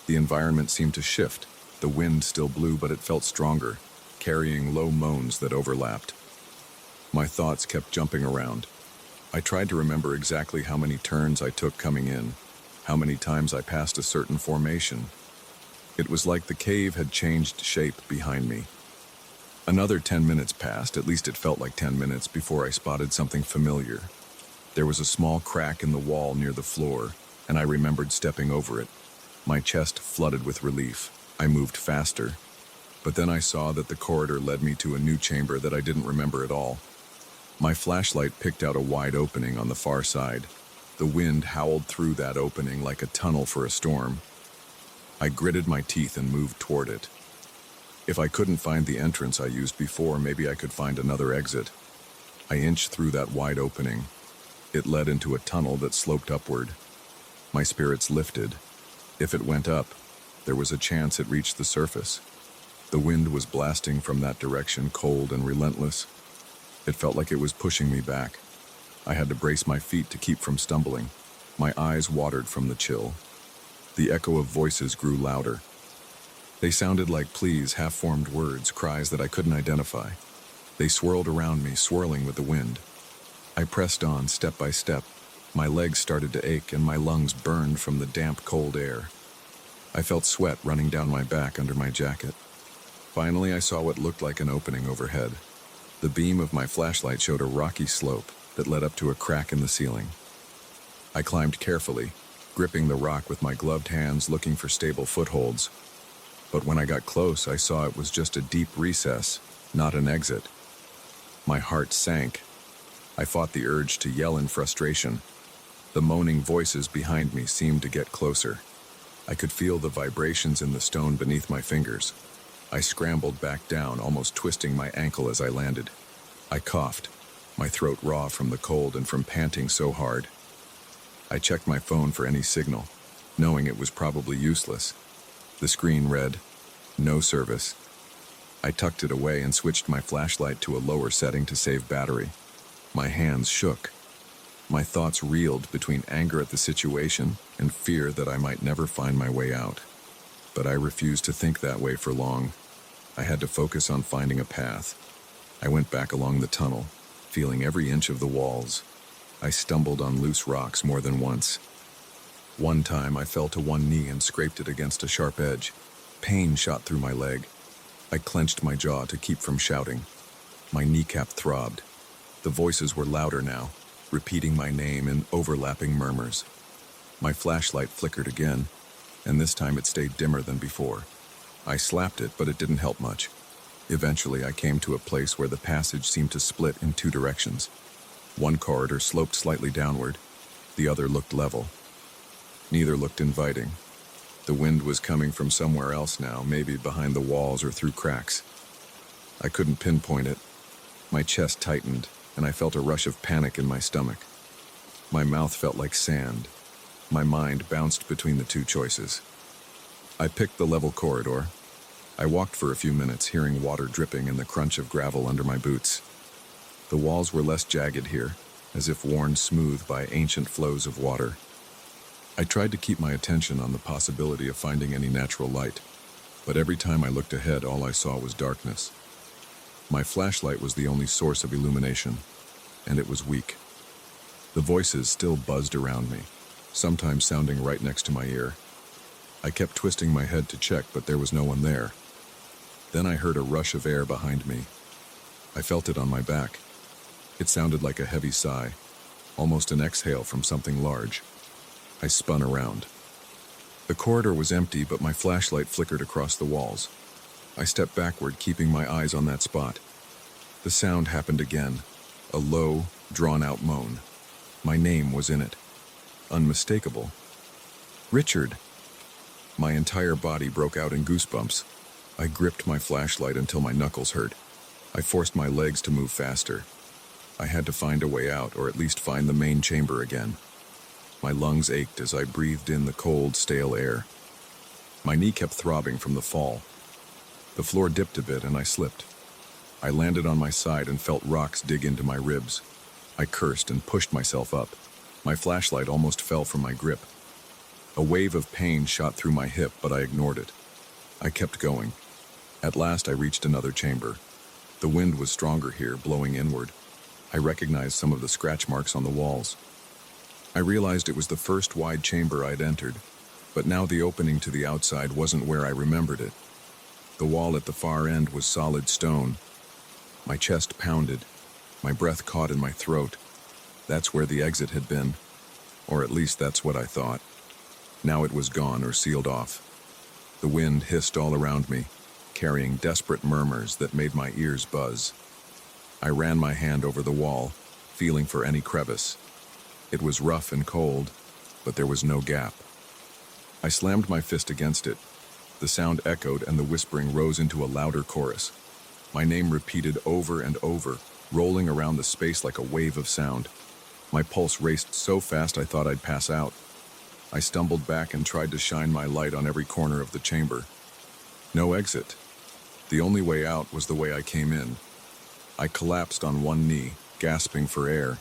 S1: The environment seemed to shift. The wind still blew, but it felt stronger, carrying low moans that overlapped. My thoughts kept jumping around. I tried to remember exactly how many turns I took coming in, how many times I passed a certain formation. It was like the cave had changed shape behind me. Another 10 minutes passed, at least it felt like 10 minutes, before I spotted something familiar. There was a small crack in the wall near the floor, and I remembered stepping over it. My chest flooded with relief. I moved faster, but then I saw that the corridor led me to a new chamber that I didn't remember at all. My flashlight picked out a wide opening on the far side. The wind howled through that opening like a tunnel for a storm. I gritted my teeth and moved toward it. If I couldn't find the entrance I used before, maybe I could find another exit. I inched through that wide opening. It led into a tunnel that sloped upward. My spirits lifted. If it went up, there was a chance it reached the surface. The wind was blasting from that direction, cold and relentless. It felt like it was pushing me back. I had to brace my feet to keep from stumbling. My eyes watered from the chill. The echo of voices grew louder. They sounded like pleas, half-formed words, cries that I couldn't identify. They swirled around me, swirling with the wind. I pressed on, step by step. My legs started to ache and my lungs burned from the damp, cold air. I felt sweat running down my back under my jacket. Finally, I saw what looked like an opening overhead. The beam of my flashlight showed a rocky slope that led up to a crack in the ceiling. I climbed carefully, gripping the rock with my gloved hands, looking for stable footholds. But when I got close, I saw it was just a deep recess, not an exit. My heart sank. I fought the urge to yell in frustration. The moaning voices behind me seemed to get closer. I could feel the vibrations in the stone beneath my fingers. I scrambled back down, almost twisting my ankle as I landed. I coughed, my throat raw from the cold and from panting so hard. I checked my phone for any signal, knowing it was probably useless. The screen read, "No service." I tucked it away and switched my flashlight to a lower setting to save battery. My hands shook. My thoughts reeled between anger at the situation and fear that I might never find my way out. But I refused to think that way for long. I had to focus on finding a path. I went back along the tunnel, feeling every inch of the walls. I stumbled on loose rocks more than once. One time I fell to one knee and scraped it against a sharp edge. Pain shot through my leg. I clenched my jaw to keep from shouting. My kneecap throbbed. The voices were louder now, repeating my name in overlapping murmurs. My flashlight flickered again, and this time it stayed dimmer than before. I slapped it, but it didn't help much. Eventually, I came to a place where the passage seemed to split in two directions. One corridor sloped slightly downward. The other looked level. Neither looked inviting. The wind was coming from somewhere else now, maybe behind the walls or through cracks. I couldn't pinpoint it. My chest tightened, and I felt a rush of panic in my stomach. My mouth felt like sand. My mind bounced between the two choices. I picked the level corridor. I walked for a few minutes, hearing water dripping and the crunch of gravel under my boots. The walls were less jagged here, as if worn smooth by ancient flows of water. I tried to keep my attention on the possibility of finding any natural light, but every time I looked ahead, all I saw was darkness. My flashlight was the only source of illumination, and it was weak. The voices still buzzed around me, sometimes sounding right next to my ear. I kept twisting my head to check, but there was no one there. Then I heard a rush of air behind me. I felt it on my back. It sounded like a heavy sigh, almost an exhale from something large. I spun around. The corridor was empty, but my flashlight flickered across the walls. I stepped backward, keeping my eyes on that spot. The sound happened again, a low, drawn-out moan. My name was in it. Unmistakable. Richard! My entire body broke out in goosebumps. I gripped my flashlight until my knuckles hurt. I forced my legs to move faster. I had to find a way out, or at least find the main chamber again. My lungs ached as I breathed in the cold, stale air. My knee kept throbbing from the fall. The floor dipped a bit and I slipped. I landed on my side and felt rocks dig into my ribs. I cursed and pushed myself up. My flashlight almost fell from my grip. A wave of pain shot through my hip, but I ignored it. I kept going. At last I reached another chamber. The wind was stronger here, blowing inward. I recognized some of the scratch marks on the walls. I realized it was the first wide chamber I'd entered, but now the opening to the outside wasn't where I remembered it. The wall at the far end was solid stone. My chest pounded. My breath caught in my throat. That's where the exit had been, or at least that's what I thought. Now it was gone or sealed off. The wind hissed all around me, carrying desperate murmurs that made my ears buzz. I ran my hand over the wall, feeling for any crevice. It was rough and cold, but there was no gap. I slammed my fist against it. The sound echoed and the whispering rose into a louder chorus. My name repeated over and over, rolling around the space like a wave of sound. My pulse raced so fast I thought I'd pass out. I stumbled back and tried to shine my light on every corner of the chamber. No exit. The only way out was the way I came in. I collapsed on one knee, gasping for air.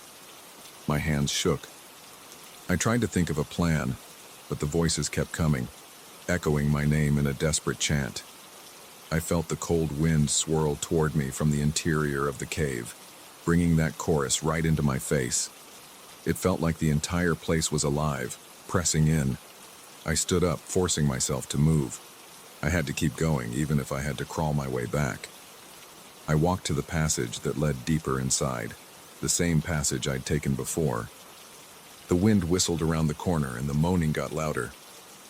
S1: My hands shook. I tried to think of a plan, but the voices kept coming, echoing my name in a desperate chant. I felt the cold wind swirl toward me from the interior of the cave, bringing that chorus right into my face. It felt like the entire place was alive, pressing in. I stood up, forcing myself to move. I had to keep going, even if I had to crawl my way back. I walked to the passage that led deeper inside, the same passage I'd taken before. The wind whistled around the corner and the moaning got louder.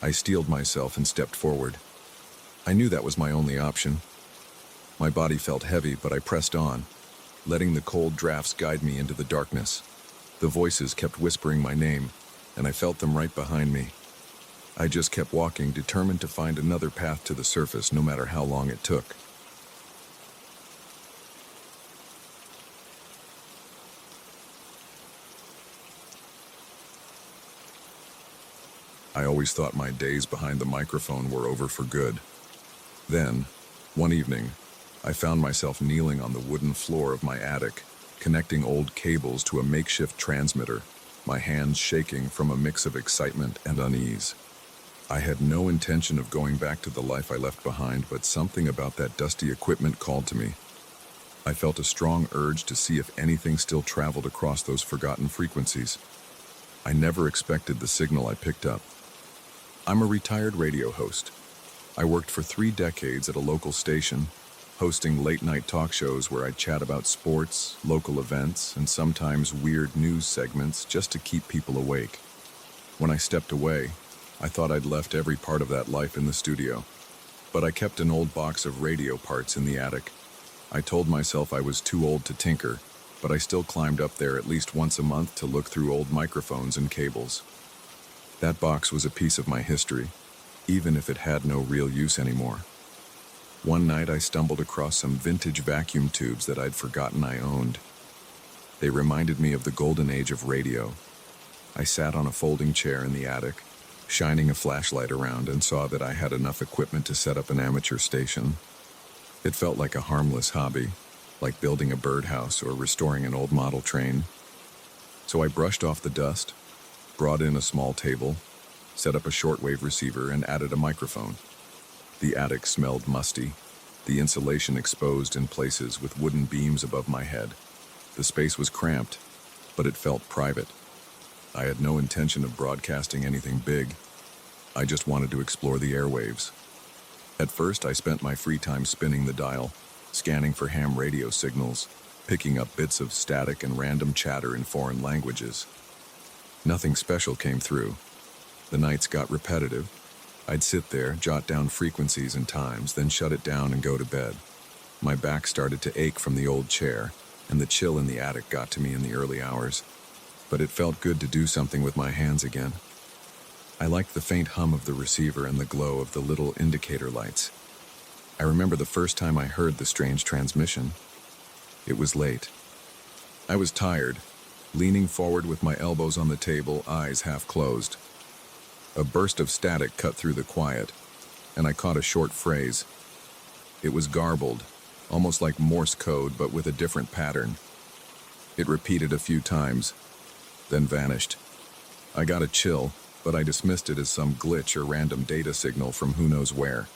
S1: I steeled myself and stepped forward. I knew that was my only option. My body felt heavy, but I pressed on, letting the cold drafts guide me into the darkness. The voices kept whispering my name, and I felt them right behind me. I just kept walking, determined to find another path to the surface, no matter how long it took. I always thought my days behind the microphone were over for good. Then, one evening, I found myself kneeling on the wooden floor of my attic, connecting old cables to a makeshift transmitter, my hands shaking from a mix of excitement and unease. I had no intention of going back to the life I left behind, but something about that dusty equipment called to me. I felt a strong urge to see if anything still traveled across those forgotten frequencies. I never expected the signal I picked up. I'm a retired radio host. I worked for 3 decades at a local station, hosting late-night talk shows where I'd chat about sports, local events, and sometimes weird news segments just to keep people awake. When I stepped away, I thought I'd left every part of that life in the studio, but I kept an old box of radio parts in the attic. I told myself I was too old to tinker, but I still climbed up there at least once a month to look through old microphones and cables. That box was a piece of my history, even if it had no real use anymore. One night I stumbled across some vintage vacuum tubes that I'd forgotten I owned. They reminded me of the golden age of radio. I sat on a folding chair in the attic, shining a flashlight around, and saw that I had enough equipment to set up an amateur station. It felt like a harmless hobby, like building a birdhouse or restoring an old model train. So I brushed off the dust, brought in a small table, set up a shortwave receiver, and added a microphone. The attic smelled musty, the insulation exposed in places with wooden beams above my head. The space was cramped, but it felt private. I had no intention of broadcasting anything big. I just wanted to explore the airwaves. At first, I spent my free time spinning the dial, scanning for ham radio signals, picking up bits of static and random chatter in foreign languages. Nothing special came through. The nights got repetitive. I'd sit there, jot down frequencies and times, then shut it down and go to bed. My back started to ache from the old chair, and the chill in the attic got to me in the early hours. But it felt good to do something with my hands again. I liked the faint hum of the receiver and the glow of the little indicator lights. I remember the first time I heard the strange transmission. It was late. I was tired, leaning forward with my elbows on the table, eyes half closed. A burst of static cut through the quiet, and I caught a short phrase. It was garbled, almost like Morse code, but with a different pattern. It repeated a few times, then vanished. I got a chill, but I dismissed it as some glitch or random data signal from who knows where.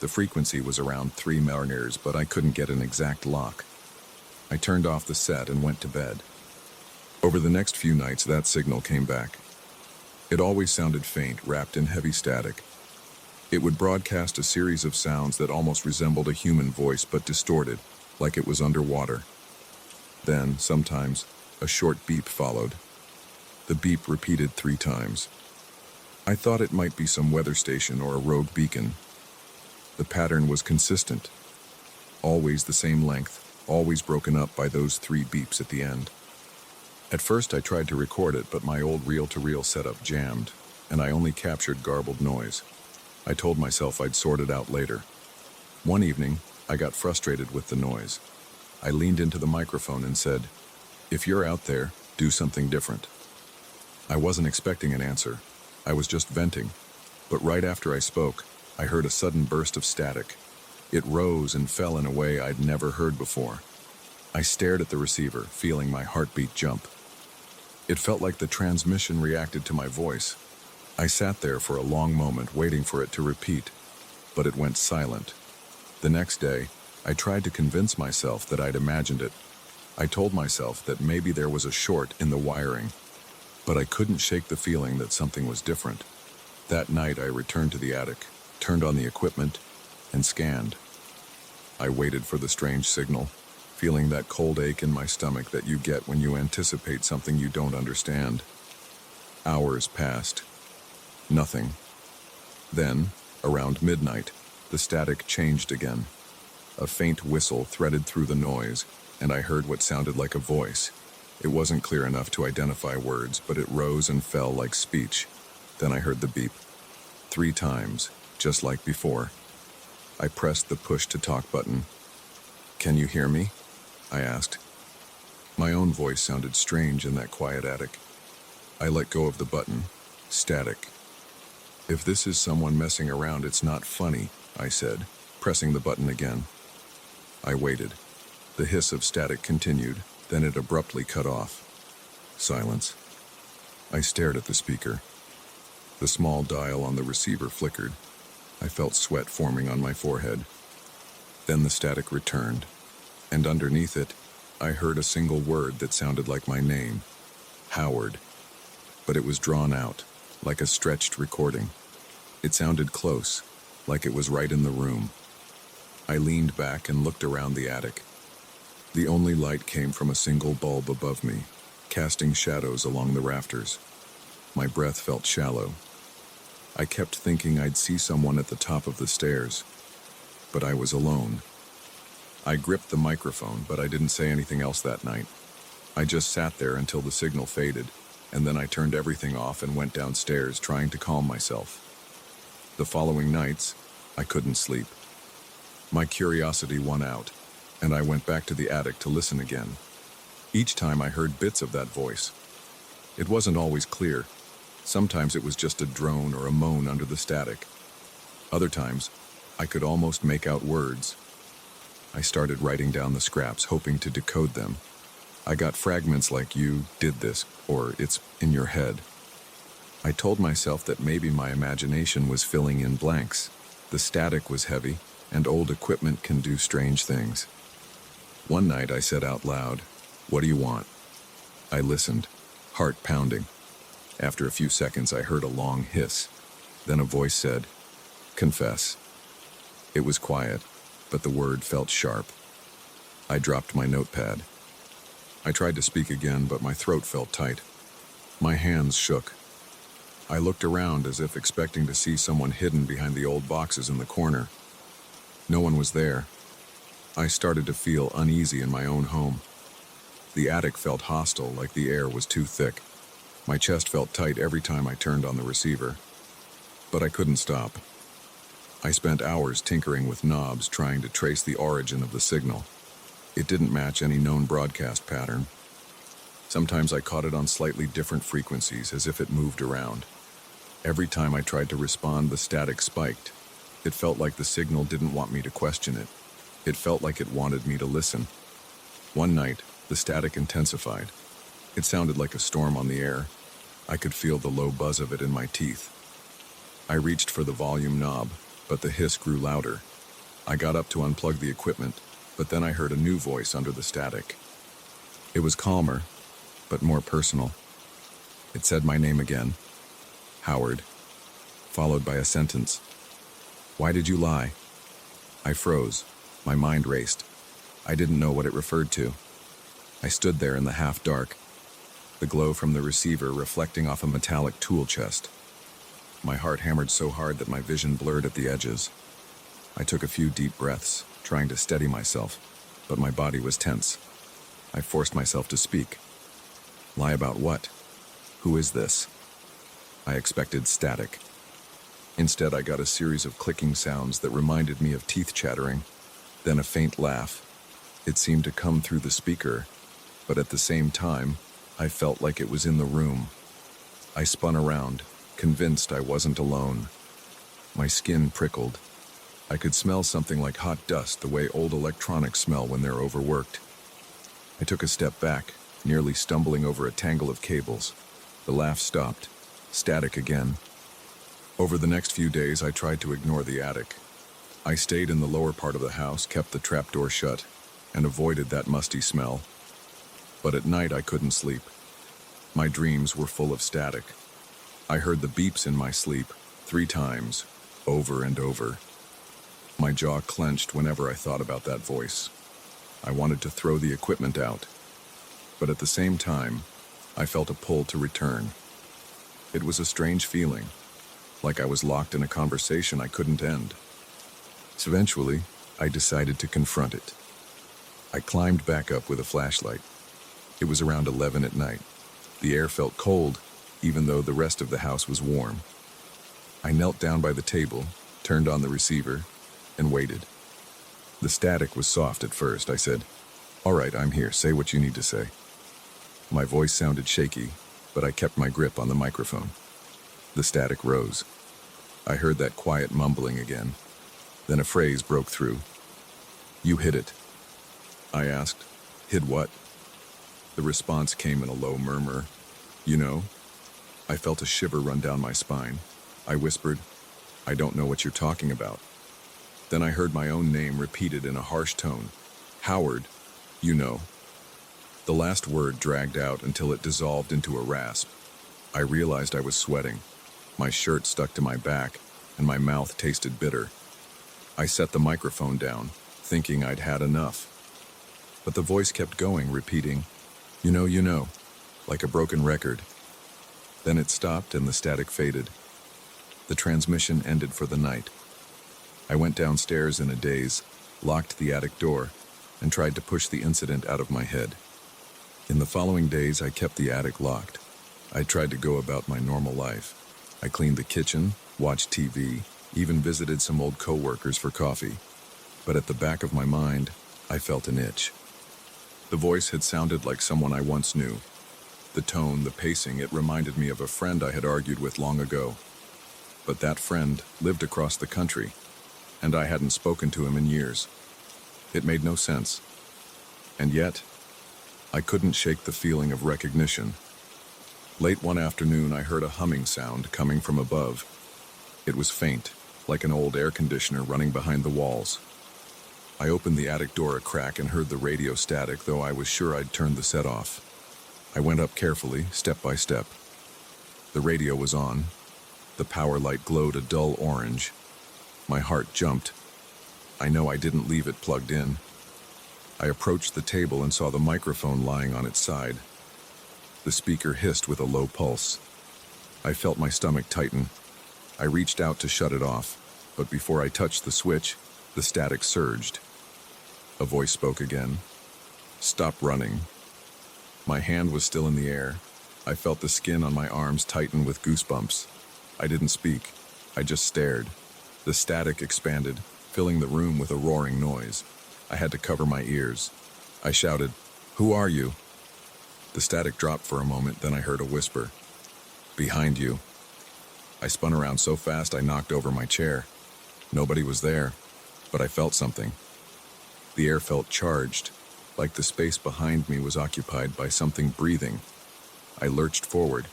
S1: The frequency was around 3 megahertz, but I couldn't get an exact lock. I turned off the set and went to bed. Over the next few nights, that signal came back. It always sounded faint, wrapped in heavy static. It would broadcast a series of sounds that almost resembled a human voice, but distorted, like it was underwater. Then, sometimes, a short beep followed. The beep repeated 3 times. I thought it might be some weather station or a rogue beacon. The pattern was consistent. Always the same length, always broken up by those 3 beeps at the end. At first I tried to record it, but my old reel-to-reel setup jammed, and I only captured garbled noise. I told myself I'd sort it out later. One evening, I got frustrated with the noise. I leaned into the microphone and said, "If you're out there, do something different." I wasn't expecting an answer. I was just venting. But right after I spoke, I heard a sudden burst of static. It rose and fell in a way I'd never heard before. I stared at the receiver, feeling my heartbeat jump. It felt like the transmission reacted to my voice. I sat there for a long moment, waiting for it to repeat, but it went silent. The next day, I tried to convince myself that I'd imagined it. I told myself that maybe there was a short in the wiring, but I couldn't shake the feeling that something was different. That night, I returned to the attic, turned on the equipment, and scanned. I waited for the strange signal, feeling that cold ache in my stomach that you get when you anticipate something you don't understand. Hours passed. Nothing. Then, around midnight, the static changed again. A faint whistle threaded through the noise, and I heard what sounded like a voice. It wasn't clear enough to identify words, but it rose and fell like speech. Then I heard the beep. 3 times, just like before. I pressed the push-to-talk button. "Can you hear me?" I asked. My own voice sounded strange in that quiet attic. I let go of the button. Static. "If this is someone messing around, it's not funny," I said, pressing the button again. I waited. The hiss of static continued, then it abruptly cut off. Silence. I stared at the speaker. The small dial on the receiver flickered. I felt sweat forming on my forehead. Then the static returned, and underneath it, I heard a single word that sounded like my name, Howard. But it was drawn out, like a stretched recording. It sounded close, like it was right in the room. I leaned back and looked around the attic. The only light came from a single bulb above me, casting shadows along the rafters. My breath felt shallow. I kept thinking I'd see someone at the top of the stairs, but I was alone. I gripped the microphone, but I didn't say anything else that night. I just sat there until the signal faded, and then I turned everything off and went downstairs, trying to calm myself. The following nights, I couldn't sleep. My curiosity won out, and I went back to the attic to listen again. Each time I heard bits of that voice. It wasn't always clear. Sometimes it was just a drone or a moan under the static. Other times, I could almost make out words. I started writing down the scraps, hoping to decode them. I got fragments like "you did this" or "it's in your head." I told myself that maybe my imagination was filling in blanks. The static was heavy, and old equipment can do strange things. One night I said out loud, "What do you want?" I listened, heart pounding. After a few seconds I heard a long hiss. Then a voice said, "Confess." It was quiet, but the word felt sharp. I dropped my notepad. I tried to speak again, but my throat felt tight. My hands shook. I looked around as if expecting to see someone hidden behind the old boxes in the corner. No one was there. I started to feel uneasy in my own home. The attic felt hostile, like the air was too thick. My chest felt tight every time I turned on the receiver. But I couldn't stop. I spent hours tinkering with knobs, trying to trace the origin of the signal. It didn't match any known broadcast pattern. Sometimes I caught it on slightly different frequencies, as if it moved around. Every time I tried to respond, the static spiked. It felt like the signal didn't want me to question it. It felt like it wanted me to listen. One night, the static intensified. It sounded like a storm on the air. I could feel the low buzz of it in my teeth. I reached for the volume knob, but the hiss grew louder. I got up to unplug the equipment, but then I heard a new voice under the static. It was calmer, but more personal. It said my name again, Howard, followed by a sentence. "Why did you lie?" I froze. My mind raced. I didn't know what it referred to. I stood there in the half-dark, the glow from the receiver reflecting off a metallic tool chest. My heart hammered so hard that my vision blurred at the edges. I took a few deep breaths, trying to steady myself, but my body was tense. I forced myself to speak. Lie about what? Who is this? I expected static. Instead, I got a series of clicking sounds that reminded me of teeth chattering, then a faint laugh. It seemed to come through the speaker, but at the same time, I felt like it was in the room. I spun around, convinced I wasn't alone. My skin prickled. I could smell something like hot dust, the way old electronics smell when they're overworked. I took a step back, nearly stumbling over a tangle of cables. The laugh stopped. Static again. Over the next few days, I tried to ignore the attic. I stayed in the lower part of the house, kept the trapdoor shut, and avoided that musty smell. But at night, I couldn't sleep. My dreams were full of static. I heard the beeps in my sleep 3 times, over and over. My jaw clenched whenever I thought about that voice. I wanted to throw the equipment out. But at the same time, I felt a pull to return. It was a strange feeling, like I was locked in a conversation I couldn't end. So eventually, I decided to confront it. I climbed back up with a flashlight. It was around 11 at night. The air felt cold, even though the rest of the house was warm. I knelt down by the table, turned on the receiver, and waited. The static was soft at first. I said, "All right, I'm here. Say what you need to say." My voice sounded shaky, but I kept my grip on the microphone. The static rose. I heard that quiet mumbling again. Then a phrase broke through. "You hid it." I asked, "Hid what?" The response came in a low murmur. "You know?" I felt a shiver run down my spine. I whispered, "I don't know what you're talking about." Then I heard my own name repeated in a harsh tone. "Howard, you know." The last word dragged out until it dissolved into a rasp. I realized I was sweating. My shirt stuck to my back, and my mouth tasted bitter. I set the microphone down, thinking I'd had enough. But the voice kept going, repeating, you know, like a broken record. Then it stopped and the static faded. The transmission ended for the night. I went downstairs in a daze, locked the attic door, and tried to push the incident out of my head. In the following days, I kept the attic locked. I tried to go about my normal life. I cleaned the kitchen, watched TV, even visited some old coworkers for coffee. But at the back of my mind, I felt an itch. The voice had sounded like someone I once knew. The The tone, the pacing, it reminded me of a friend I had argued with long ago. But that friend lived across the country, and I hadn't spoken to him in years. It made no sense. And yet, I couldn't shake the feeling of recognition. Late one afternoon, I heard a humming sound coming from above. It was faint, like an old air conditioner running behind the walls. I opened the attic door a crack and heard the radio static, though I was sure I'd turned the set off. I went up carefully, step by step. The radio was on. The power light glowed a dull orange. My heart jumped. I know I didn't leave it plugged in. I approached the table and saw the microphone lying on its side. The speaker hissed with a low pulse. I felt my stomach tighten. I reached out to shut it off, but before I touched the switch, the static surged. A voice spoke again. "Stop running." My hand was still in the air. I felt the skin on my arms tighten with goosebumps. I didn't speak. I just stared. The static expanded, filling the room with a roaring noise. I had to cover my ears. I shouted, "Who are you?" The static dropped for a moment, then I heard a whisper. "Behind you." I spun around so fast I knocked over my chair. Nobody was there, but I felt something. The air felt charged, like the space behind me was occupied by something breathing. I lurched forward,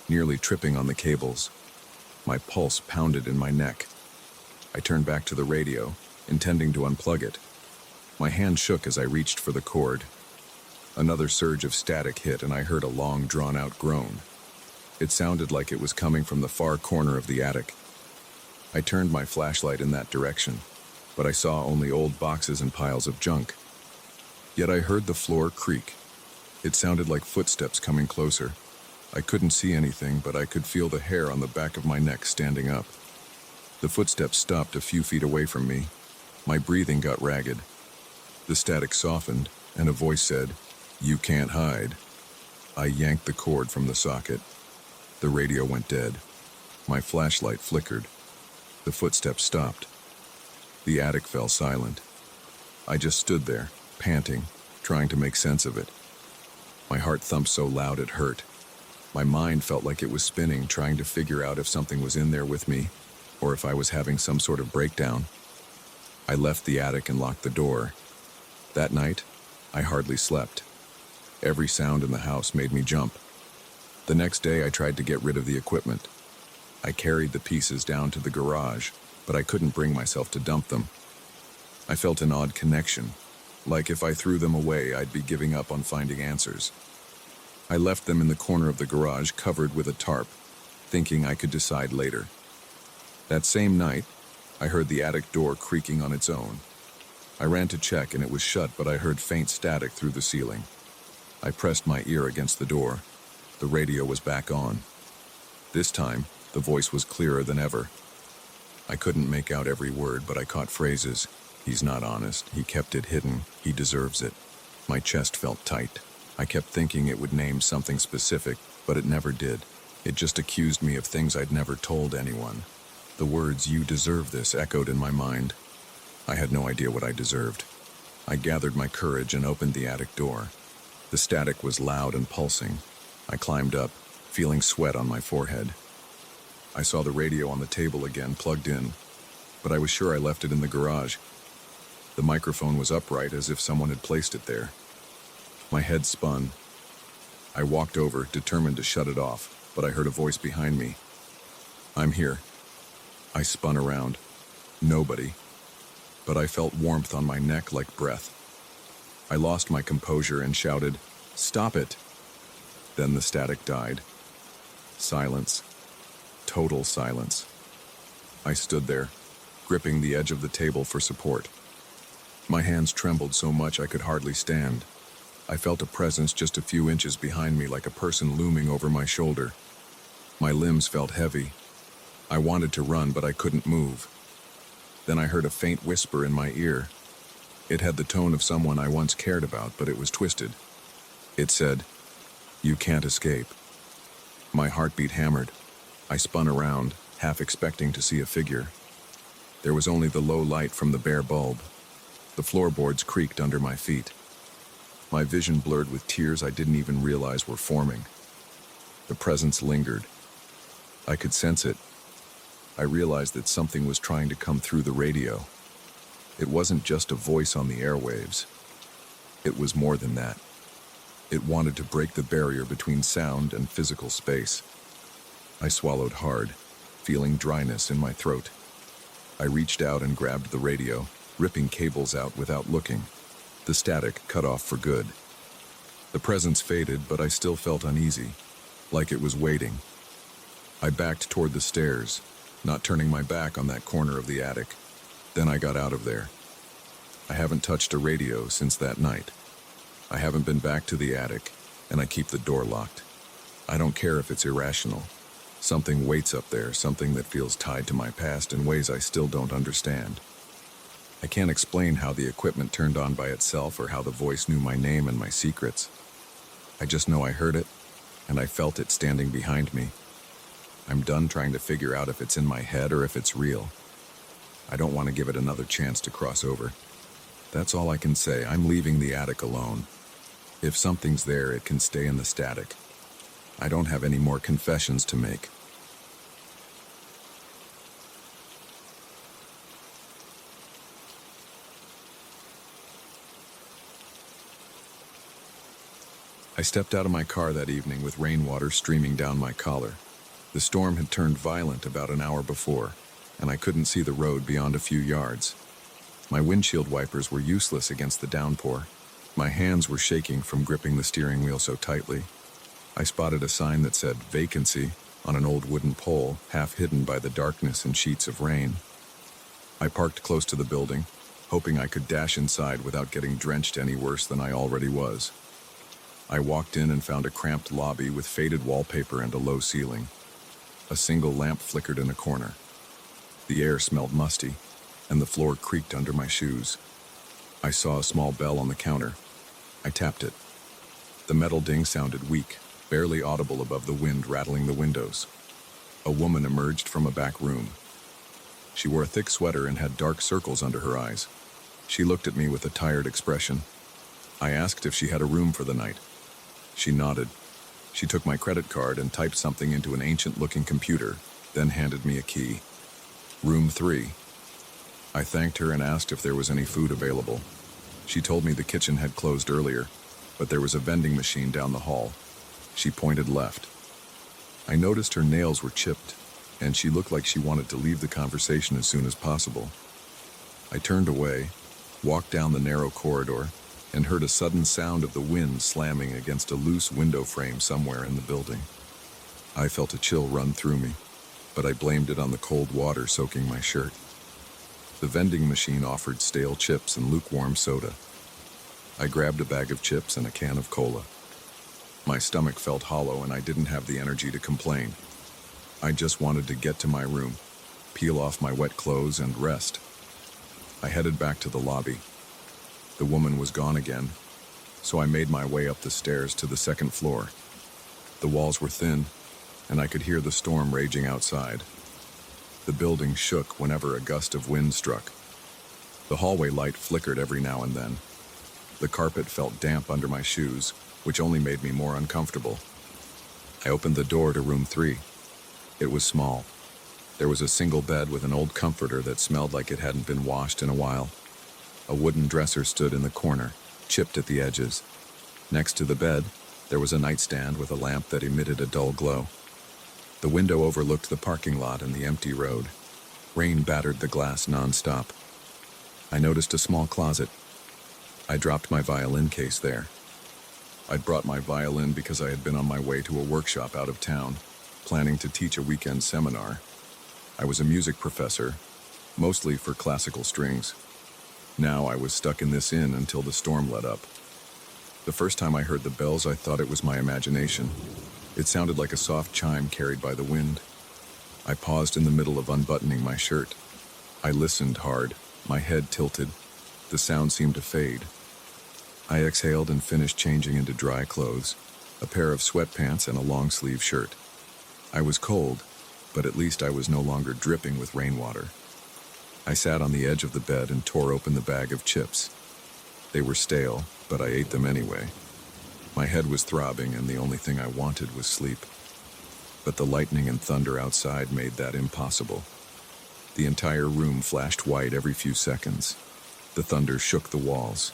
S1: nearly tripping on the cables. My pulse pounded in my neck. I turned back to the radio, intending to unplug it. My hand shook as I reached for the cord. Another surge of static hit, and I heard a long, drawn-out groan. It sounded like it was coming from the far corner of the attic. I turned my flashlight in that direction, but I saw only old boxes and piles of junk. Yet I heard the floor creak. It sounded like footsteps coming closer. I couldn't see anything, but I could feel the hair on the back of my neck standing up. The footsteps stopped a few feet away from me. My breathing got ragged. The static softened, and a voice said, "You can't hide." I yanked the cord from the socket. The radio went dead. My flashlight flickered. The footsteps stopped. The attic fell silent. I just stood there, panting, trying to make sense of it. My heart thumped so loud it hurt. My mind felt like it was spinning, trying to figure out if something was in there with me, or if I was having some sort of breakdown. I left the attic and locked the door. That night, I hardly slept. Every sound in the house made me jump. The next day, I tried to get rid of the equipment. I carried the pieces down to the garage, but I couldn't bring myself to dump them. I felt an odd connection, like if I threw them away, I'd be giving up on finding answers. I left them in the corner of the garage, covered with a tarp, thinking I could decide later. That same night, I heard the attic door creaking on its own. I ran to check and it was shut, but I heard faint static through the ceiling. I pressed my ear against the door. The radio was back on. This time, the voice was clearer than ever. I couldn't make out every word, but I caught phrases. "He's not honest. He kept it hidden. He deserves it." My chest felt tight. I kept thinking it would name something specific, but it never did. It just accused me of things I'd never told anyone. The words, "You deserve this," echoed in my mind. I had no idea what I deserved. I gathered my courage and opened the attic door. The static was loud and pulsing. I climbed up, feeling sweat on my forehead. I saw the radio on the table again, plugged in, but I was sure I left it in the garage. The microphone was upright, as if someone had placed it there. My head spun. I walked over, determined to shut it off, but I heard a voice behind me. "I'm here." I spun around. Nobody. But I felt warmth on my neck like breath. I lost my composure and shouted, "Stop it!" Then the static died. Silence. Total silence. I stood there, gripping the edge of the table for support. My hands trembled so much I could hardly stand. I felt a presence just a few inches behind me, like a person looming over my shoulder. My limbs felt heavy. I wanted to run, but I couldn't move. Then I heard a faint whisper in my ear. It had the tone of someone I once cared about, but it was twisted. It said, "You can't escape." My heartbeat hammered. I spun around, half expecting to see a figure. There was only the low light from the bare bulb. The floorboards creaked under my feet. My vision blurred with tears I didn't even realize were forming. The presence lingered. I could sense it. I realized that something was trying to come through the radio. It wasn't just a voice on the airwaves. It was more than that. It wanted to break the barrier between sound and physical space. I swallowed hard, feeling dryness in my throat. I reached out and grabbed the radio, ripping cables out without looking. The static cut off for good. The presence faded, but I still felt uneasy, like it was waiting. I backed toward the stairs, not turning my back on that corner of the attic. Then I got out of there. I haven't touched a radio since that night. I haven't been back to the attic, and I keep the door locked. I don't care if it's irrational. Something waits up there, something that feels tied to my past in ways I still don't understand. I can't explain how the equipment turned on by itself or how the voice knew my name and my secrets. I just know I heard it, and I felt it standing behind me. I'm done trying to figure out if it's in my head or if it's real. I don't want to give it another chance to cross over. That's all I can say. I'm leaving the attic alone. If something's there, it can stay in the static. I don't have any more confessions to make. I stepped out of my car that evening with rainwater streaming down my collar. The storm had turned violent about an hour before, and I couldn't see the road beyond a few yards. My windshield wipers were useless against the downpour. My hands were shaking from gripping the steering wheel so tightly. I spotted a sign that said "Vacancy" on an old wooden pole, half hidden by the darkness and sheets of rain. I parked close to the building, hoping I could dash inside without getting drenched any worse than I already was. I walked in and found a cramped lobby with faded wallpaper and a low ceiling. A single lamp flickered in a corner. The air smelled musty, and the floor creaked under my shoes. I saw a small bell on the counter. I tapped it. The metal ding sounded weak, barely audible above the wind rattling the windows. A woman emerged from a back room. She wore a thick sweater and had dark circles under her eyes. She looked at me with a tired expression. I asked if she had a room for the night. She nodded. She took my credit card and typed something into an ancient-looking computer, then handed me a key. Room 3. I thanked her and asked if there was any food available. She told me the kitchen had closed earlier, but there was a vending machine down the hall. She pointed left. I noticed her nails were chipped, and she looked like she wanted to leave the conversation as soon as possible. I turned away, walked down the narrow corridor, and heard a sudden sound of the wind slamming against a loose window frame somewhere in the building. I felt a chill run through me, but I blamed it on the cold water soaking my shirt. The vending machine offered stale chips and lukewarm soda. I grabbed a bag of chips and a can of cola. My stomach felt hollow and I didn't have the energy to complain. I just wanted to get to my room, peel off my wet clothes and rest. I headed back to the lobby. The woman was gone again, so I made my way up the stairs to the second floor. The walls were thin, and I could hear the storm raging outside. The building shook whenever a gust of wind struck. The hallway light flickered every now and then. The carpet felt damp under my shoes, which only made me more uncomfortable. I opened the door to room 3. It was small. There was a single bed with an old comforter that smelled like it hadn't been washed in a while. A wooden dresser stood in the corner, chipped at the edges. Next to the bed, there was a nightstand with a lamp that emitted a dull glow. The window overlooked the parking lot and the empty road. Rain battered the glass nonstop. I noticed a small closet. I dropped my violin case there. I'd brought my violin because I had been on my way to a workshop out of town, planning to teach a weekend seminar. I was a music professor, mostly for classical strings. Now I was stuck in this inn until the storm let up. The first time I heard the bells, I thought it was my imagination. It sounded like a soft chime carried by the wind. I paused in the middle of unbuttoning my shirt. I listened hard, my head tilted. The sound seemed to fade. I exhaled and finished changing into dry clothes, a pair of sweatpants and a long-sleeve shirt. I was cold, but at least I was no longer dripping with rainwater. I sat on the edge of the bed and tore open the bag of chips. They were stale, but I ate them anyway. My head was throbbing, and the only thing I wanted was sleep. but the lightning and thunder outside made that impossible. The entire room flashed white every few seconds. The thunder shook the walls.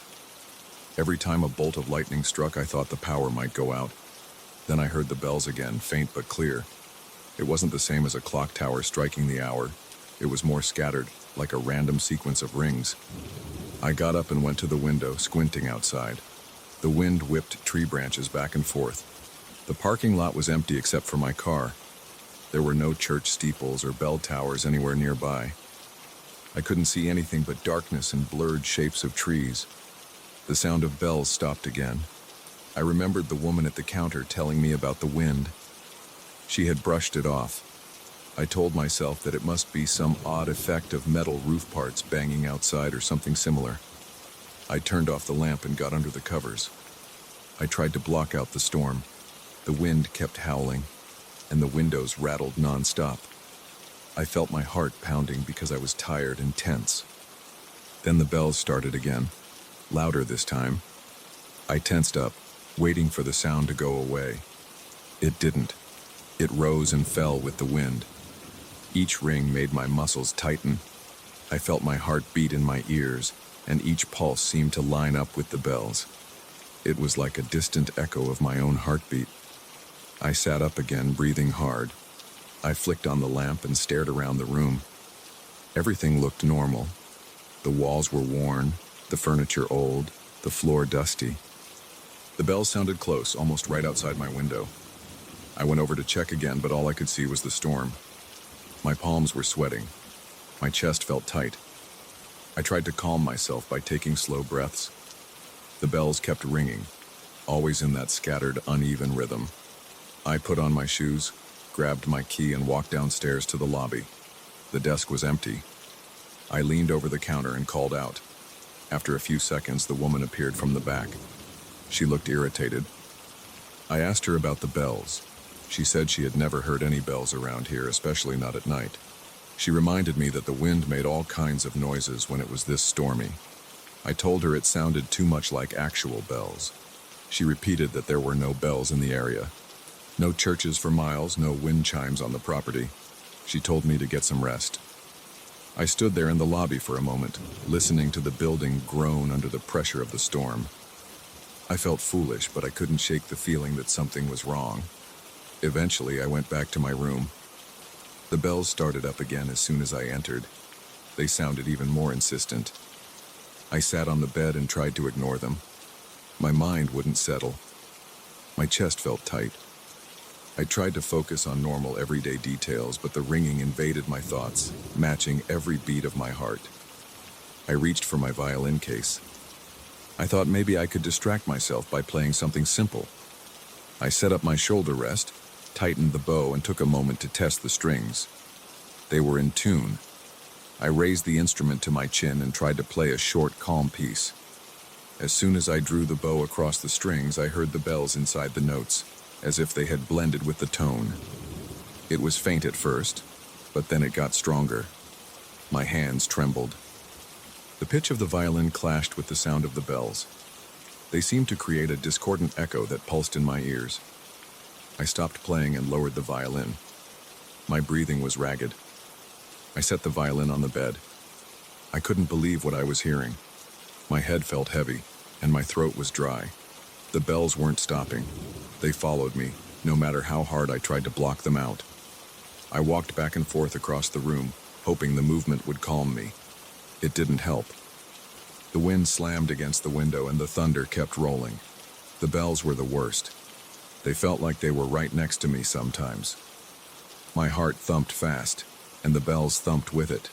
S1: Every time a bolt of lightning struck, I thought the power might go out. Then I heard the bells again, faint but clear. It wasn't the same as a clock tower striking the hour. It was more scattered, like a random sequence of rings. I got up and went to the window, squinting outside. The wind whipped tree branches back and forth. The parking lot was empty except for my car. There were no church steeples or bell towers anywhere nearby. I couldn't see anything but darkness and blurred shapes of trees. The sound of bells stopped again. I remembered the woman at the counter telling me about the wind. She had brushed it off. I told myself that it must be some odd effect of metal roof parts banging outside or something similar. I turned off the lamp and got under the covers. I tried to block out the storm. The wind kept howling, and the windows rattled non-stop. I felt my heart pounding because I was tired and tense. Then the bells started again, louder this time. I tensed up, waiting for the sound to go away. It didn't. It rose and fell with the wind. Each ring made my muscles tighten. I felt my heart beat in my ears, and each pulse seemed to line up with the bells. It was like a distant echo of my own heartbeat. I sat up again, breathing hard. I flicked on the lamp and stared around the room. Everything looked normal. The walls were worn, the furniture old, the floor dusty. The bells sounded close, almost right outside my window. I went over to check again, but all I could see was the storm. My palms were sweating. My chest felt tight. I tried to calm myself by taking slow breaths. The bells kept ringing, always in that scattered, uneven rhythm. I put on my shoes, grabbed my key, and walked downstairs to the lobby. The desk was empty. I leaned over the counter and called out. After a few seconds, the woman appeared from the back. She looked irritated. I asked her about the bells. She said she had never heard any bells around here, especially not at night. She reminded me that the wind made all kinds of noises when it was this stormy. I told her it sounded too much like actual bells. She repeated that there were no bells in the area. No churches for miles, no wind chimes on the property. She told me to get some rest. I stood there in the lobby for a moment, listening to the building groan under the pressure of the storm. I felt foolish, but I couldn't shake the feeling that something was wrong. Eventually, I went back to my room. The bells started up again as soon as I entered. They sounded even more insistent. I sat on the bed and tried to ignore them. My mind wouldn't settle. My chest felt tight. I tried to focus on normal everyday details, but the ringing invaded my thoughts, matching every beat of my heart. I reached for my violin case. I thought maybe I could distract myself by playing something simple. I set up my shoulder rest, tightened the bow, and took a moment to test the strings. They were in tune. I raised the instrument to my chin and tried to play a short, calm piece. As soon as I drew the bow across the strings, I heard the bells inside the notes, as if they had blended with the tone. It was faint at first, but then it got stronger. My hands trembled. The pitch of the violin clashed with the sound of the bells. They seemed to create a discordant echo that pulsed in my ears. I stopped playing and lowered the violin. My breathing was ragged. I set the violin on the bed. I couldn't believe what I was hearing. My head felt heavy, and my throat was dry. The bells weren't stopping. They followed me, no matter how hard I tried to block them out. I walked back and forth across the room, hoping the movement would calm me. It didn't help. The wind slammed against the window and the thunder kept rolling. The bells were the worst. They felt like they were right next to me sometimes. My heart thumped fast, and the bells thumped with it.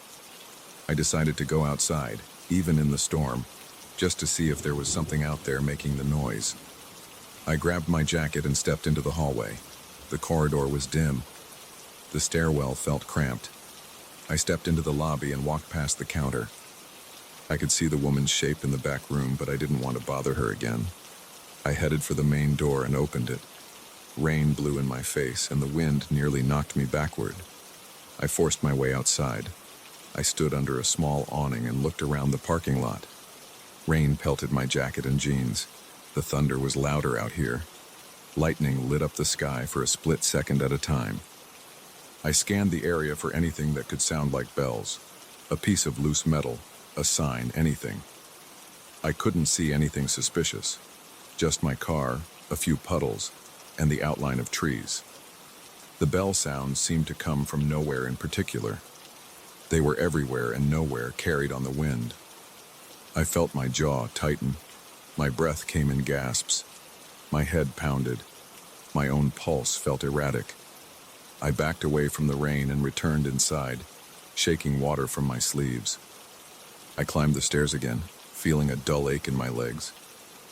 S1: I decided to go outside, even in the storm, just to see if there was something out there making the noise. I grabbed my jacket and stepped into the hallway. The corridor was dim. The stairwell felt cramped. I stepped into the lobby and walked past the counter. I could see the woman's shape in the back room, but I didn't want to bother her again. I headed for the main door and opened it. Rain blew in my face, and the wind nearly knocked me backward. I forced my way outside. I stood under a small awning and looked around the parking lot. Rain pelted my jacket and jeans. The thunder was louder out here. Lightning lit up the sky for a split second at a time. I scanned the area for anything that could sound like bells. A piece of loose metal, a sign, anything. I couldn't see anything suspicious. Just my car, a few puddles, and the outline of trees. The bell sounds seemed to come from nowhere in particular. They were everywhere and nowhere, carried on the wind. I felt my jaw tighten. My breath came in gasps. My head pounded. My own pulse felt erratic. I backed away from the rain and returned inside, shaking water from my sleeves. I climbed the stairs again, feeling a dull ache in my legs.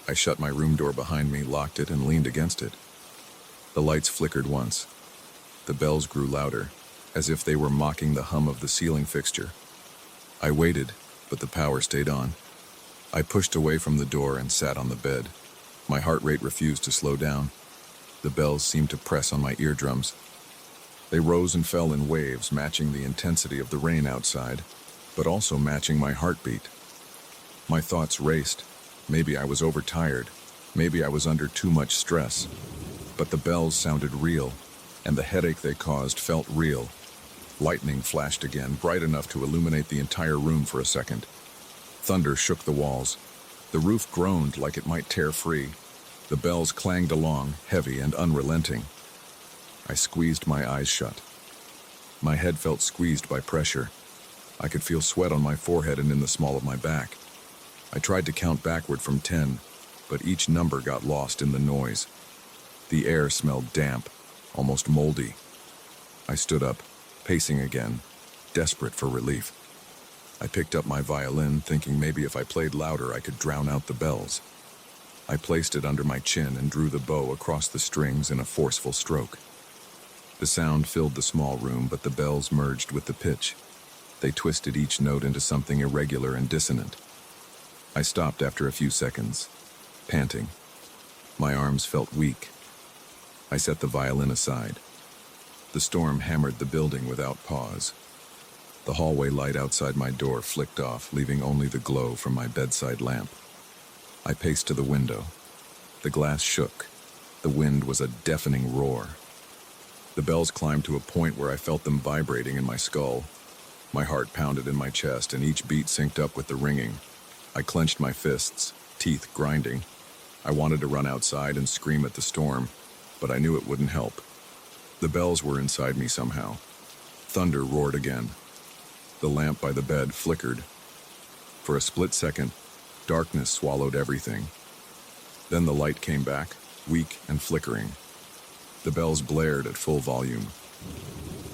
S1: I shut my room door behind me, locked it, and leaned against it. The lights flickered once. The bells grew louder, as if they were mocking the hum of the ceiling fixture. I waited, but the power stayed on. I pushed away from the door and sat on the bed. My heart rate refused to slow down. The bells seemed to press on my eardrums. They rose and fell in waves, matching the intensity of the rain outside, but also matching my heartbeat. My thoughts raced. Maybe I was overtired. Maybe I was under too much stress. But the bells sounded real, and the headache they caused felt real. Lightning flashed again, bright enough to illuminate the entire room for a second. Thunder shook the walls. The roof groaned like it might tear free. The bells clanged along, heavy and unrelenting. I squeezed my eyes shut. My head felt squeezed by pressure. I could feel sweat on my forehead and in the small of my back. I tried to count backward from 10, but each number got lost in the noise. The air smelled damp, almost moldy. I stood up, pacing again, desperate for relief. I picked up my violin, thinking maybe if I played louder I could drown out the bells. I placed it under my chin and drew the bow across the strings in a forceful stroke. The sound filled the small room, but the bells merged with the pitch. They twisted each note into something irregular and dissonant. I stopped after a few seconds, panting. My arms felt weak. I set the violin aside. The storm hammered the building without pause. The hallway light outside my door flicked off, leaving only the glow from my bedside lamp. I paced to the window. The glass shook. The wind was a deafening roar. The bells climbed to a point where I felt them vibrating in my skull. My heart pounded in my chest, and each beat synced up with the ringing. I clenched my fists, teeth grinding. I wanted to run outside and scream at the storm, but I knew it wouldn't help. The bells were inside me somehow. Thunder roared again. The lamp by the bed flickered. For a split second, darkness swallowed everything. Then the light came back, weak and flickering. The bells blared at full volume.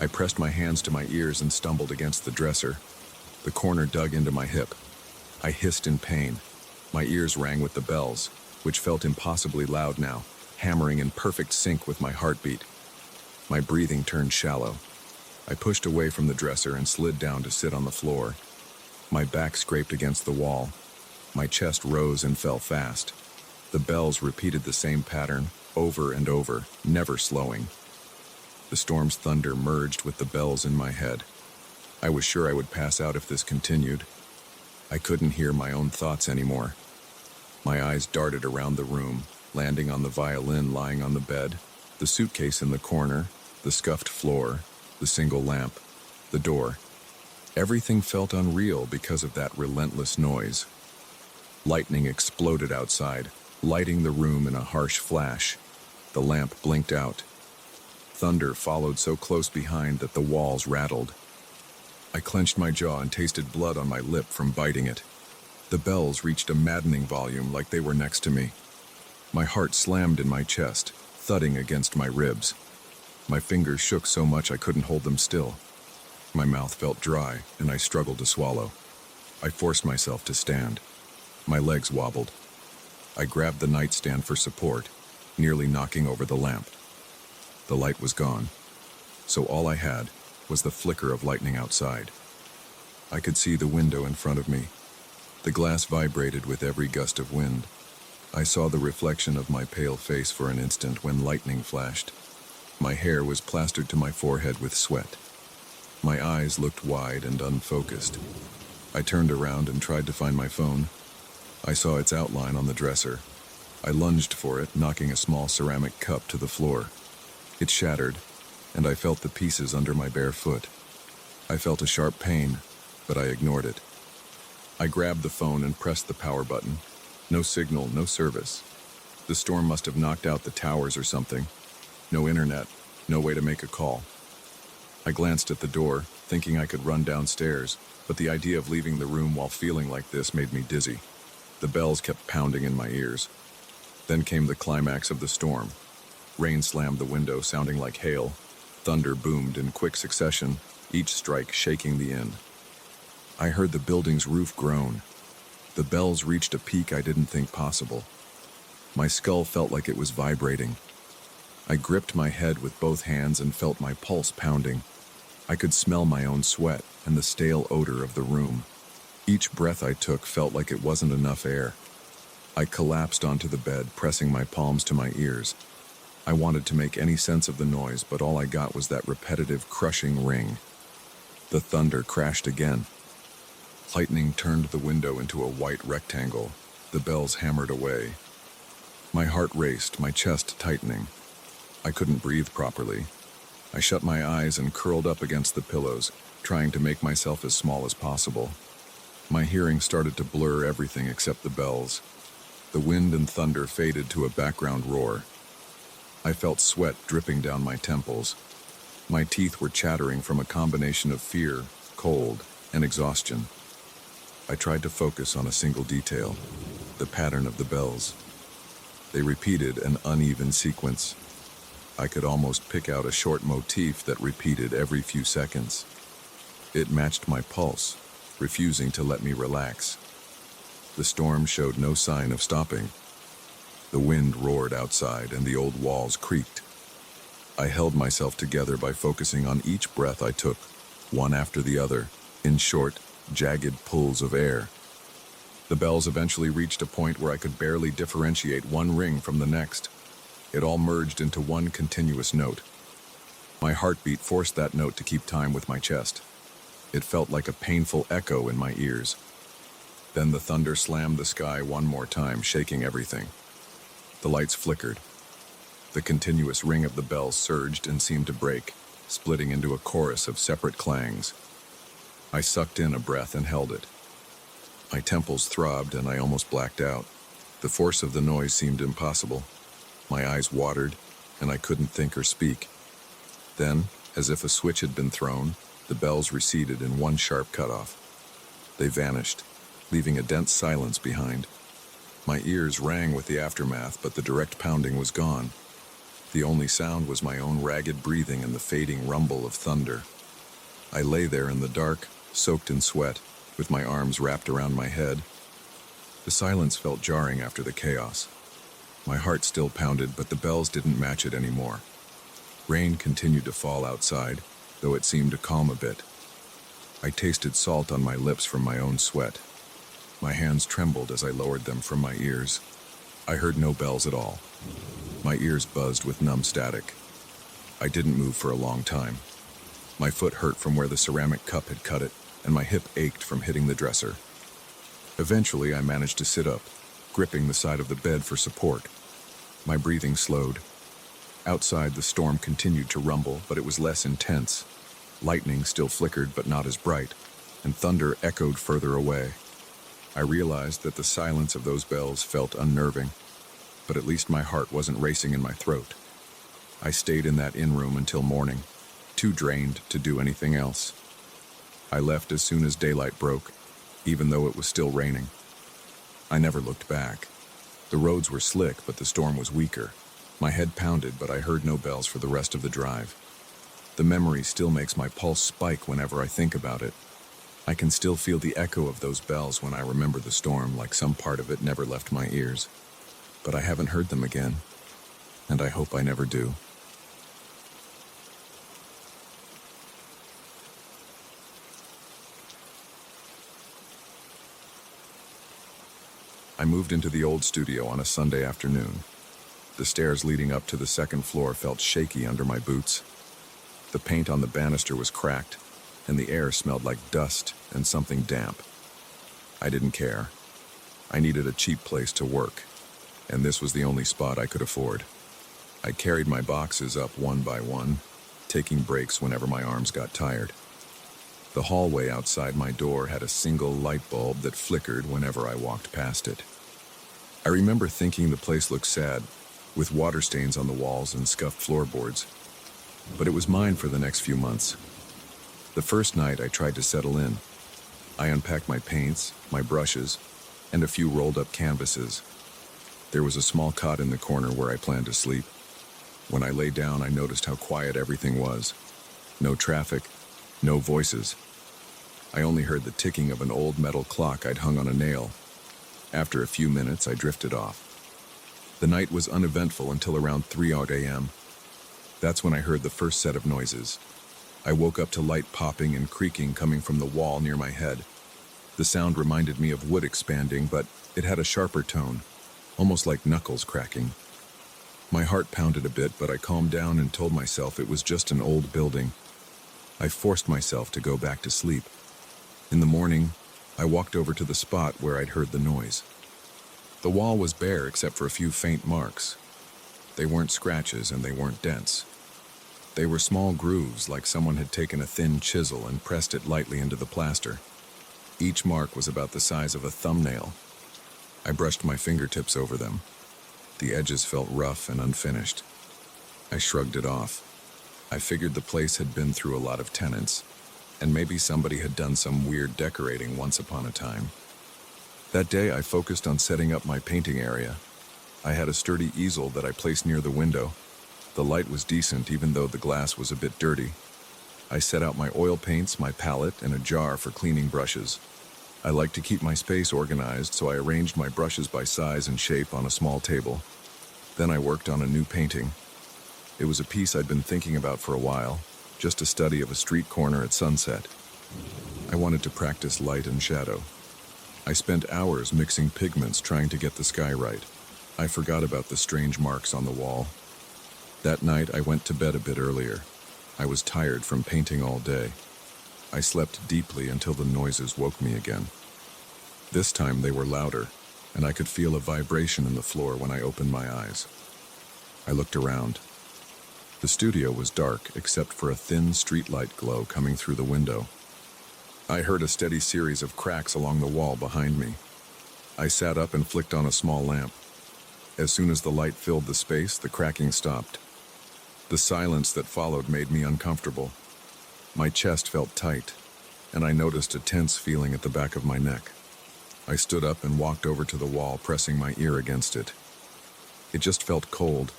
S1: I pressed my hands to my ears and stumbled against the dresser. The corner dug into my hip. I hissed in pain. My ears rang with the bells, which felt impossibly loud now, hammering in perfect sync with my heartbeat. My breathing turned shallow. I pushed away from the dresser and slid down to sit on the floor. My back scraped against the wall. My chest rose and fell fast. The bells repeated the same pattern, over and over, never slowing. The storm's thunder merged with the bells in my head. I was sure I would pass out if this continued. I couldn't hear my own thoughts anymore. My eyes darted around the room, landing on the violin lying on the bed, the suitcase in the corner, the scuffed floor, the single lamp, the door. Everything felt unreal because of that relentless noise. Lightning exploded outside, lighting the room in a harsh flash. The lamp blinked out. Thunder followed so close behind that the walls rattled. I clenched my jaw and tasted blood on my lip from biting it. The bells reached a maddening volume like they were next to me. My heart slammed in my chest, thudding against my ribs. My fingers shook so much I couldn't hold them still. My mouth felt dry, and I struggled to swallow. I forced myself to stand. My legs wobbled. I grabbed the nightstand for support, nearly knocking over the lamp. The light was gone, so all I had was the flicker of lightning outside. I could see the window in front of me. The glass vibrated with every gust of wind. I saw the reflection of my pale face for an instant when lightning flashed. My hair was plastered to my forehead with sweat. My eyes looked wide and unfocused. I turned around and tried to find my phone. I saw its outline on the dresser. I lunged for it, knocking a small ceramic cup to the floor. It shattered, and I felt the pieces under my bare foot. I felt a sharp pain, but I ignored it. I grabbed the phone and pressed the power button. No signal, no service. The storm must have knocked out the towers or something. No internet, no way to make a call. I glanced at the door, thinking I could run downstairs, but the idea of leaving the room while feeling like this made me dizzy. The bells kept pounding in my ears. Then came the climax of the storm. Rain slammed the window, sounding like hail. Thunder boomed in quick succession, each strike shaking the inn. I heard the building's roof groan. The bells reached a peak I didn't think possible. My skull felt like it was vibrating. I gripped my head with both hands and felt my pulse pounding. I could smell my own sweat and the stale odor of the room. Each breath I took felt like it wasn't enough air. I collapsed onto the bed, pressing my palms to my ears. I wanted to make any sense of the noise, but all I got was that repetitive, crushing ring. The thunder crashed again. Lightning turned the window into a white rectangle. The bells hammered away. My heart raced, my chest tightening. I couldn't breathe properly. I shut my eyes and curled up against the pillows, trying to make myself as small as possible. My hearing started to blur everything except the bells. The wind and thunder faded to a background roar. I felt sweat dripping down my temples. My teeth were chattering from a combination of fear, cold, and exhaustion. I tried to focus on a single detail, the pattern of the bells. They repeated an uneven sequence. I could almost pick out a short motif that repeated every few seconds. It matched my pulse, refusing to let me relax. The storm showed no sign of stopping. The wind roared outside and the old walls creaked. I held myself together by focusing on each breath I took, one after the other, in short, jagged pulls of air. The bells eventually reached a point where I could barely differentiate one ring from the next. It all merged into one continuous note. My heartbeat forced that note to keep time with my chest. It felt like a painful echo in my ears. Then the thunder slammed the sky one more time, shaking everything. The lights flickered. The continuous ring of the bells surged and seemed to break, splitting into a chorus of separate clangs. I sucked in a breath and held it. My temples throbbed and I almost blacked out. The force of the noise seemed impossible. My eyes watered, and I couldn't think or speak. Then, as if a switch had been thrown, the bells receded in one sharp cutoff. They vanished, leaving a dense silence behind. My ears rang with the aftermath, but the direct pounding was gone. The only sound was my own ragged breathing and the fading rumble of thunder. I lay there in the dark, soaked in sweat, with my arms wrapped around my head. The silence felt jarring after the chaos. My heart still pounded, but the bells didn't match it anymore. Rain continued to fall outside, though it seemed to calm a bit. I tasted salt on my lips from my own sweat. My hands trembled as I lowered them from my ears. I heard no bells at all. My ears buzzed with numb static. I didn't move for a long time. My foot hurt from where the ceramic cup had cut it, and my hip ached from hitting the dresser. Eventually, I managed to sit up, gripping the side of the bed for support. My breathing slowed. Outside, the storm continued to rumble, but it was less intense. Lightning still flickered, but not as bright, and thunder echoed further away. I realized that the silence of those bells felt unnerving, but at least my heart wasn't racing in my throat. I stayed in that inn room until morning, too drained to do anything else. I left as soon as daylight broke, even though it was still raining. I never looked back. The roads were slick, but the storm was weaker. My head pounded, but I heard no bells for the rest of the drive. The memory still makes my pulse spike whenever I think about it. I can still feel the echo of those bells when I remember the storm, like some part of it never left my ears. But I haven't heard them again, and I hope I never do. I moved into the old studio on a Sunday afternoon. The stairs leading up to the second floor felt shaky under my boots. The paint on the banister was cracked, and the air smelled like dust and something damp. I didn't care. I needed a cheap place to work. and this was the only spot I could afford. I carried my boxes up one by one, taking breaks whenever my arms got tired. The hallway outside my door had a single light bulb that flickered whenever I walked past it. I remember thinking the place looked sad, with water stains on the walls and scuffed floorboards. But it was mine for the next few months. The first night I tried to settle in. I unpacked my paints, my brushes, and a few rolled-up canvases. There was a small cot in the corner where I planned to sleep. When I lay down, I noticed how quiet everything was. No traffic, no voices. I only heard the ticking of an old metal clock I'd hung on a nail. After a few minutes, I drifted off. The night was uneventful until around 3 a.m. That's when I heard the first set of noises. I woke up to light popping and creaking coming from the wall near my head. The sound reminded me of wood expanding, but it had a sharper tone, almost like knuckles cracking. My heart pounded a bit, but I calmed down and told myself it was just an old building. I forced myself to go back to sleep. In the morning, I walked over to the spot where I'd heard the noise. The wall was bare except for a few faint marks. They weren't scratches and they weren't dents. They were small grooves, like someone had taken a thin chisel and pressed it lightly into the plaster. Each mark was about the size of a thumbnail. I brushed my fingertips over them. The edges felt rough and unfinished. I shrugged it off. I figured the place had been through a lot of tenants, and maybe somebody had done some weird decorating once upon a time. That day, I focused on setting up my painting area. I had a sturdy easel that I placed near the window. The light was decent, even though the glass was a bit dirty. I set out my oil paints, my palette, and a jar for cleaning brushes. I like to keep my space organized, so I arranged my brushes by size and shape on a small table. Then I worked on a new painting. It was a piece I'd been thinking about for a while, just a study of a street corner at sunset. I wanted to practice light and shadow. I spent hours mixing pigments trying to get the sky right. I forgot about the strange marks on the wall. That night I went to bed a bit earlier. I was tired from painting all day. I slept deeply until the noises woke me again. This time they were louder, and I could feel a vibration in the floor when I opened my eyes. I looked around. The studio was dark except for a thin streetlight glow coming through the window. I heard a steady series of cracks along the wall behind me. I sat up and flicked on a small lamp. As soon as the light filled the space, the cracking stopped. The silence that followed made me uncomfortable. My chest felt tight, and I noticed a tense feeling at the back of my neck. I stood up and walked over to the wall, pressing my ear against it. It just felt cold.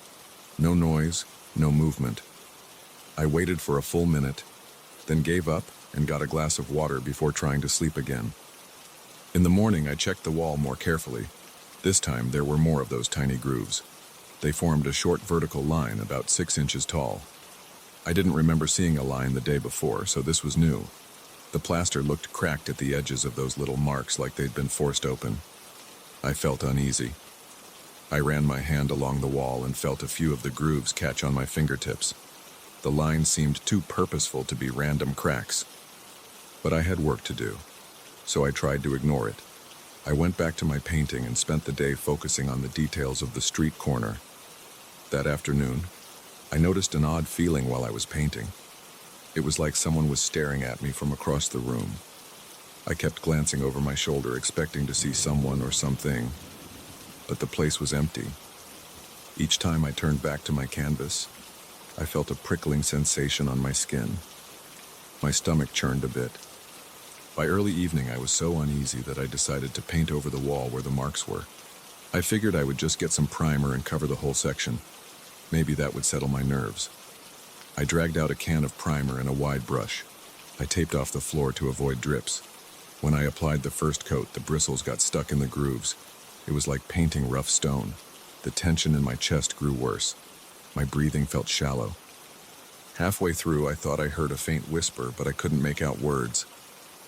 S1: No noise, no movement. I waited for a full minute, then gave up and got a glass of water before trying to sleep again. In the morning, I checked the wall more carefully. This time, there were more of those tiny grooves. They formed a short vertical line about 6 inches tall. I didn't remember seeing a line the day before, so this was new. The plaster looked cracked at the edges of those little marks like they'd been forced open. I felt uneasy. I ran my hand along the wall and felt a few of the grooves catch on my fingertips. The line seemed too purposeful to be random cracks. But I had work to do, so I tried to ignore it. I went back to my painting and spent the day focusing on the details of the street corner. That afternoon, I noticed an odd feeling while I was painting. It was like someone was staring at me from across the room. I kept glancing over my shoulder, expecting to see someone or something, but the place was empty. Each time I turned back to my canvas, I felt a prickling sensation on my skin. My stomach churned a bit. By early evening, I was so uneasy that I decided to paint over the wall where the marks were. I figured I would just get some primer and cover the whole section. Maybe that would settle my nerves. I dragged out a can of primer and a wide brush. I taped off the floor to avoid drips. When I applied the first coat, the bristles got stuck in the grooves. It was like painting rough stone. The tension in my chest grew worse. My breathing felt shallow. Halfway through, I thought I heard a faint whisper, but I couldn't make out words.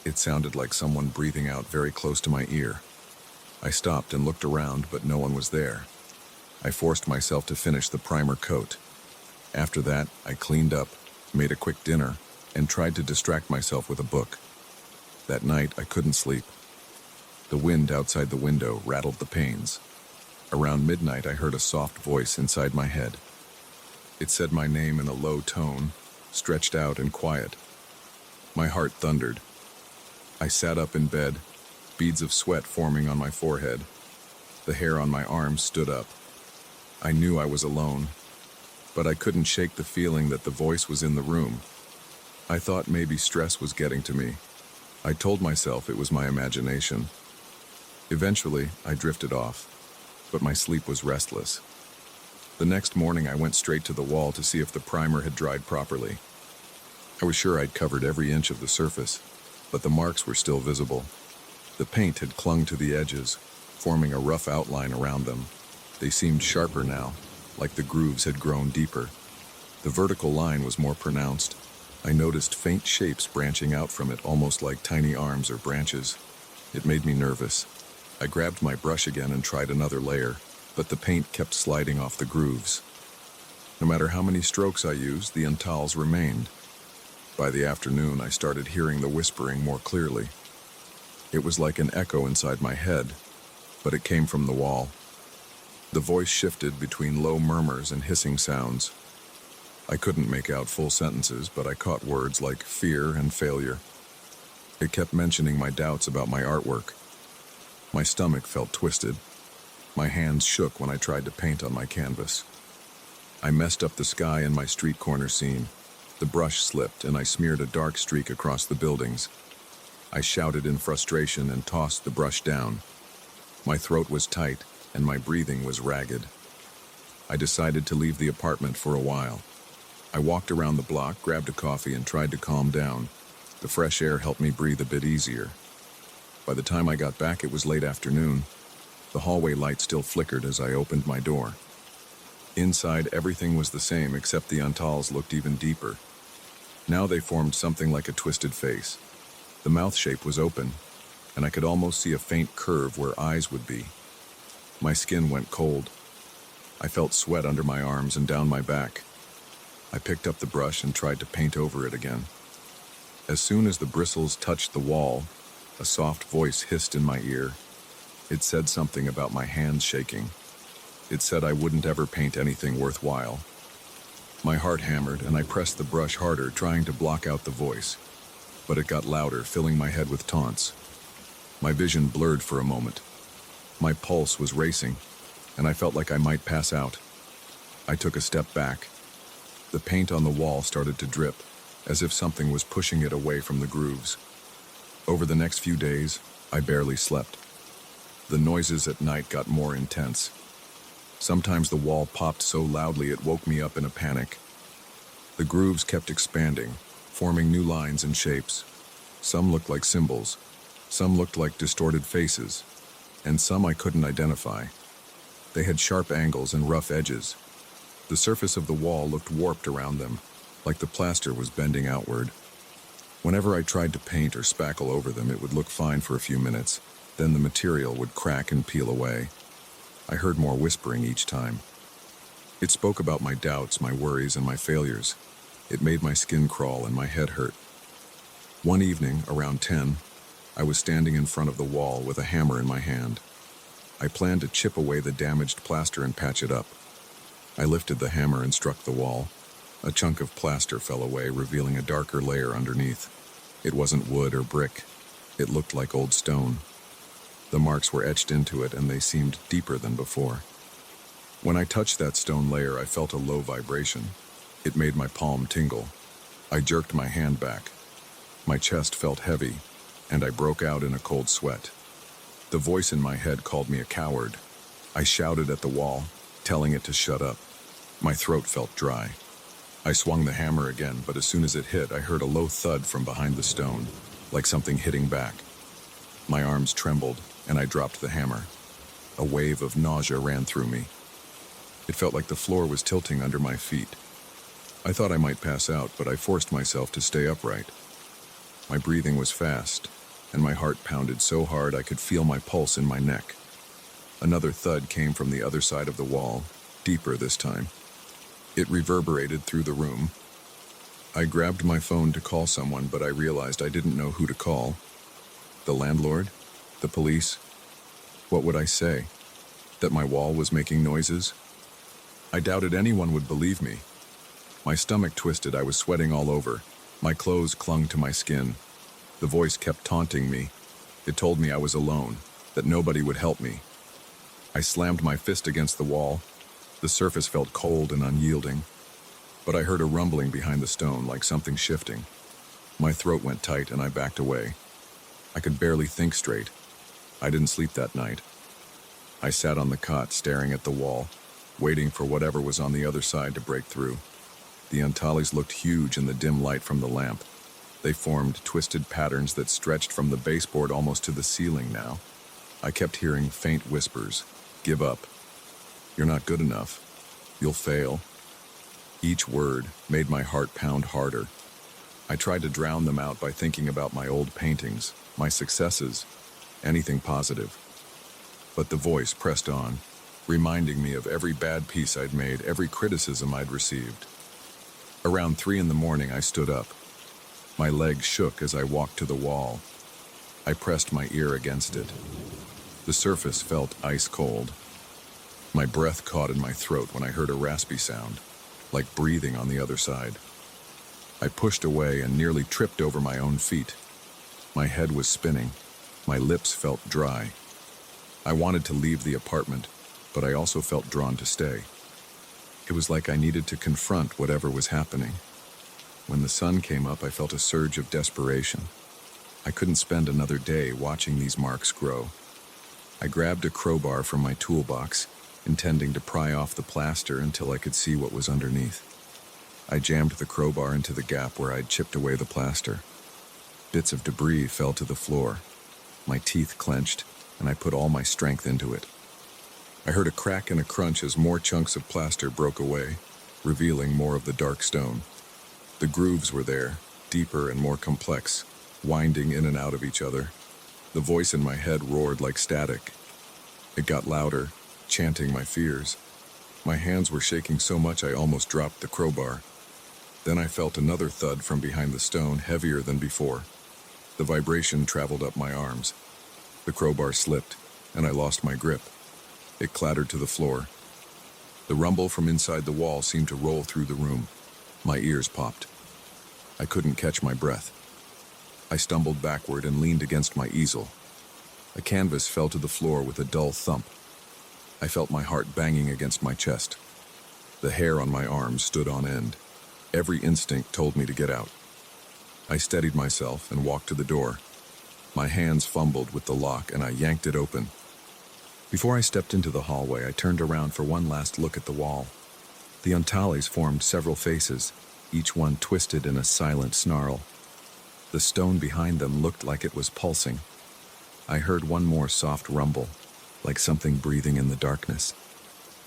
S1: It sounded like someone breathing out very close to my ear. I stopped and looked around, but no one was there. I forced myself to finish the primer coat. After that, I cleaned up, made a quick dinner, and tried to distract myself with a book. That night, I couldn't sleep. The wind outside the window rattled the panes. Around midnight, I heard a soft voice inside my head. It said my name in a low tone, stretched out and quiet. My heart thundered. I sat up in bed, beads of sweat forming on my forehead. The hair on my arms stood up. I knew I was alone, but I couldn't shake the feeling that the voice was in the room. I thought maybe stress was getting to me. I told myself it was my imagination. Eventually, I drifted off, but my sleep was restless. The next morning, I went straight to the wall to see if the primer had dried properly. I was sure I'd covered every inch of the surface, but the marks were still visible. The paint had clung to the edges, forming a rough outline around them. They seemed sharper now, like the grooves had grown deeper. The vertical line was more pronounced. I noticed faint shapes branching out from it, almost like tiny arms or branches. It made me nervous. I grabbed my brush again and tried another layer, but the paint kept sliding off the grooves. No matter how many strokes I used, the untals remained. By the afternoon, I started hearing the whispering more clearly. It was like an echo inside my head, but it came from the wall. The voice shifted between low murmurs and hissing sounds. I couldn't make out full sentences, but I caught words like fear and failure. It kept mentioning my doubts about my artwork. My stomach felt twisted. My hands shook when I tried to paint on my canvas. I messed up the sky in my street corner scene. The brush slipped, and I smeared a dark streak across the buildings. I shouted in frustration and tossed the brush down. My throat was tight, and my breathing was ragged. I decided to leave the apartment for a while. I walked around the block, grabbed a coffee, and tried to calm down. The fresh air helped me breathe a bit easier. By the time I got back, it was late afternoon. The hallway light still flickered as I opened my door. Inside, everything was the same, except the untals looked even deeper. Now they formed something like a twisted face. The mouth shape was open, and I could almost see a faint curve where eyes would be. My skin went cold. I felt sweat under my arms and down my back. I picked up the brush and tried to paint over it again. As soon as the bristles touched the wall, a soft voice hissed in my ear. It said something about my hands shaking. It said I wouldn't ever paint anything worthwhile. My heart hammered, and I pressed the brush harder, trying to block out the voice. But it got louder, filling my head with taunts. My vision blurred for a moment. My pulse was racing, and I felt like I might pass out. I took a step back. The paint on the wall started to drip, as if something was pushing it away from the grooves. Over the next few days, I barely slept. The noises at night got more intense. Sometimes the wall popped so loudly it woke me up in a panic. The grooves kept expanding, forming new lines and shapes. Some looked like symbols, some looked like distorted faces, and some I couldn't identify. They had sharp angles and rough edges. The surface of the wall looked warped around them, like the plaster was bending outward. Whenever I tried to paint or spackle over them, it would look fine for a few minutes, then the material would crack and peel away. I heard more whispering each time. It spoke about my doubts, my worries, and my failures. It made my skin crawl and my head hurt. One evening, around 10, I was standing in front of the wall with a hammer in my hand. I planned to chip away the damaged plaster and patch it up. I lifted the hammer and struck the wall. A chunk of plaster fell away, revealing a darker layer underneath. It wasn't wood or brick. It looked like old stone. The marks were etched into it, and they seemed deeper than before. When I touched that stone layer, I felt a low vibration. It made my palm tingle. I jerked my hand back. My chest felt heavy, and I broke out in a cold sweat. The voice in my head called me a coward. I shouted at the wall, telling it to shut up. My throat felt dry. I swung the hammer again, but as soon as it hit, I heard a low thud from behind the stone, like something hitting back. My arms trembled, and I dropped the hammer. A wave of nausea ran through me. It felt like the floor was tilting under my feet. I thought I might pass out, but I forced myself to stay upright. My breathing was fast, and my heart pounded so hard I could feel my pulse in my neck. Another thud came from the other side of the wall, deeper this time. It reverberated through the room. I grabbed my phone to call someone, but I realized I didn't know who to call. The landlord? The police? What would I say? That my wall was making noises? I doubted anyone would believe me. My stomach twisted, I was sweating all over. My clothes clung to my skin. The voice kept taunting me. It told me I was alone, that nobody would help me. I slammed my fist against the wall. The surface felt cold and unyielding, but I heard a rumbling behind the stone, like something shifting. My throat went tight and I backed away. I could barely think straight. I didn't sleep that night. I sat on the cot, staring at the wall, waiting for whatever was on the other side to break through. The untallies looked huge in the dim light from the lamp. They formed twisted patterns that stretched from the baseboard almost to the ceiling now. I kept hearing faint whispers. Give up. You're not good enough. You'll fail. Each word made my heart pound harder. I tried to drown them out by thinking about my old paintings, my successes, anything positive. But the voice pressed on, reminding me of every bad piece I'd made, every criticism I'd received. Around 3 a.m, I stood up. My legs shook as I walked to the wall. I pressed my ear against it. The surface felt ice cold. My breath caught in my throat when I heard a raspy sound, like breathing on the other side. I pushed away and nearly tripped over my own feet. My head was spinning. My lips felt dry. I wanted to leave the apartment, but I also felt drawn to stay. It was like I needed to confront whatever was happening. When the sun came up, I felt a surge of desperation. I couldn't spend another day watching these marks grow. I grabbed a crowbar from my toolbox, intending to pry off the plaster until I could see what was underneath. I jammed the crowbar into the gap where I'd chipped away the plaster. Bits of debris fell to the floor. My teeth clenched, and I put all my strength into it. I heard a crack and a crunch as more chunks of plaster broke away, revealing more of the dark stone. The grooves were there, deeper and more complex, winding in and out of each other. The voice in my head roared like static. It got louder, chanting my fears. My hands were shaking so much I almost dropped the crowbar. Then I felt another thud from behind the stone, heavier than before. The vibration traveled up my arms. The crowbar slipped, and I lost my grip. It clattered to the floor. The rumble from inside the wall seemed to roll through the room. My ears popped. I couldn't catch my breath. I stumbled backward and leaned against my easel. A canvas fell to the floor with a dull thump. I felt my heart banging against my chest. The hair on my arms stood on end. Every instinct told me to get out. I steadied myself and walked to the door. My hands fumbled with the lock and I yanked it open. Before I stepped into the hallway, I turned around for one last look at the wall. The untallies formed several faces, each one twisted in a silent snarl. The stone behind them looked like it was pulsing. I heard one more soft rumble, like something breathing in the darkness.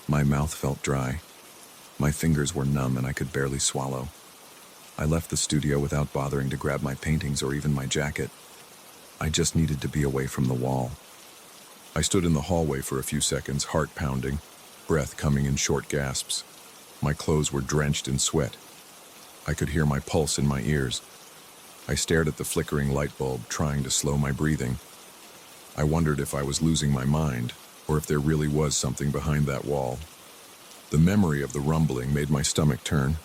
S1: My mouth felt dry. My fingers were numb and I could barely swallow. I left the studio without bothering to grab my paintings or even my jacket. I just needed to be away from the wall. I stood in the hallway for a few seconds, heart pounding, breath coming in short gasps. My clothes were drenched in sweat. I could hear my pulse in my ears. I stared at the flickering light bulb, trying to slow my breathing. I wondered if I was losing my mind, or if there really was something behind that wall. The memory of the rumbling made my stomach turn.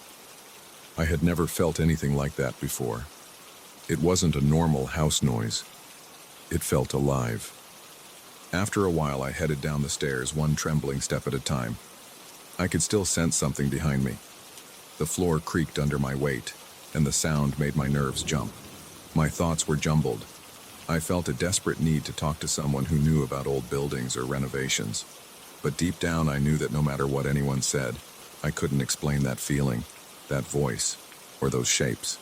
S1: I had never felt anything like that before. It wasn't a normal house noise. It felt alive. After a while, I headed down the stairs, one trembling step at a time. I could still sense something behind me. The floor creaked under my weight, and the sound made my nerves jump. My thoughts were jumbled. I felt a desperate need to talk to someone who knew about old buildings or renovations. But deep down, I knew that no matter what anyone said, I couldn't explain that feeling, that voice, or those shapes.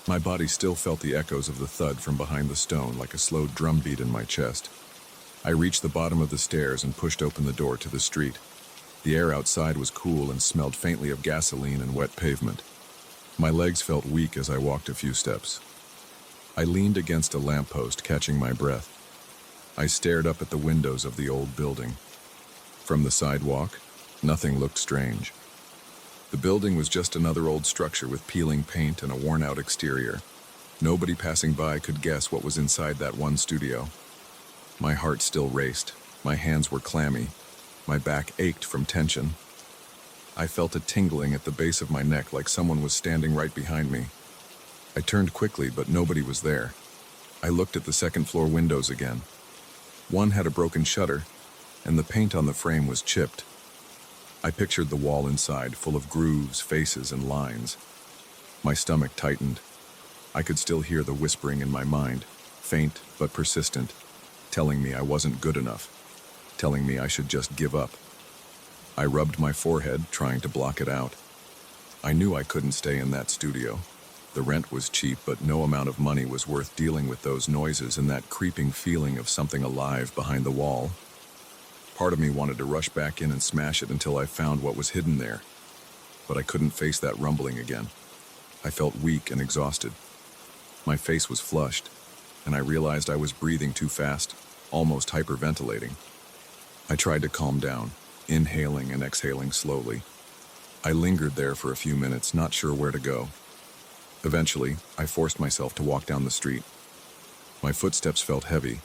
S1: My body still felt the echoes of the thud from behind the stone, like a slow drumbeat in my chest. I reached the bottom of the stairs and pushed open the door to the street. The air outside was cool and smelled faintly of gasoline and wet pavement. My legs felt weak as I walked a few steps. I leaned against a lamppost, catching my breath. I stared up at the windows of the old building. From the sidewalk, nothing looked strange. The building was just another old structure with peeling paint and a worn-out exterior. Nobody passing by could guess what was inside that one studio. My heart still raced. My hands were clammy. My back ached from tension. I felt a tingling at the base of my neck like someone was standing right behind me. I turned quickly, but nobody was there. I looked at the second-floor windows again. One had a broken shutter, and the paint on the frame was chipped. I pictured the wall inside, full of grooves, faces, and lines. My stomach tightened. I could still hear the whispering in my mind, faint but persistent, telling me I wasn't good enough, telling me I should just give up. I rubbed my forehead, trying to block it out. I knew I couldn't stay in that studio. The rent was cheap, but no amount of money was worth dealing with those noises and that creeping feeling of something alive behind the wall. Part of me wanted to rush back in and smash it until I found what was hidden there. But I couldn't face that rumbling again. I felt weak and exhausted. My face was flushed, and I realized I was breathing too fast, almost hyperventilating. I tried to calm down, inhaling and exhaling slowly. I lingered there for a few minutes, not sure where to go. Eventually, I forced myself to walk down the street. My footsteps felt heavy,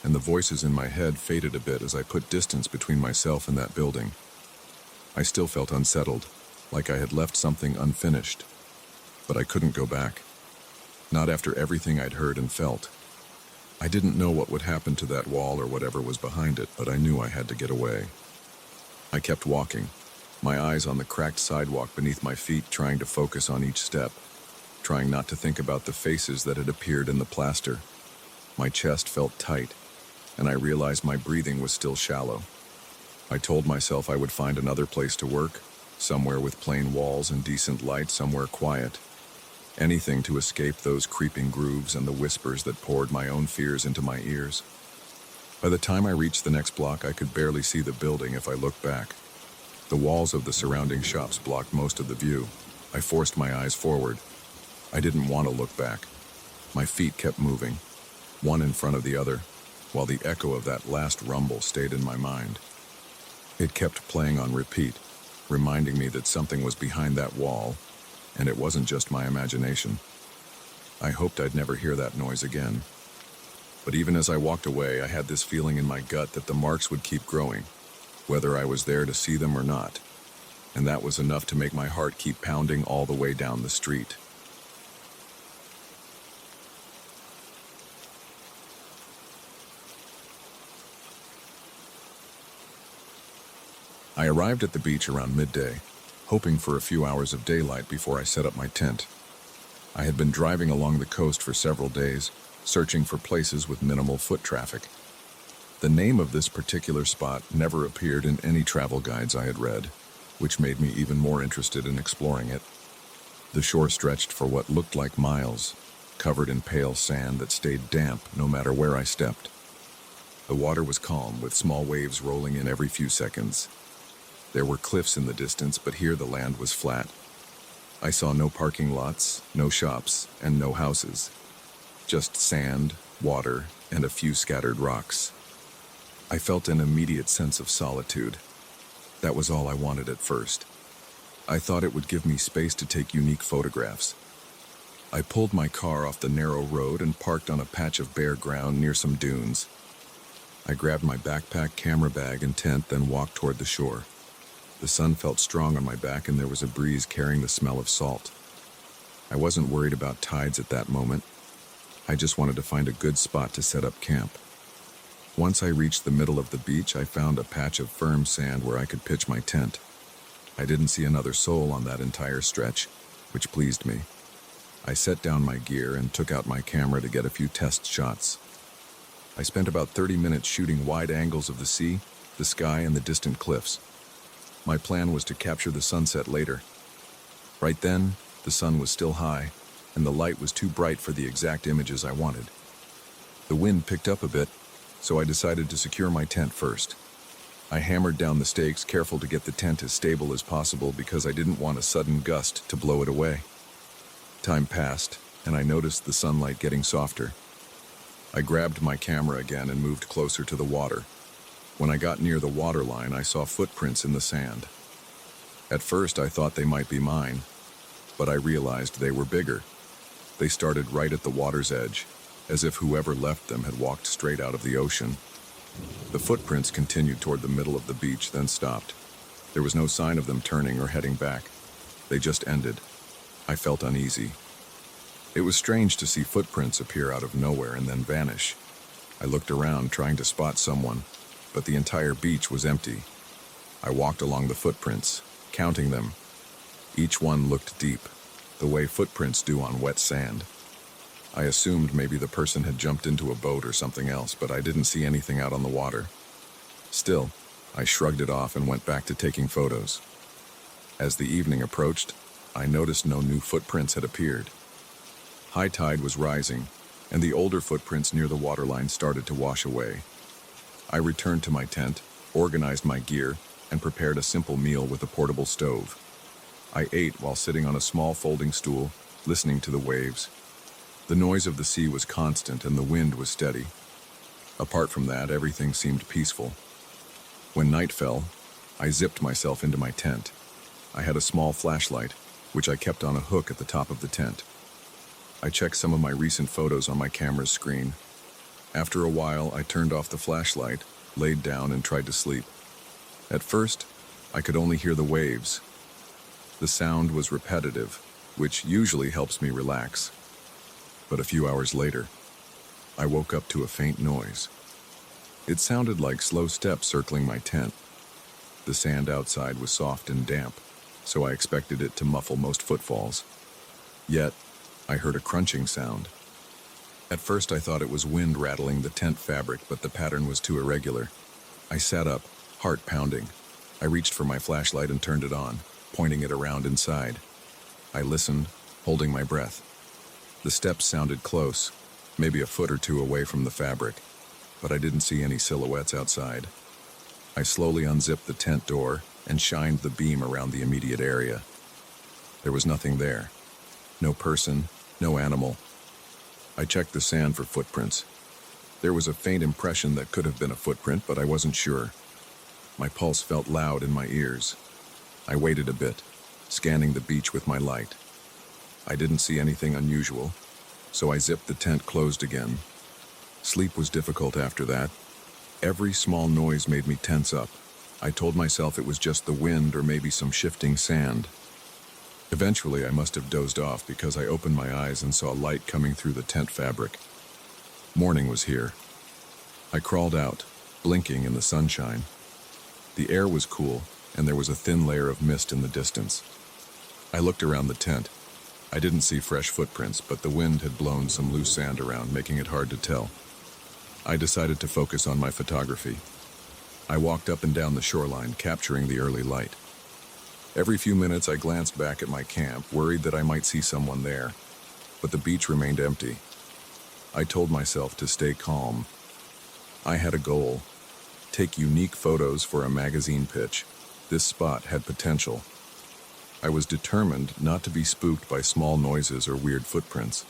S1: and the voices in my head faded a bit as I put distance between myself and that building. I still felt unsettled, like I had left something unfinished. But I couldn't go back. Not after everything I'd heard and felt. I didn't know what would happen to that wall or whatever was behind it, but I knew I had to get away. I kept walking, my eyes on the cracked sidewalk beneath my feet, trying to focus on each step, trying not to think about the faces that had appeared in the plaster. My chest felt tight, and I realized my breathing was still shallow. I told myself I would find another place to work, somewhere with plain walls and decent light, somewhere quiet. Anything to escape those creeping grooves and the whispers that poured my own fears into my ears. By the time I reached the next block, I could barely see the building if I looked back. The walls of the surrounding shops blocked most of the view. I forced my eyes forward. I didn't want to look back. My feet kept moving, one in front of the other, while the echo of that last rumble stayed in my mind. It kept playing on repeat, reminding me that something was behind that wall, and it wasn't just my imagination. I hoped I'd never hear that noise again. But even as I walked away, I had this feeling in my gut that the marks would keep growing, whether I was there to see them or not. And that was enough to make my heart keep pounding all the way down the street. I arrived at the beach around midday, hoping for a few hours of daylight before I set up my tent. I had been driving along the coast for several days, searching for places with minimal foot traffic. The name of this particular spot never appeared in any travel guides I had read, which made me even more interested in exploring it. The shore stretched for what looked like miles, covered in pale sand that stayed damp no matter where I stepped. The water was calm, with small waves rolling in every few seconds. There were cliffs in the distance, but here the land was flat. I saw no parking lots, no shops, and no houses. Just sand, water, and a few scattered rocks. I felt an immediate sense of solitude. That was all I wanted at first. I thought it would give me space to take unique photographs. I pulled my car off the narrow road and parked on a patch of bare ground near some dunes. I grabbed my backpack, camera bag, and tent, then walked toward the shore. The sun felt strong on my back, and there was a breeze carrying the smell of salt. I wasn't worried about tides at that moment. I just wanted to find a good spot to set up camp. Once I reached the middle of the beach, I found a patch of firm sand where I could pitch my tent. I didn't see another soul on that entire stretch, which pleased me. I set down my gear and took out my camera to get a few test shots. I spent about 30 minutes shooting wide angles of the sea, the sky, and the distant cliffs. My plan was to capture the sunset later. Right then, the sun was still high, and the light was too bright for the exact images I wanted. The wind picked up a bit, so I decided to secure my tent first. I hammered down the stakes, careful to get the tent as stable as possible because I didn't want a sudden gust to blow it away. Time passed, and I noticed the sunlight getting softer. I grabbed my camera again and moved closer to the water. When I got near the waterline, I saw footprints in the sand. At first, I thought they might be mine, but I realized they were bigger. They started right at the water's edge, as if whoever left them had walked straight out of the ocean. The footprints continued toward the middle of the beach, then stopped. There was no sign of them turning or heading back. They just ended. I felt uneasy. It was strange to see footprints appear out of nowhere and then vanish. I looked around, trying to spot someone, but the entire beach was empty. I walked along the footprints, counting them. Each one looked deep, the way footprints do on wet sand. I assumed maybe the person had jumped into a boat or something else, but I didn't see anything out on the water. Still, I shrugged it off and went back to taking photos. As the evening approached, I noticed no new footprints had appeared. High tide was rising, and the older footprints near the waterline started to wash away. I returned to my tent, organized my gear, and prepared a simple meal with a portable stove. I ate while sitting on a small folding stool, listening to the waves. The noise of the sea was constant and the wind was steady. Apart from that, everything seemed peaceful. When night fell, I zipped myself into my tent. I had a small flashlight, which I kept on a hook at the top of the tent. I checked some of my recent photos on my camera's screen. After a while, I turned off the flashlight, laid down, and tried to sleep. At first, I could only hear the waves. The sound was repetitive, which usually helps me relax. But a few hours later, I woke up to a faint noise. It sounded like slow steps circling my tent. The sand outside was soft and damp, so I expected it to muffle most footfalls. Yet, I heard a crunching sound. At first I thought it was wind rattling the tent fabric, but the pattern was too irregular. I sat up, heart pounding. I reached for my flashlight and turned it on, pointing it around inside. I listened, holding my breath. The steps sounded close, maybe a foot or two away from the fabric, but I didn't see any silhouettes outside. I slowly unzipped the tent door and shined the beam around the immediate area. There was nothing there. No person, no animal. I checked the sand for footprints. There was a faint impression that could have been a footprint, but I wasn't sure. My pulse felt loud in my ears. I waited a bit, scanning the beach with my light. I didn't see anything unusual, so I zipped the tent closed again. Sleep was difficult after that. Every small noise made me tense up. I told myself it was just the wind or maybe some shifting sand. Eventually, I must have dozed off because I opened my eyes and saw light coming through the tent fabric. Morning was here. I crawled out, blinking in the sunshine. The air was cool, and there was a thin layer of mist in the distance. I looked around the tent. I didn't see fresh footprints, but the wind had blown some loose sand around, making it hard to tell. I decided to focus on my photography. I walked up and down the shoreline, capturing the early light. Every few minutes I glanced back at my camp, worried that I might see someone there, but the beach remained empty. I told myself to stay calm. I had a goal: take unique photos for a magazine pitch. This spot had potential. I was determined not to be spooked by small noises or weird footprints.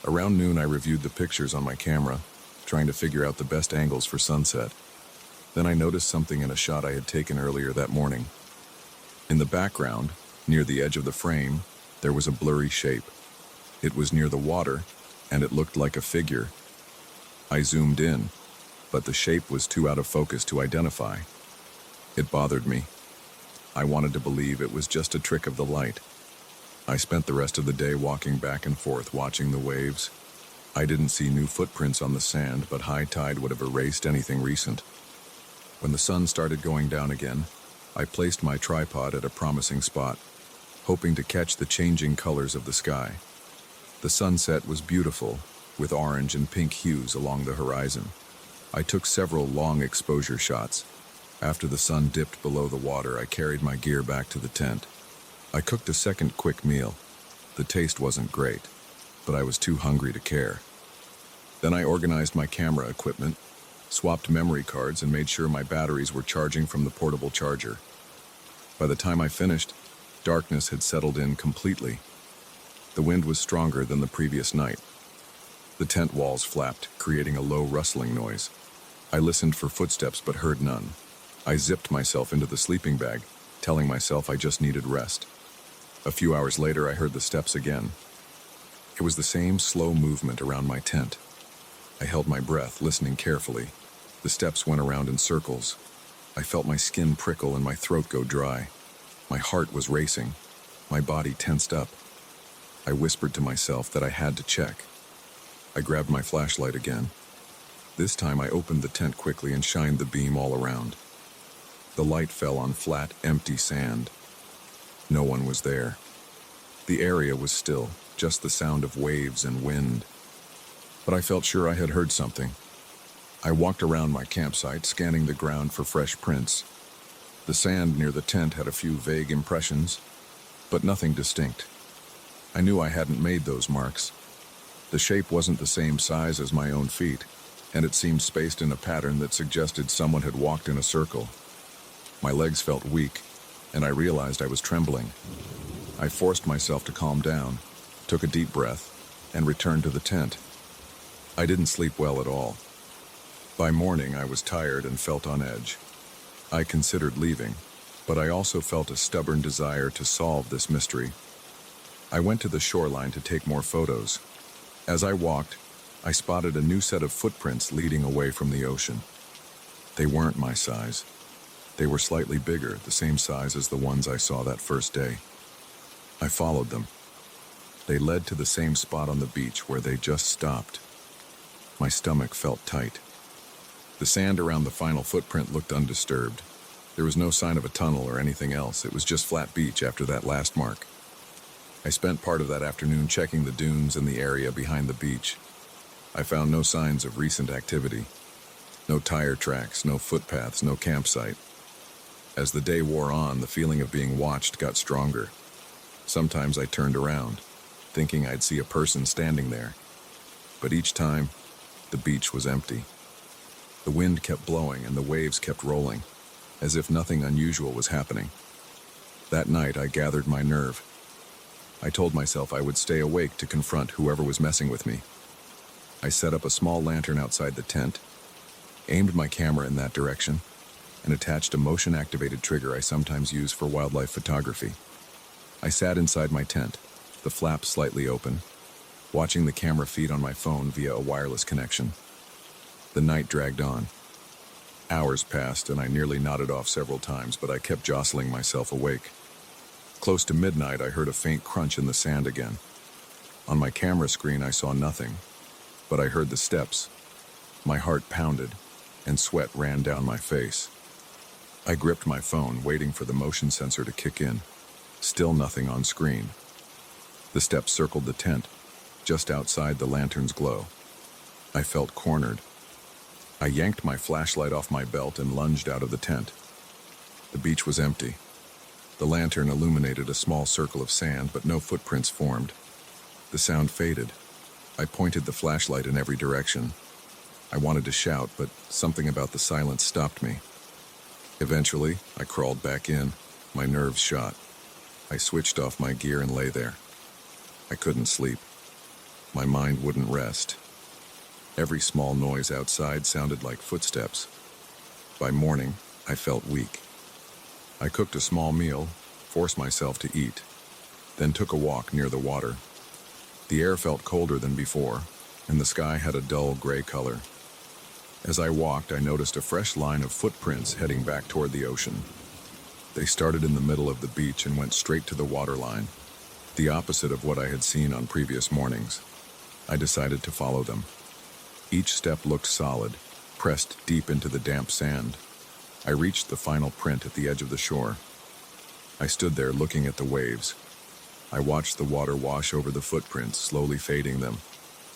S1: Around noon, I reviewed the pictures on my camera, trying to figure out the best angles for sunset. Then I noticed something in a shot I had taken earlier that morning. In the background, near the edge of the frame, there was a blurry shape. It was near the water, and it looked like a figure. I zoomed in, but the shape was too out of focus to identify. It bothered me. I wanted to believe it was just a trick of the light. I spent the rest of the day walking back and forth, watching the waves. I didn't see new footprints on the sand, but high tide would have erased anything recent. When the sun started going down again, I placed my tripod at a promising spot, hoping to catch the changing colors of the sky. The sunset was beautiful, with orange and pink hues along the horizon. I took several long exposure shots. After the sun dipped below the water, I carried my gear back to the tent. I cooked a second quick meal. The taste wasn't great, but I was too hungry to care. Then I organized my camera equipment, swapped memory cards, and made sure my batteries were charging from the portable charger. By the time I finished, darkness had settled in completely. The wind was stronger than the previous night. The tent walls flapped, creating a low rustling noise. I listened for footsteps but heard none. I zipped myself into the sleeping bag, telling myself I just needed rest. A few hours later, I heard the steps again. It was the same slow movement around my tent. I held my breath, listening carefully. The steps went around in circles. I felt my skin prickle and my throat go dry. My heart was racing. My body tensed up. I whispered to myself that I had to check. I grabbed my flashlight again. This time I opened the tent quickly and shined the beam all around. The light fell on flat, empty sand. No one was there. The area was still, just the sound of waves and wind. But I felt sure I had heard something. I walked around my campsite, scanning the ground for fresh prints. The sand near the tent had a few vague impressions, but nothing distinct. I knew I hadn't made those marks. The shape wasn't the same size as my own feet, and it seemed spaced in a pattern that suggested someone had walked in a circle. My legs felt weak, and I realized I was trembling. I forced myself to calm down, took a deep breath, and returned to the tent. I didn't sleep well at all. By morning, I was tired and felt on edge. I considered leaving, but I also felt a stubborn desire to solve this mystery. I went to the shoreline to take more photos. As I walked, I spotted a new set of footprints leading away from the ocean. They weren't my size. They were slightly bigger, the same size as the ones I saw that first day. I followed them. They led to the same spot on the beach where they just stopped. My stomach felt tight. The sand around the final footprint looked undisturbed. There was no sign of a tunnel or anything else. It was just flat beach after that last mark. I spent part of that afternoon checking the dunes and the area behind the beach. I found no signs of recent activity. No tire tracks, no footpaths, no campsite. As the day wore on, the feeling of being watched got stronger. Sometimes I turned around, thinking I'd see a person standing there. But each time, the beach was empty. The wind kept blowing and the waves kept rolling, as if nothing unusual was happening. That night, I gathered my nerve. I told myself I would stay awake to confront whoever was messing with me. I set up a small lantern outside the tent, aimed my camera in that direction, and attached a motion-activated trigger I sometimes use for wildlife photography. I sat inside my tent, the flaps slightly open, watching the camera feed on my phone via a wireless connection. The night dragged on. Hours passed, and I nearly nodded off several times, but I kept jostling myself awake. Close to midnight, I heard a faint crunch in the sand again. On my camera screen, I saw nothing, but I heard the steps. My heart pounded, and sweat ran down my face. I gripped my phone, waiting for the motion sensor to kick in. Still nothing on screen. The steps circled the tent, just outside the lantern's glow. I felt cornered. I yanked my flashlight off my belt and lunged out of the tent. The beach was empty. The lantern illuminated a small circle of sand, but no footprints formed. The sound faded. I pointed the flashlight in every direction. I wanted to shout, but something about the silence stopped me. Eventually, I crawled back in, my nerves shot. I switched off my gear and lay there. I couldn't sleep. My mind wouldn't rest. Every small noise outside sounded like footsteps. By morning, I felt weak. I cooked a small meal, forced myself to eat, then took a walk near the water. The air felt colder than before, and the sky had a dull gray color. As I walked, I noticed a fresh line of footprints heading back toward the ocean. They started in the middle of the beach and went straight to the waterline, the opposite of what I had seen on previous mornings. I decided to follow them. Each step looked solid, pressed deep into the damp sand. I reached the final print at the edge of the shore. I stood there looking at the waves. I watched the water wash over the footprints, slowly fading them.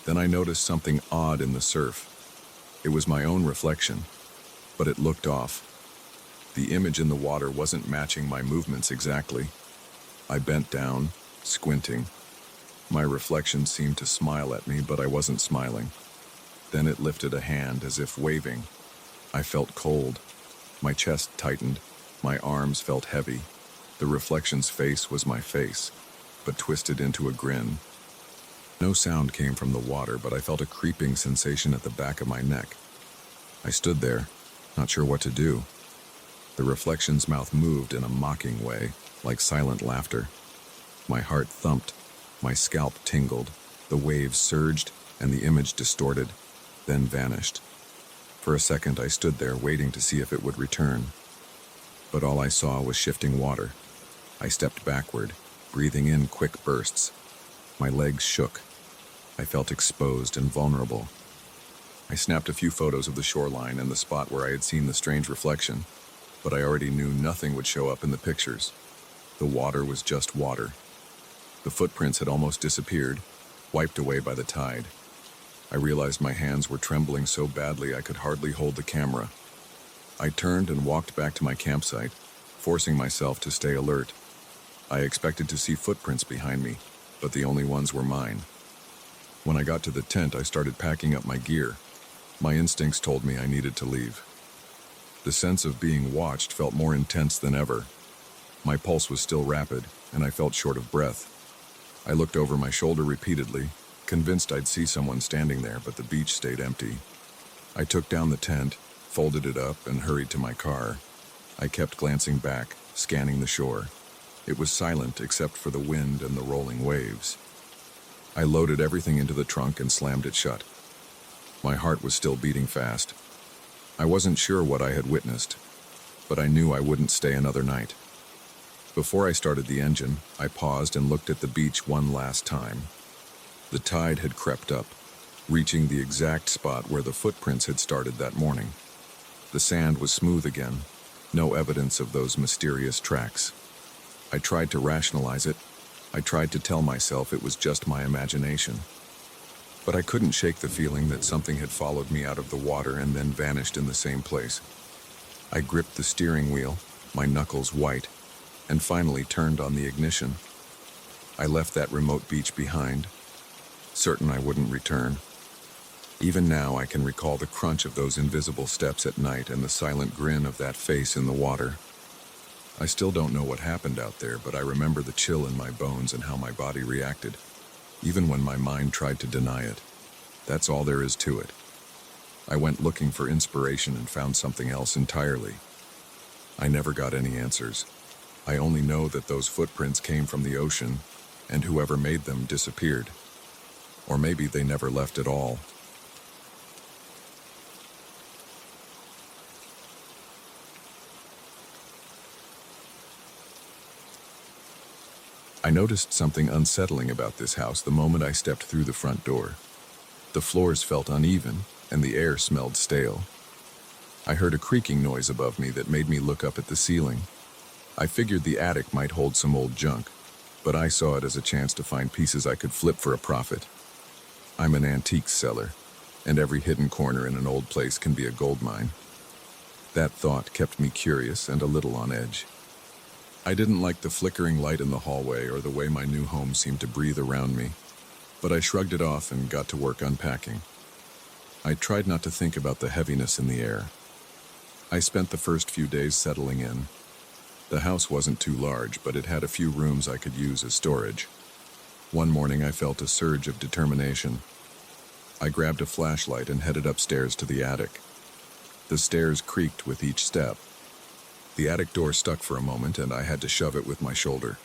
S1: Then I noticed something odd in the surf. It was my own reflection, but it looked off. The image in the water wasn't matching my movements exactly. I bent down, squinting. My reflection seemed to smile at me, but I wasn't smiling. Then it lifted a hand as if waving. I felt cold. My chest tightened. My arms felt heavy. The reflection's face was my face, but twisted into a grin. No sound came from the water, but I felt a creeping sensation at the back of my neck. I stood there, not sure what to do. The reflection's mouth moved in a mocking way, like silent laughter. My heart thumped. My scalp tingled. The waves surged, and the image distorted, then vanished. For a second, I stood there waiting to see if it would return. But all I saw was shifting water. I stepped backward, breathing in quick bursts. My legs shook. I felt exposed and vulnerable. I snapped a few photos of the shoreline and the spot where I had seen the strange reflection, but I already knew nothing would show up in the pictures. The water was just water. The footprints had almost disappeared, wiped away by the tide. I realized my hands were trembling so badly I could hardly hold the camera. I turned and walked back to my campsite, forcing myself to stay alert. I expected to see footprints behind me, but the only ones were mine. When I got to the tent, I started packing up my gear. My instincts told me I needed to leave. The sense of being watched felt more intense than ever. My pulse was still rapid, and I felt short of breath. I looked over my shoulder repeatedly, convinced I'd see someone standing there, but the beach stayed empty. I took down the tent, folded it up, and hurried to my car. I kept glancing back, scanning the shore. It was silent except for the wind and the rolling waves. I loaded everything into the trunk and slammed it shut. My heart was still beating fast. I wasn't sure what I had witnessed, but I knew I wouldn't stay another night. Before I started the engine, I paused and looked at the beach one last time. The tide had crept up, reaching the exact spot where the footprints had started that morning. The sand was smooth again, no evidence of those mysterious tracks. I tried to rationalize it. I tried to tell myself it was just my imagination. But I couldn't shake the feeling that something had followed me out of the water and then vanished in the same place. I gripped the steering wheel, my knuckles white, and finally turned on the ignition. I left that remote beach behind, certain I wouldn't return. Even now I can recall the crunch of those invisible steps at night and the silent grin of that face in the water. I still don't know what happened out there, but I remember the chill in my bones and how my body reacted, even when my mind tried to deny it. That's all there is to it. I went looking for inspiration and found something else entirely. I never got any answers. I only know that those footprints came from the ocean, and whoever made them disappeared. Or maybe they never left at all. I noticed something unsettling about this house the moment I stepped through the front door. The floors felt uneven, and the air smelled stale. I heard a creaking noise above me that made me look up at the ceiling. I figured the attic might hold some old junk, but I saw it as a chance to find pieces I could flip for a profit. I'm an antiques seller, and every hidden corner in an old place can be a gold mine. That thought kept me curious and a little on edge. I didn't like the flickering light in the hallway or the way my new home seemed to breathe around me, but I shrugged it off and got to work unpacking. I tried not to think about the heaviness in the air. I spent the first few days settling in. The house wasn't too large, but it had a few rooms I could use as storage. One morning I felt a surge of determination. I grabbed a flashlight and headed upstairs to the attic. The stairs creaked with each step. The attic door stuck for a moment, and I had to shove it with my shoulder.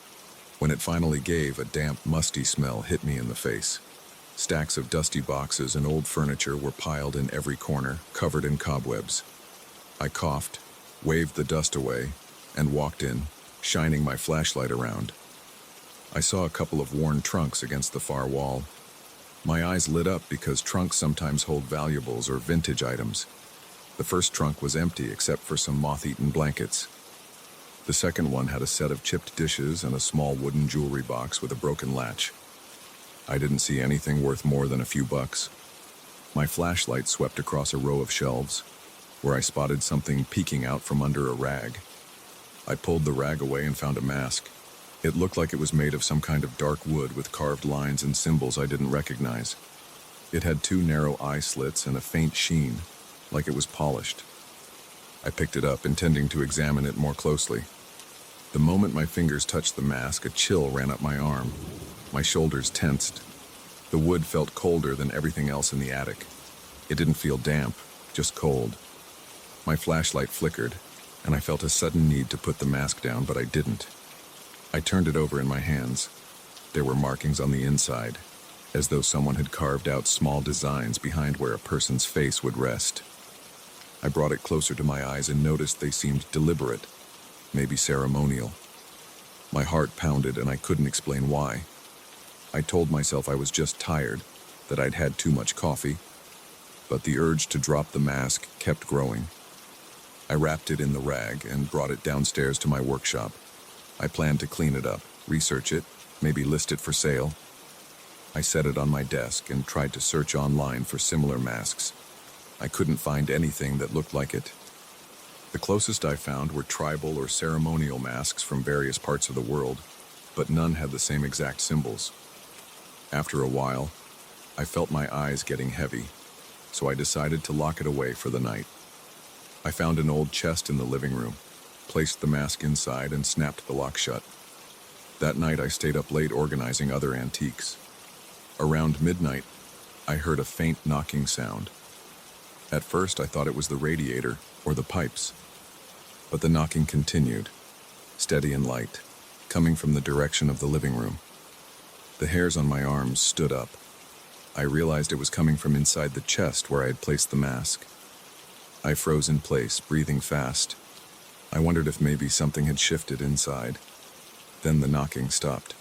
S1: When it finally gave, a damp, musty smell hit me in the face. Stacks of dusty boxes and old furniture were piled in every corner, covered in cobwebs. I coughed, waved the dust away, and walked in, shining my flashlight around. I saw a couple of worn trunks against the far wall. My eyes lit up because trunks sometimes hold valuables or vintage items. The first trunk was empty except for some moth-eaten blankets. The second one had a set of chipped dishes and a small wooden jewelry box with a broken latch. I didn't see anything worth more than a few bucks. My flashlight swept across a row of shelves, where I spotted something peeking out from under a rag. I pulled the rag away and found a mask. It looked like it was made of some kind of dark wood with carved lines and symbols I didn't recognize. It had 2 narrow eye slits and a faint sheen, like it was polished. I picked it up, intending to examine it more closely. The moment my fingers touched the mask, a chill ran up my arm. My shoulders tensed. The wood felt colder than everything else in the attic. It didn't feel damp, just cold. My flashlight flickered, and I felt a sudden need to put the mask down, but I didn't. I turned it over in my hands. There were markings on the inside, as though someone had carved out small designs behind where a person's face would rest. I brought it closer to my eyes and noticed they seemed deliberate, maybe ceremonial. My heart pounded and I couldn't explain why. I told myself I was just tired, that I'd had too much coffee, but the urge to drop the mask kept growing. I wrapped it in the rag and brought it downstairs to my workshop. I planned to clean it up, research it, maybe list it for sale. I set it on my desk and tried to search online for similar masks. I couldn't find anything that looked like it. The closest I found were tribal or ceremonial masks from various parts of the world, but none had the same exact symbols. After a while, I felt my eyes getting heavy, so I decided to lock it away for the night. I found an old chest in the living room, placed the mask inside, and snapped the lock shut. That night I stayed up late organizing other antiques. Around midnight, I heard a faint knocking sound. At first I thought it was the radiator or the pipes, but the knocking continued, steady and light, coming from the direction of the living room. The hairs on my arms stood up. I realized it was coming from inside the chest where I had placed the mask. I froze in place, breathing fast. I wondered if maybe something had shifted inside. Then the knocking stopped.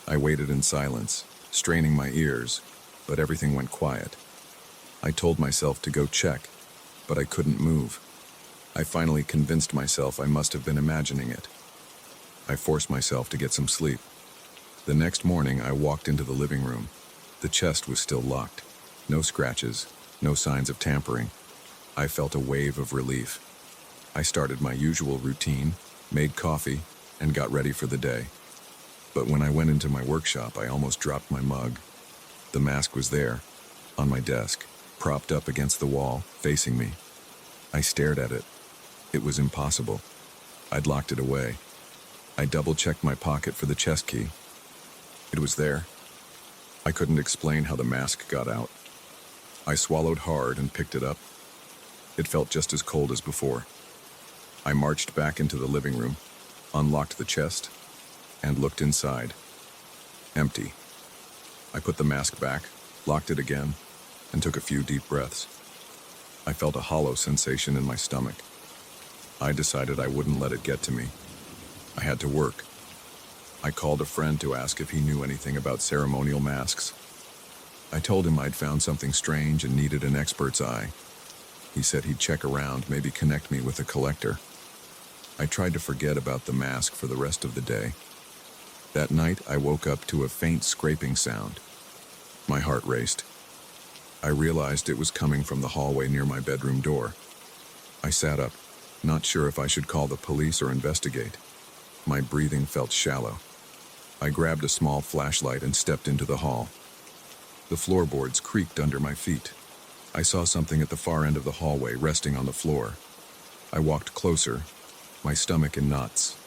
S1: I waited in silence, straining my ears, but everything went quiet. I told myself to go check, but I couldn't move. I finally convinced myself I must have been imagining it. I forced myself to get some sleep. The next morning, I walked into the living room. The chest was still locked. No scratches, no signs of tampering. I felt a wave of relief. I started my usual routine, made coffee, and got ready for the day. But when I went into my workshop, I almost dropped my mug. The mask was there, on my desk, propped up against the wall, facing me. I stared at it. It was impossible. I'd locked it away. I double-checked my pocket for the chest key. It was there. I couldn't explain how the mask got out. I swallowed hard and picked it up. It felt just as cold as before. I marched back into the living room, unlocked the chest, and looked inside. Empty. I put the mask back, locked it again, and took a few deep breaths. I felt a hollow sensation in my stomach. I decided I wouldn't let it get to me. I had to work. I called a friend to ask if he knew anything about ceremonial masks. I told him I'd found something strange and needed an expert's eye. He said he'd check around, maybe connect me with a collector. I tried to forget about the mask for the rest of the day. That night, I woke up to a faint scraping sound. My heart raced. I realized it was coming from the hallway near my bedroom door. I sat up, not sure if I should call the police or investigate. My breathing felt shallow. I grabbed a small flashlight and stepped into the hall. The floorboards creaked under my feet. I saw something at the far end of the hallway resting on the floor. I walked closer, my stomach in knots.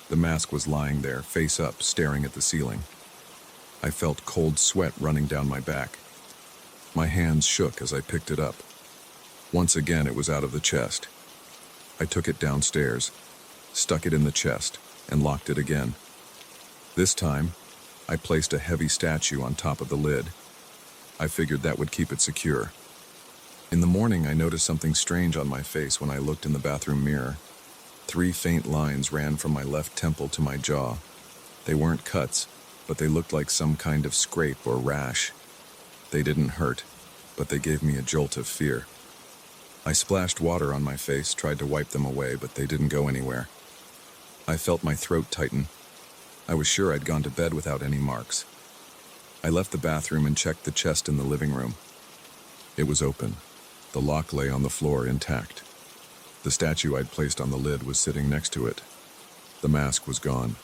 S1: The mask was lying there, face up, staring at the ceiling. I felt cold sweat running down my back. My hands shook as I picked it up. Once again, it was out of the chest. I took it downstairs, stuck it in the chest, and locked it again. This time, I placed a heavy statue on top of the lid. I figured that would keep it secure. In the morning, I noticed something strange on my face when I looked in the bathroom mirror. 3 faint lines ran from my left temple to my jaw. They weren't cuts, but they looked like some kind of scrape or rash. They didn't hurt, but they gave me a jolt of fear. I splashed water on my face, tried to wipe them away, but they didn't go anywhere. I felt my throat tighten. I was sure I'd gone to bed without any marks. I left the bathroom and checked the chest in the living room. It was open. The lock lay on the floor intact. The statue I'd placed on the lid was sitting next to it. The mask was gone.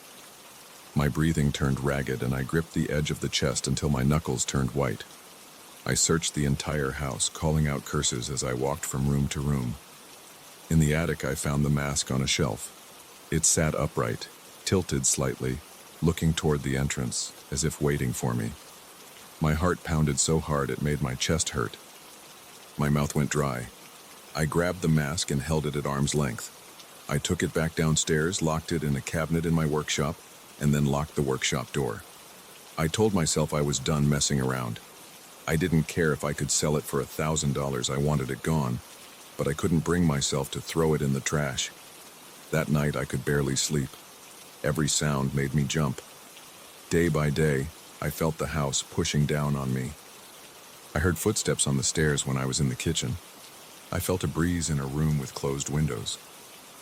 S1: My breathing turned ragged and I gripped the edge of the chest until my knuckles turned white. I searched the entire house, calling out curses as I walked from room to room. In the attic, I found the mask on a shelf. It sat upright, tilted slightly, looking toward the entrance, as if waiting for me. My heart pounded so hard it made my chest hurt. My mouth went dry. I grabbed the mask and held it at arm's length. I took it back downstairs, locked it in a cabinet in my workshop, and then locked the workshop door. I told myself I was done messing around. I didn't care if I could sell it for $1,000, I wanted it gone. but I couldn't bring myself to throw it in the trash. That night I could barely sleep. Every sound made me jump. Day by day, I felt the house pushing down on me. I heard footsteps on the stairs when I was in the kitchen. I felt a breeze in a room with closed windows.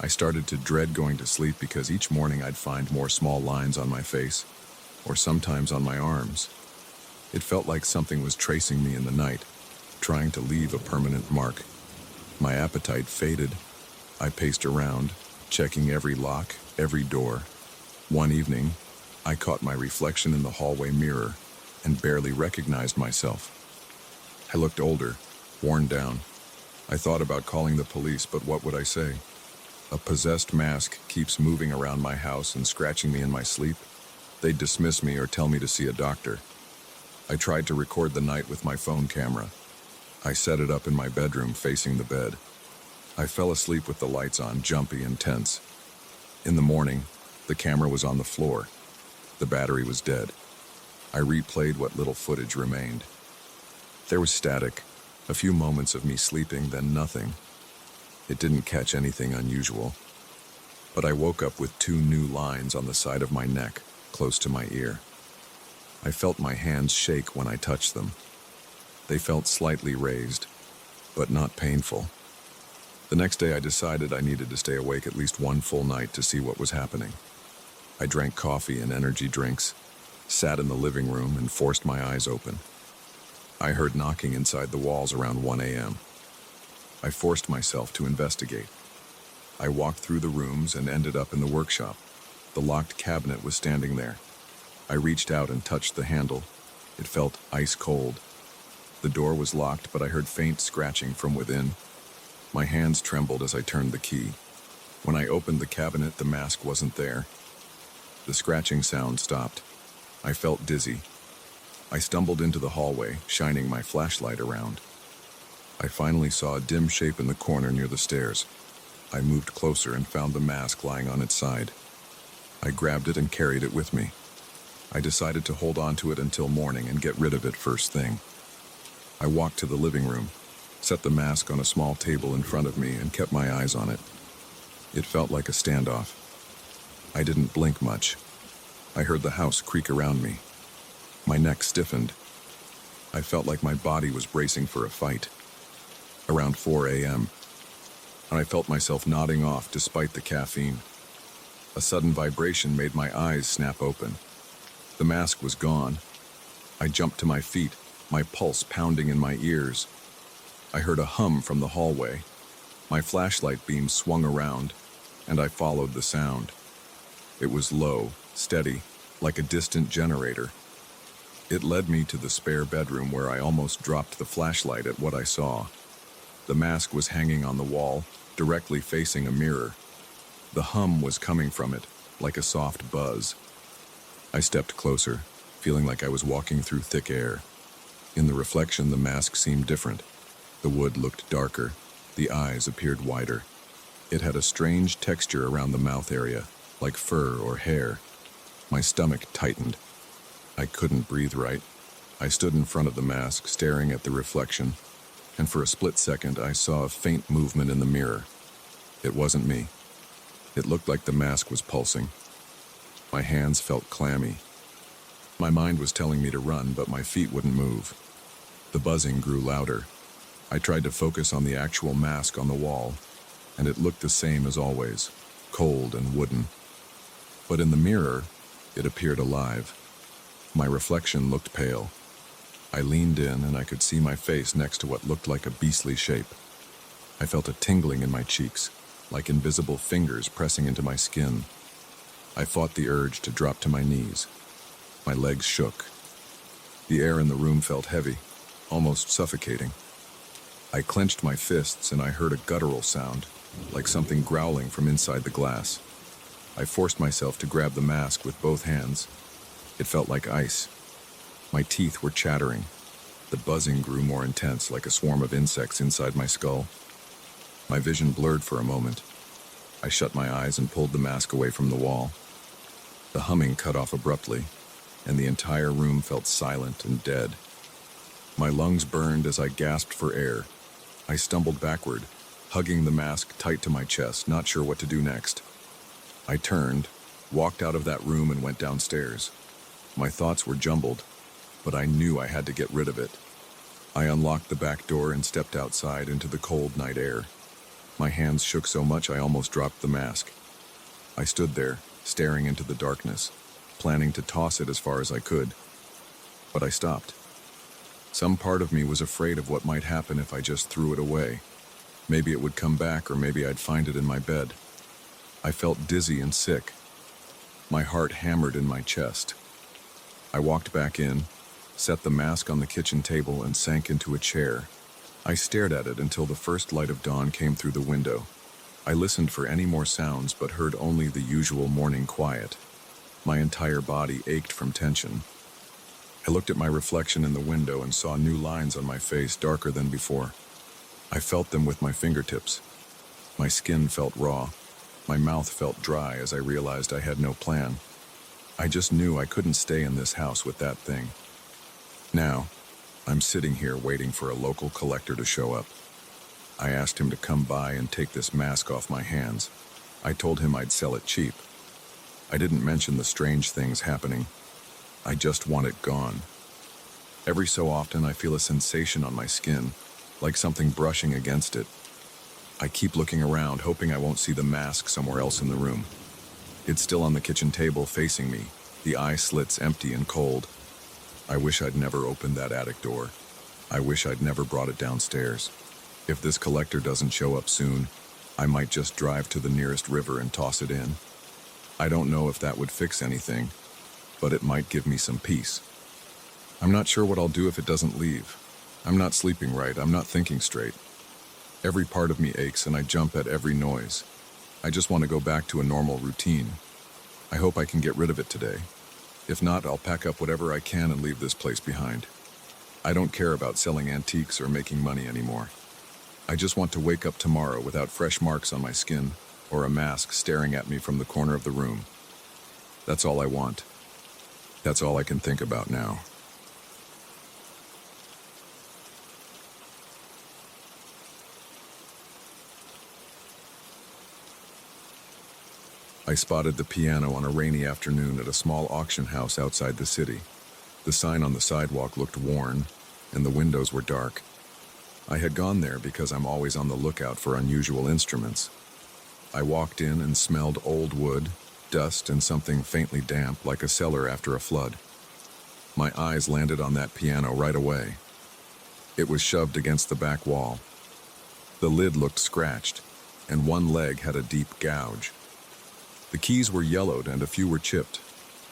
S1: I started to dread going to sleep because each morning I'd find more small lines on my face, or sometimes on my arms. It felt like something was tracing me in the night, trying to leave a permanent mark. My appetite faded. I paced around, checking every lock, every door. One evening, I caught my reflection in the hallway mirror and barely recognized myself. I looked older, worn down. I thought about calling the police, but what would I say? A possessed mask keeps moving around my house and scratching me in my sleep. They'd dismiss me or tell me to see a doctor. I tried to record the night with my phone camera. I set it up in my bedroom facing the bed. I fell asleep with the lights on, jumpy and tense. In the morning, the camera was on the floor. The battery was dead. I replayed what little footage remained. There was static, a few moments of me sleeping, then nothing. It didn't catch anything unusual. But I woke up with 2 new lines on the side of my neck, close to my ear. I felt my hands shake when I touched them. They felt slightly raised, but not painful. The next day I decided I needed to stay awake at least one full night to see what was happening. I drank coffee and energy drinks, sat in the living room, and forced my eyes open. I heard knocking inside the walls around 1 a.m. I forced myself to investigate. I walked through the rooms and ended up in the workshop. The locked cabinet was standing there. I reached out and touched the handle. It felt ice cold. The door was locked, but I heard faint scratching from within. My hands trembled as I turned the key. When I opened the cabinet, the mask wasn't there. The scratching sound stopped. I felt dizzy. I stumbled into the hallway, shining my flashlight around. I finally saw a dim shape in the corner near the stairs. I moved closer and found the mask lying on its side. I grabbed it and carried it with me. I decided to hold on to it until morning and get rid of it first thing. I walked to the living room, set the mask on a small table in front of me, and kept my eyes on it. It felt like a standoff. I didn't blink much. I heard the house creak around me. My neck stiffened. I felt like my body was bracing for a fight. Around 4 a.m., and I felt myself nodding off despite the caffeine. A sudden vibration made my eyes snap open. The mask was gone. I jumped to my feet, my pulse pounding in my ears. I heard a hum from the hallway. My flashlight beam swung around, and I followed the sound. It was low, steady, like a distant generator. It led me to the spare bedroom where I almost dropped the flashlight at what I saw. The mask was hanging on the wall, directly facing a mirror. The hum was coming from it, like a soft buzz. I stepped closer, feeling like I was walking through thick air. In the reflection, the mask seemed different. The wood looked darker. The eyes appeared wider. It had a strange texture around the mouth area, like fur or hair. My stomach tightened. I couldn't breathe right. I stood in front of the mask, staring at the reflection, and for a split second I saw a faint movement in the mirror. It wasn't me. It looked like the mask was pulsing. My hands felt clammy. My mind was telling me to run, but my feet wouldn't move. The buzzing grew louder. I tried to focus on the actual mask on the wall, and it looked the same as always, cold and wooden. But in the mirror, it appeared alive. My reflection looked pale. I leaned in and I could see my face next to what looked like a beastly shape. I felt a tingling in my cheeks, like invisible fingers pressing into my skin. I fought the urge to drop to my knees. My legs shook. The air in the room felt heavy, almost suffocating. I clenched my fists and I heard a guttural sound, like something growling from inside the glass. I forced myself to grab the mask with both hands. It felt like ice. My teeth were chattering. The buzzing grew more intense, like a swarm of insects inside my skull. My vision blurred for a moment. I shut my eyes and pulled the mask away from the wall. The humming cut off abruptly, and the entire room felt silent and dead. My lungs burned as I gasped for air. I stumbled backward, hugging the mask tight to my chest, not sure what to do next. I turned, walked out of that room and went downstairs. My thoughts were jumbled, but I knew I had to get rid of it. I unlocked the back door and stepped outside into the cold night air. My hands shook so much I almost dropped the mask. I stood there, staring into the darkness, planning to toss it as far as I could. But I stopped. Some part of me was afraid of what might happen if I just threw it away. Maybe it would come back, or maybe I'd find it in my bed. I felt dizzy and sick. My heart hammered in my chest. I walked back in, set the mask on the kitchen table, and sank into a chair. I stared at it until the first light of dawn came through the window. I listened for any more sounds, but heard only the usual morning quiet. My entire body ached from tension. I looked at my reflection in the window and saw new lines on my face, darker than before. I felt them with my fingertips. My skin felt raw. My mouth felt dry as I realized I had no plan. I just knew I couldn't stay in this house with that thing. Now, I'm sitting here waiting for a local collector to show up. I asked him to come by and take this mask off my hands. I told him I'd sell it cheap. I didn't mention the strange things happening. I just want it gone. Every so often I feel a sensation on my skin, like something brushing against it. I keep looking around, hoping I won't see the mask somewhere else in the room. It's still on the kitchen table facing me, the eye slits empty and cold. I wish I'd never opened that attic door. I wish I'd never brought it downstairs. If this collector doesn't show up soon, I might just drive to the nearest river and toss it in. I don't know if that would fix anything, but it might give me some peace. I'm not sure what I'll do if it doesn't leave. I'm not sleeping right, I'm not thinking straight. Every part of me aches and I jump at every noise. I just want to go back to a normal routine. I hope I can get rid of it today. If not, I'll pack up whatever I can and leave this place behind. I don't care about selling antiques or making money anymore. I just want to wake up tomorrow without fresh marks on my skin or a mask staring at me from the corner of the room. That's all I want. That's all I can think about now. I spotted the piano on a rainy afternoon at a small auction house outside the city. The sign on the sidewalk looked worn, and the windows were dark. I had gone there because I'm always on the lookout for unusual instruments. I walked in and smelled old wood, dust, and something faintly damp like a cellar after a flood. My eyes landed on that piano right away. It was shoved against the back wall. The lid looked scratched, and one leg had a deep gouge. The keys were yellowed and a few were chipped.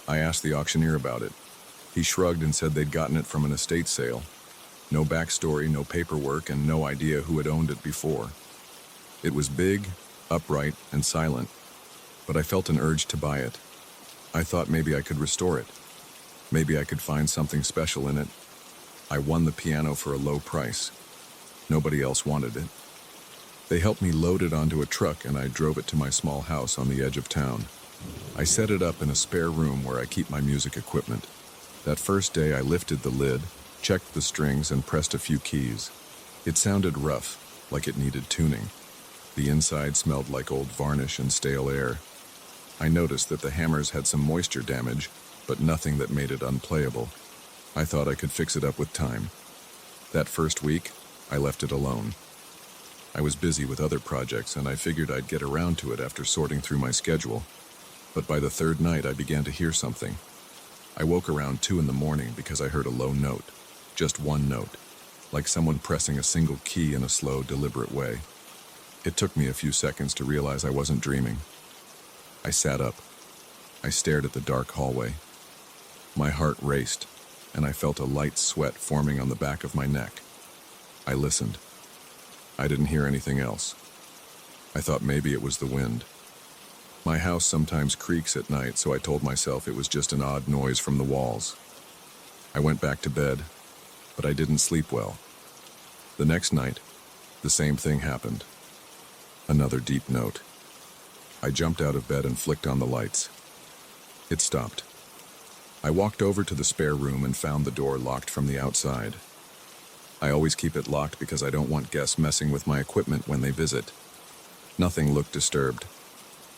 S1: I asked the auctioneer about it. He shrugged and said they'd gotten it from an estate sale. No backstory, no paperwork, and no idea who had owned it before. It was big, upright, and silent, but I felt an urge to buy it. I thought maybe I could restore it. Maybe I could find something special in it. I won the piano for a low price. Nobody else wanted it. They helped me load it onto a truck and I drove it to my small house on the edge of town. I set it up in a spare room where I keep my music equipment. That first day I lifted the lid, checked the strings, and pressed a few keys. It sounded rough, like it needed tuning. The inside smelled like old varnish and stale air. I noticed that the hammers had some moisture damage, but nothing that made it unplayable. I thought I could fix it up with time. That first week, I left it alone. I was busy with other projects and I figured I'd get around to it after sorting through my schedule. But by the third night, I began to hear something. I woke around 2 in the morning because I heard a low note. Just one note, like someone pressing a single key in a slow, deliberate way. It took me a few seconds to realize I wasn't dreaming. I sat up. I stared at the dark hallway. My heart raced, and I felt a light sweat forming on the back of my neck. I listened. I didn't hear anything else. I thought maybe it was the wind. My house sometimes creaks at night, so I told myself it was just an odd noise from the walls. I went back to bed, but I didn't sleep well. The next night, the same thing happened. Another deep note. I jumped out of bed and flicked on the lights. It stopped. I walked over to the spare room and found the door locked from the outside. I always keep it locked because I don't want guests messing with my equipment when they visit. Nothing looked disturbed.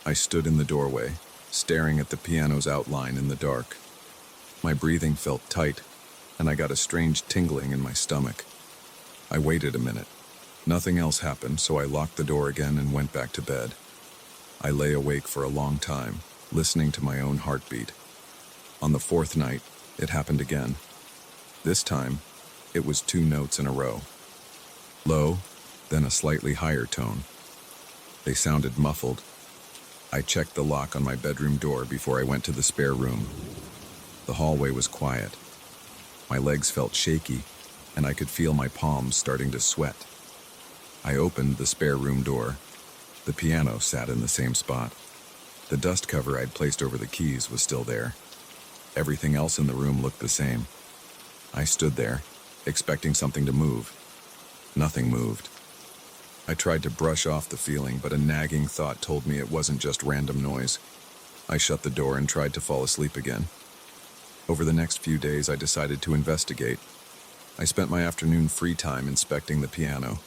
S1: I stood in the doorway, staring at the piano's outline in the dark. My breathing felt tight, and I got a strange tingling in my stomach. I waited a minute. Nothing else happened, so I locked the door again and went back to bed. I lay awake for a long time, listening to my own heartbeat. On the fourth night, it happened again. This time, it was 2 notes in a row. Low, then a slightly higher tone. They sounded muffled. I checked the lock on my bedroom door before I went to the spare room. The hallway was quiet. My legs felt shaky, and I could feel my palms starting to sweat. I opened the spare room door. The piano sat in the same spot. The dust cover I'd placed over the keys was still there. Everything else in the room looked the same. I stood there, expecting something to move. Nothing moved. I tried to brush off the feeling, but a nagging thought told me it wasn't just random noise. I shut the door and tried to fall asleep again. Over the next few days, I decided to investigate. I spent my afternoon free time inspecting the piano.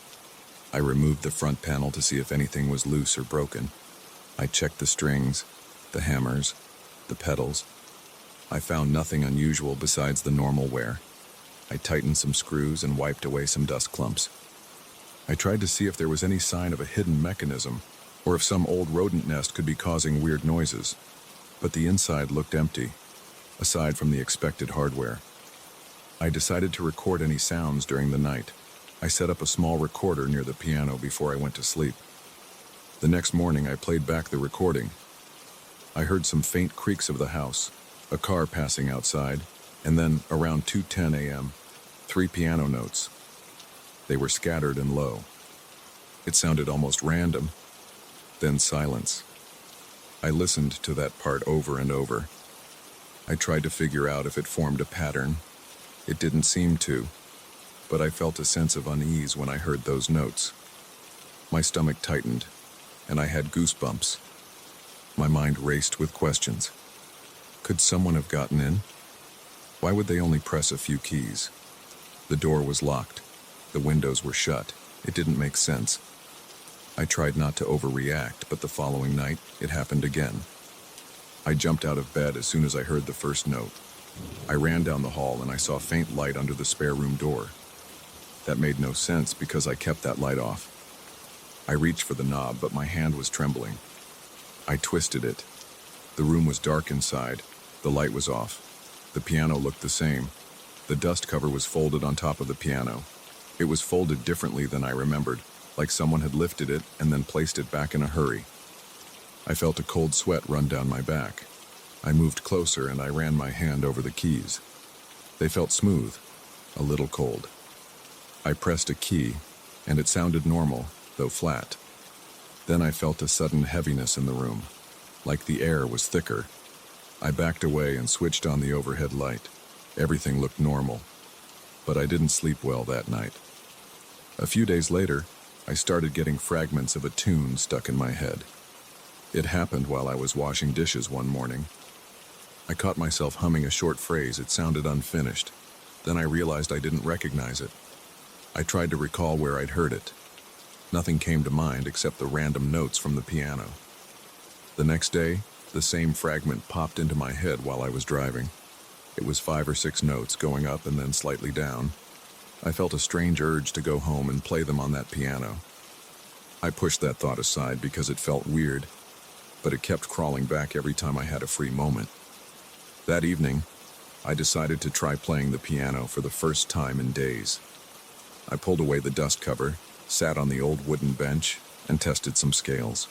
S1: I removed the front panel to see if anything was loose or broken. I checked the strings, the hammers, the pedals. I found nothing unusual besides the normal wear. I tightened some screws and wiped away some dust clumps. I tried to see if there was any sign of a hidden mechanism, or if some old rodent nest could be causing weird noises. But the inside looked empty, aside from the expected hardware. I decided to record any sounds during the night. I set up a small recorder near the piano before I went to sleep. The next morning, I played back the recording. I heard some faint creaks of the house, a car passing outside, and then, around 2:10 a.m., 3 piano notes. They were scattered and low. It sounded almost random. Then silence. I listened to that part over and over. I tried to figure out if it formed a pattern. It didn't seem to, but I felt a sense of unease when I heard those notes. My stomach tightened, and I had goosebumps. My mind raced with questions. Could someone have gotten in? Why would they only press a few keys? The door was locked. The windows were shut. It didn't make sense. I tried not to overreact, but the following night, it happened again. I jumped out of bed as soon as I heard the first note. I ran down the hall and I saw faint light under the spare room door. That made no sense because I kept that light off. I reached for the knob, but my hand was trembling. I twisted it. The room was dark inside. The light was off. The piano looked the same. The dust cover was folded on top of the piano. It was folded differently than I remembered, like someone had lifted it and then placed it back in a hurry. I felt a cold sweat run down my back. I moved closer and I ran my hand over the keys. They felt smooth, a little cold. I pressed a key, and it sounded normal, though flat. Then I felt a sudden heaviness in the room, like the air was thicker. I backed away and switched on the overhead light. Everything looked normal, but I didn't sleep well that night. A few days later, I started getting fragments of a tune stuck in my head. It happened while I was washing dishes one morning. I caught myself humming a short phrase. It sounded unfinished. Then I realized I didn't recognize it. I tried to recall where I'd heard it. Nothing came to mind except the random notes from the piano. The next day, the same fragment popped into my head while I was driving. It was 5 or 6 notes going up and then slightly down. I felt a strange urge to go home and play them on that piano. I pushed that thought aside because it felt weird, but it kept crawling back every time I had a free moment. That evening, I decided to try playing the piano for the first time in days. I pulled away the dust cover, sat on the old wooden bench, and tested some scales.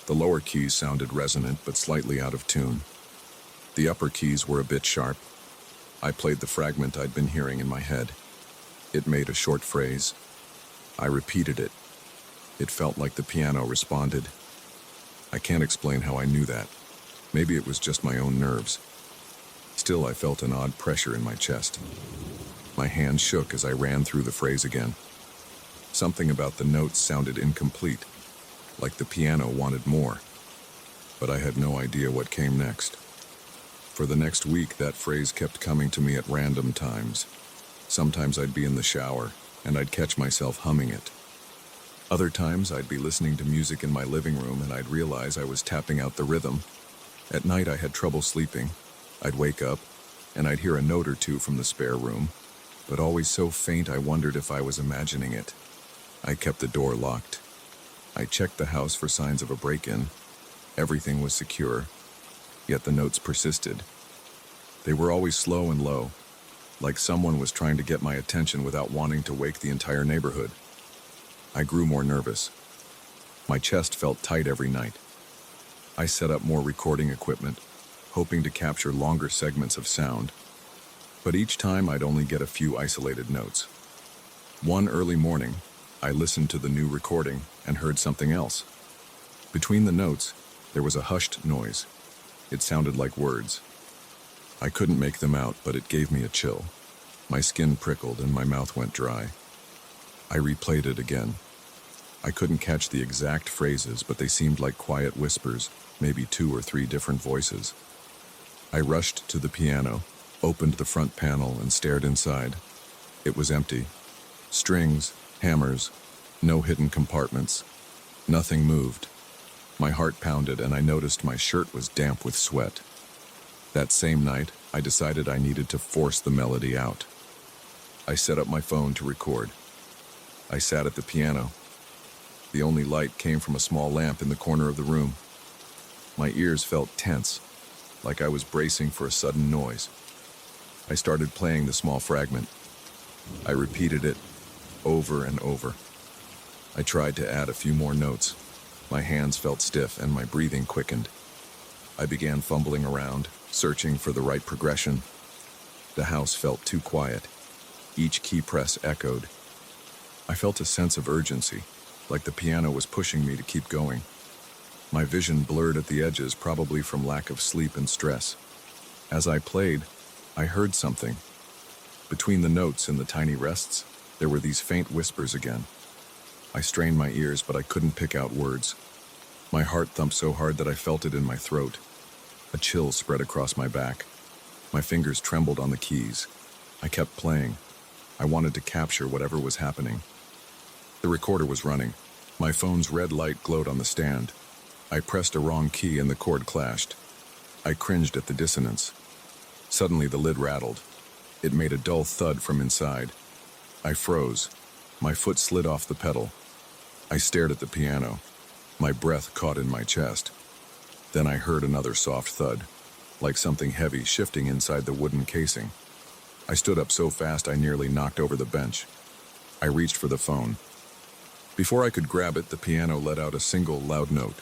S1: The lower keys sounded resonant but slightly out of tune. The upper keys were a bit sharp. I played the fragment I'd been hearing in my head. It made a short phrase. I repeated it. It felt like the piano responded. I can't explain how I knew that. Maybe it was just my own nerves. Still, I felt an odd pressure in my chest. My hand shook as I ran through the phrase again. Something about the notes sounded incomplete, like the piano wanted more. But I had no idea what came next. For the next week, that phrase kept coming to me at random times. Sometimes I'd be in the shower, and I'd catch myself humming it. Other times, I'd be listening to music in my living room and I'd realize I was tapping out the rhythm. At night, I had trouble sleeping. I'd wake up, and I'd hear a note or two from the spare room, but always so faint I wondered if I was imagining it. I kept the door locked. I checked the house for signs of a break-in. Everything was secure, yet the notes persisted. They were always slow and low, like someone was trying to get my attention without wanting to wake the entire neighborhood. I grew more nervous. My chest felt tight every night. I set up more recording equipment, hoping to capture longer segments of sound. But each time I'd only get a few isolated notes. One early morning, I listened to the new recording and heard something else. Between the notes, there was a hushed noise. It sounded like words. I couldn't make them out, but it gave me a chill. My skin prickled and my mouth went dry. I replayed it again. I couldn't catch the exact phrases, but they seemed like quiet whispers, maybe 2 or 3 different voices. I rushed to the piano, opened the front panel, and stared inside. It was empty. Strings, hammers, no hidden compartments. Nothing moved. My heart pounded, and I noticed my shirt was damp with sweat. That same night, I decided I needed to force the melody out. I set up my phone to record. I sat at the piano. The only light came from a small lamp in the corner of the room. My ears felt tense, like I was bracing for a sudden noise. I started playing the small fragment. I repeated it over and over. I tried to add a few more notes. My hands felt stiff and my breathing quickened. I began fumbling around, searching for the right progression. The house felt too quiet. Each key press echoed. I felt a sense of urgency, like the piano was pushing me to keep going. My vision blurred at the edges, probably from lack of sleep and stress. As I played, I heard something. Between the notes and the tiny rests, there were these faint whispers again. I strained my ears, but I couldn't pick out words. My heart thumped so hard that I felt it in my throat. A chill spread across my back. My fingers trembled on the keys. I kept playing. I wanted to capture whatever was happening. The recorder was running. My phone's red light glowed on the stand. I pressed a wrong key and the cord clashed. I cringed at the dissonance. Suddenly the lid rattled. It made a dull thud from inside. I froze. My foot slid off the pedal. I stared at the piano. My breath caught in my chest. Then I heard another soft thud, like something heavy shifting inside the wooden casing. I stood up so fast I nearly knocked over the bench. I reached for the phone. Before I could grab it, the piano let out a single loud note.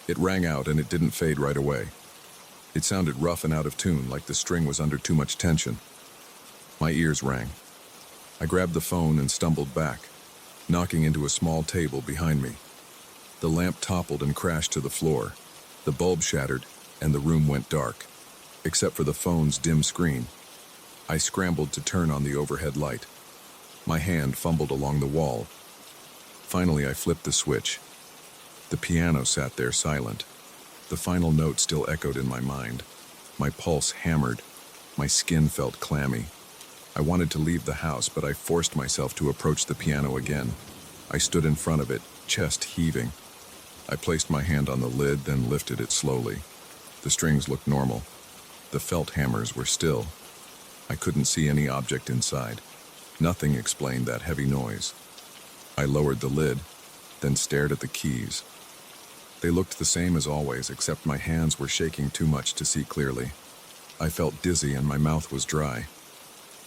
S1: It rang out and it didn't fade right away. It sounded rough and out of tune, like the string was under too much tension. My ears rang. I grabbed the phone and stumbled back, knocking into a small table behind me. The lamp toppled and crashed to the floor. The bulb shattered, and the room went dark, except for the phone's dim screen. I scrambled to turn on the overhead light. My hand fumbled along the wall. Finally, I flipped the switch. The piano sat there silent. The final note still echoed in my mind. My pulse hammered. My skin felt clammy. I wanted to leave the house, but I forced myself to approach the piano again. I stood in front of it, chest heaving. I placed my hand on the lid, then lifted it slowly. The strings looked normal. The felt hammers were still. I couldn't see any object inside. Nothing explained that heavy noise. I lowered the lid, then stared at the keys. They looked the same as always, except my hands were shaking too much to see clearly. I felt dizzy and my mouth was dry.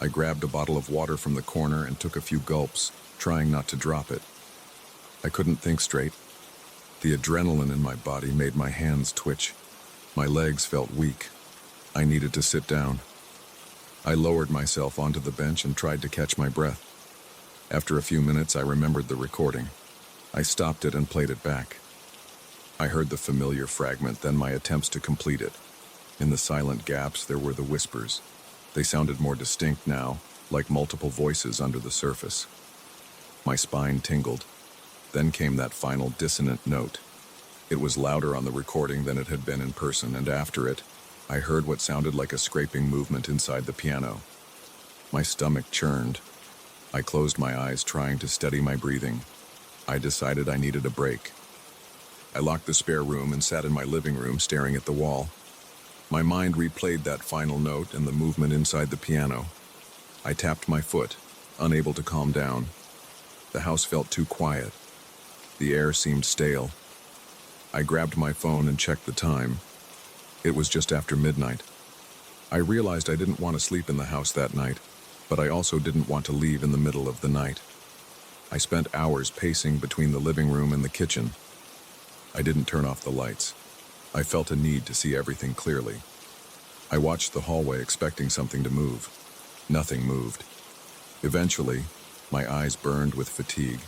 S1: I grabbed a bottle of water from the corner and took a few gulps, trying not to drop it. I couldn't think straight. The adrenaline in my body made my hands twitch. My legs felt weak. I needed to sit down. I lowered myself onto the bench and tried to catch my breath. After a few minutes, I remembered the recording. I stopped it and played it back. I heard the familiar fragment, then my attempts to complete it. In the silent gaps, there were the whispers. They sounded more distinct now, like multiple voices under the surface. My spine tingled. Then came that final dissonant note. It was louder on the recording than it had been in person, and after it, I heard what sounded like a scraping movement inside the piano. My stomach churned. I closed my eyes, trying to steady my breathing. I decided I needed a break. I locked the spare room and sat in my living room, staring at the wall. My mind replayed that final note and the movement inside the piano. I tapped my foot, unable to calm down. The house felt too quiet. The air seemed stale. I grabbed my phone and checked the time. It was just after midnight. I realized I didn't want to sleep in the house that night, but I also didn't want to leave in the middle of the night. I spent hours pacing between the living room and the kitchen. I didn't turn off the lights. I felt a need to see everything clearly. I watched the hallway, expecting something to move. Nothing moved. Eventually, my eyes burned with fatigue,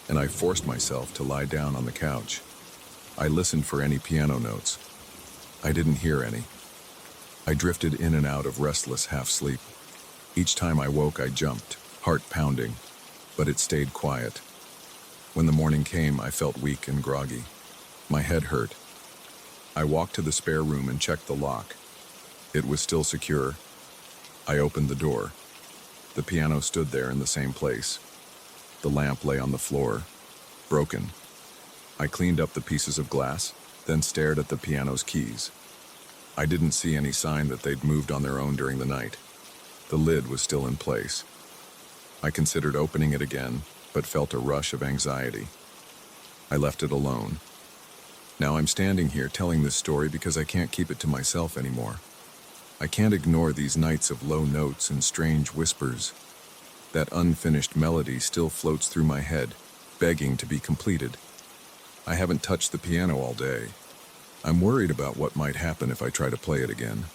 S1: and I forced myself to lie down on the couch. I listened for any piano notes. I didn't hear any. I drifted in and out of restless half-sleep. Each time I woke, I jumped, heart pounding, but it stayed quiet. When the morning came, I felt weak and groggy. My head hurt. I walked to the spare room and checked the lock. It was still secure. I opened the door. The piano stood there in the same place. The lamp lay on the floor, broken. I cleaned up the pieces of glass, then stared at the piano's keys. I didn't see any sign that they'd moved on their own during the night. The lid was still in place. I considered opening it again, but felt a rush of anxiety. I left it alone. Now I'm standing here telling this story because I can't keep it to myself anymore. I can't ignore these nights of low notes and strange whispers. That unfinished melody still floats through my head, begging to be completed. I haven't touched the piano all day. I'm worried about what might happen if I try to play it again.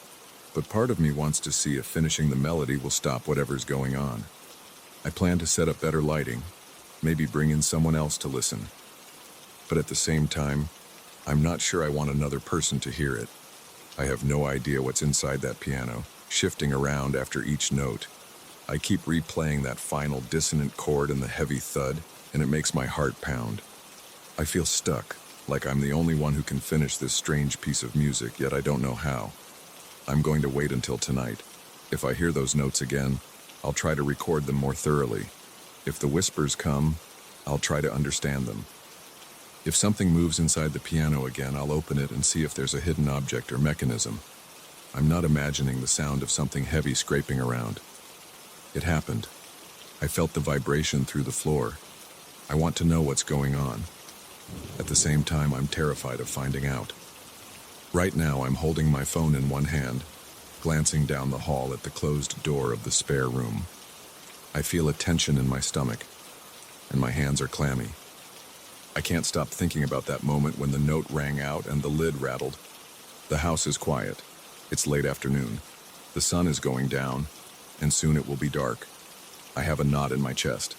S1: But part of me wants to see if finishing the melody will stop whatever's going on. I plan to set up better lighting, maybe bring in someone else to listen. But at the same time, I'm not sure I want another person to hear it. I have no idea what's inside that piano, shifting around after each note. I keep replaying that final dissonant chord and the heavy thud, and it makes my heart pound. I feel stuck, like I'm the only one who can finish this strange piece of music, yet I don't know how. I'm going to wait until tonight. If I hear those notes again, I'll try to record them more thoroughly. If the whispers come, I'll try to understand them. If something moves inside the piano again, I'll open it and see if there's a hidden object or mechanism. I'm not imagining the sound of something heavy scraping around. It happened. I felt the vibration through the floor. I want to know what's going on. At the same time, I'm terrified of finding out. Right now, I'm holding my phone in one hand, glancing down the hall at the closed door of the spare room. I feel a tension in my stomach, and my hands are clammy. I can't stop thinking about that moment when the note rang out and the lid rattled. The house is quiet. It's late afternoon. The sun is going down, and soon it will be dark. I have a knot in my chest.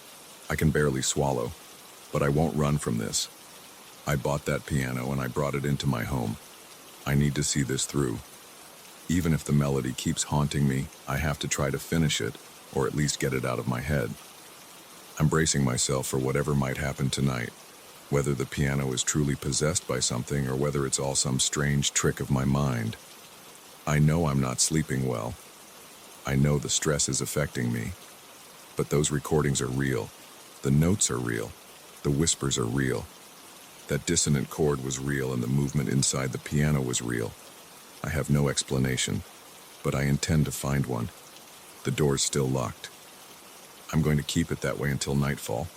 S1: I can barely swallow, but I won't run from this. I bought that piano and I brought it into my home. I need to see this through. Even if the melody keeps haunting me, I have to try to finish it, or at least get it out of my head. I'm bracing myself for whatever might happen tonight, whether the piano is truly possessed by something or whether it's all some strange trick of my mind. I know I'm not sleeping well. I know the stress is affecting me. But those recordings are real. The notes are real. The whispers are real. That dissonant chord was real and the movement inside the piano was real. I have no explanation, but I intend to find one. The door's still locked. I'm going to keep it that way until nightfall.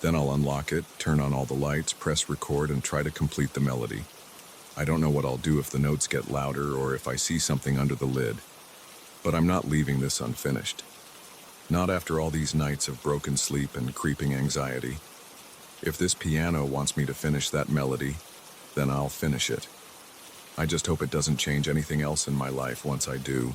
S1: Then I'll unlock it, turn on all the lights, press record, and try to complete the melody. I don't know what I'll do if the notes get louder or if I see something under the lid. But I'm not leaving this unfinished. Not after all these nights of broken sleep and creeping anxiety. If this piano wants me to finish that melody, then I'll finish it. I just hope it doesn't change anything else in my life once I do.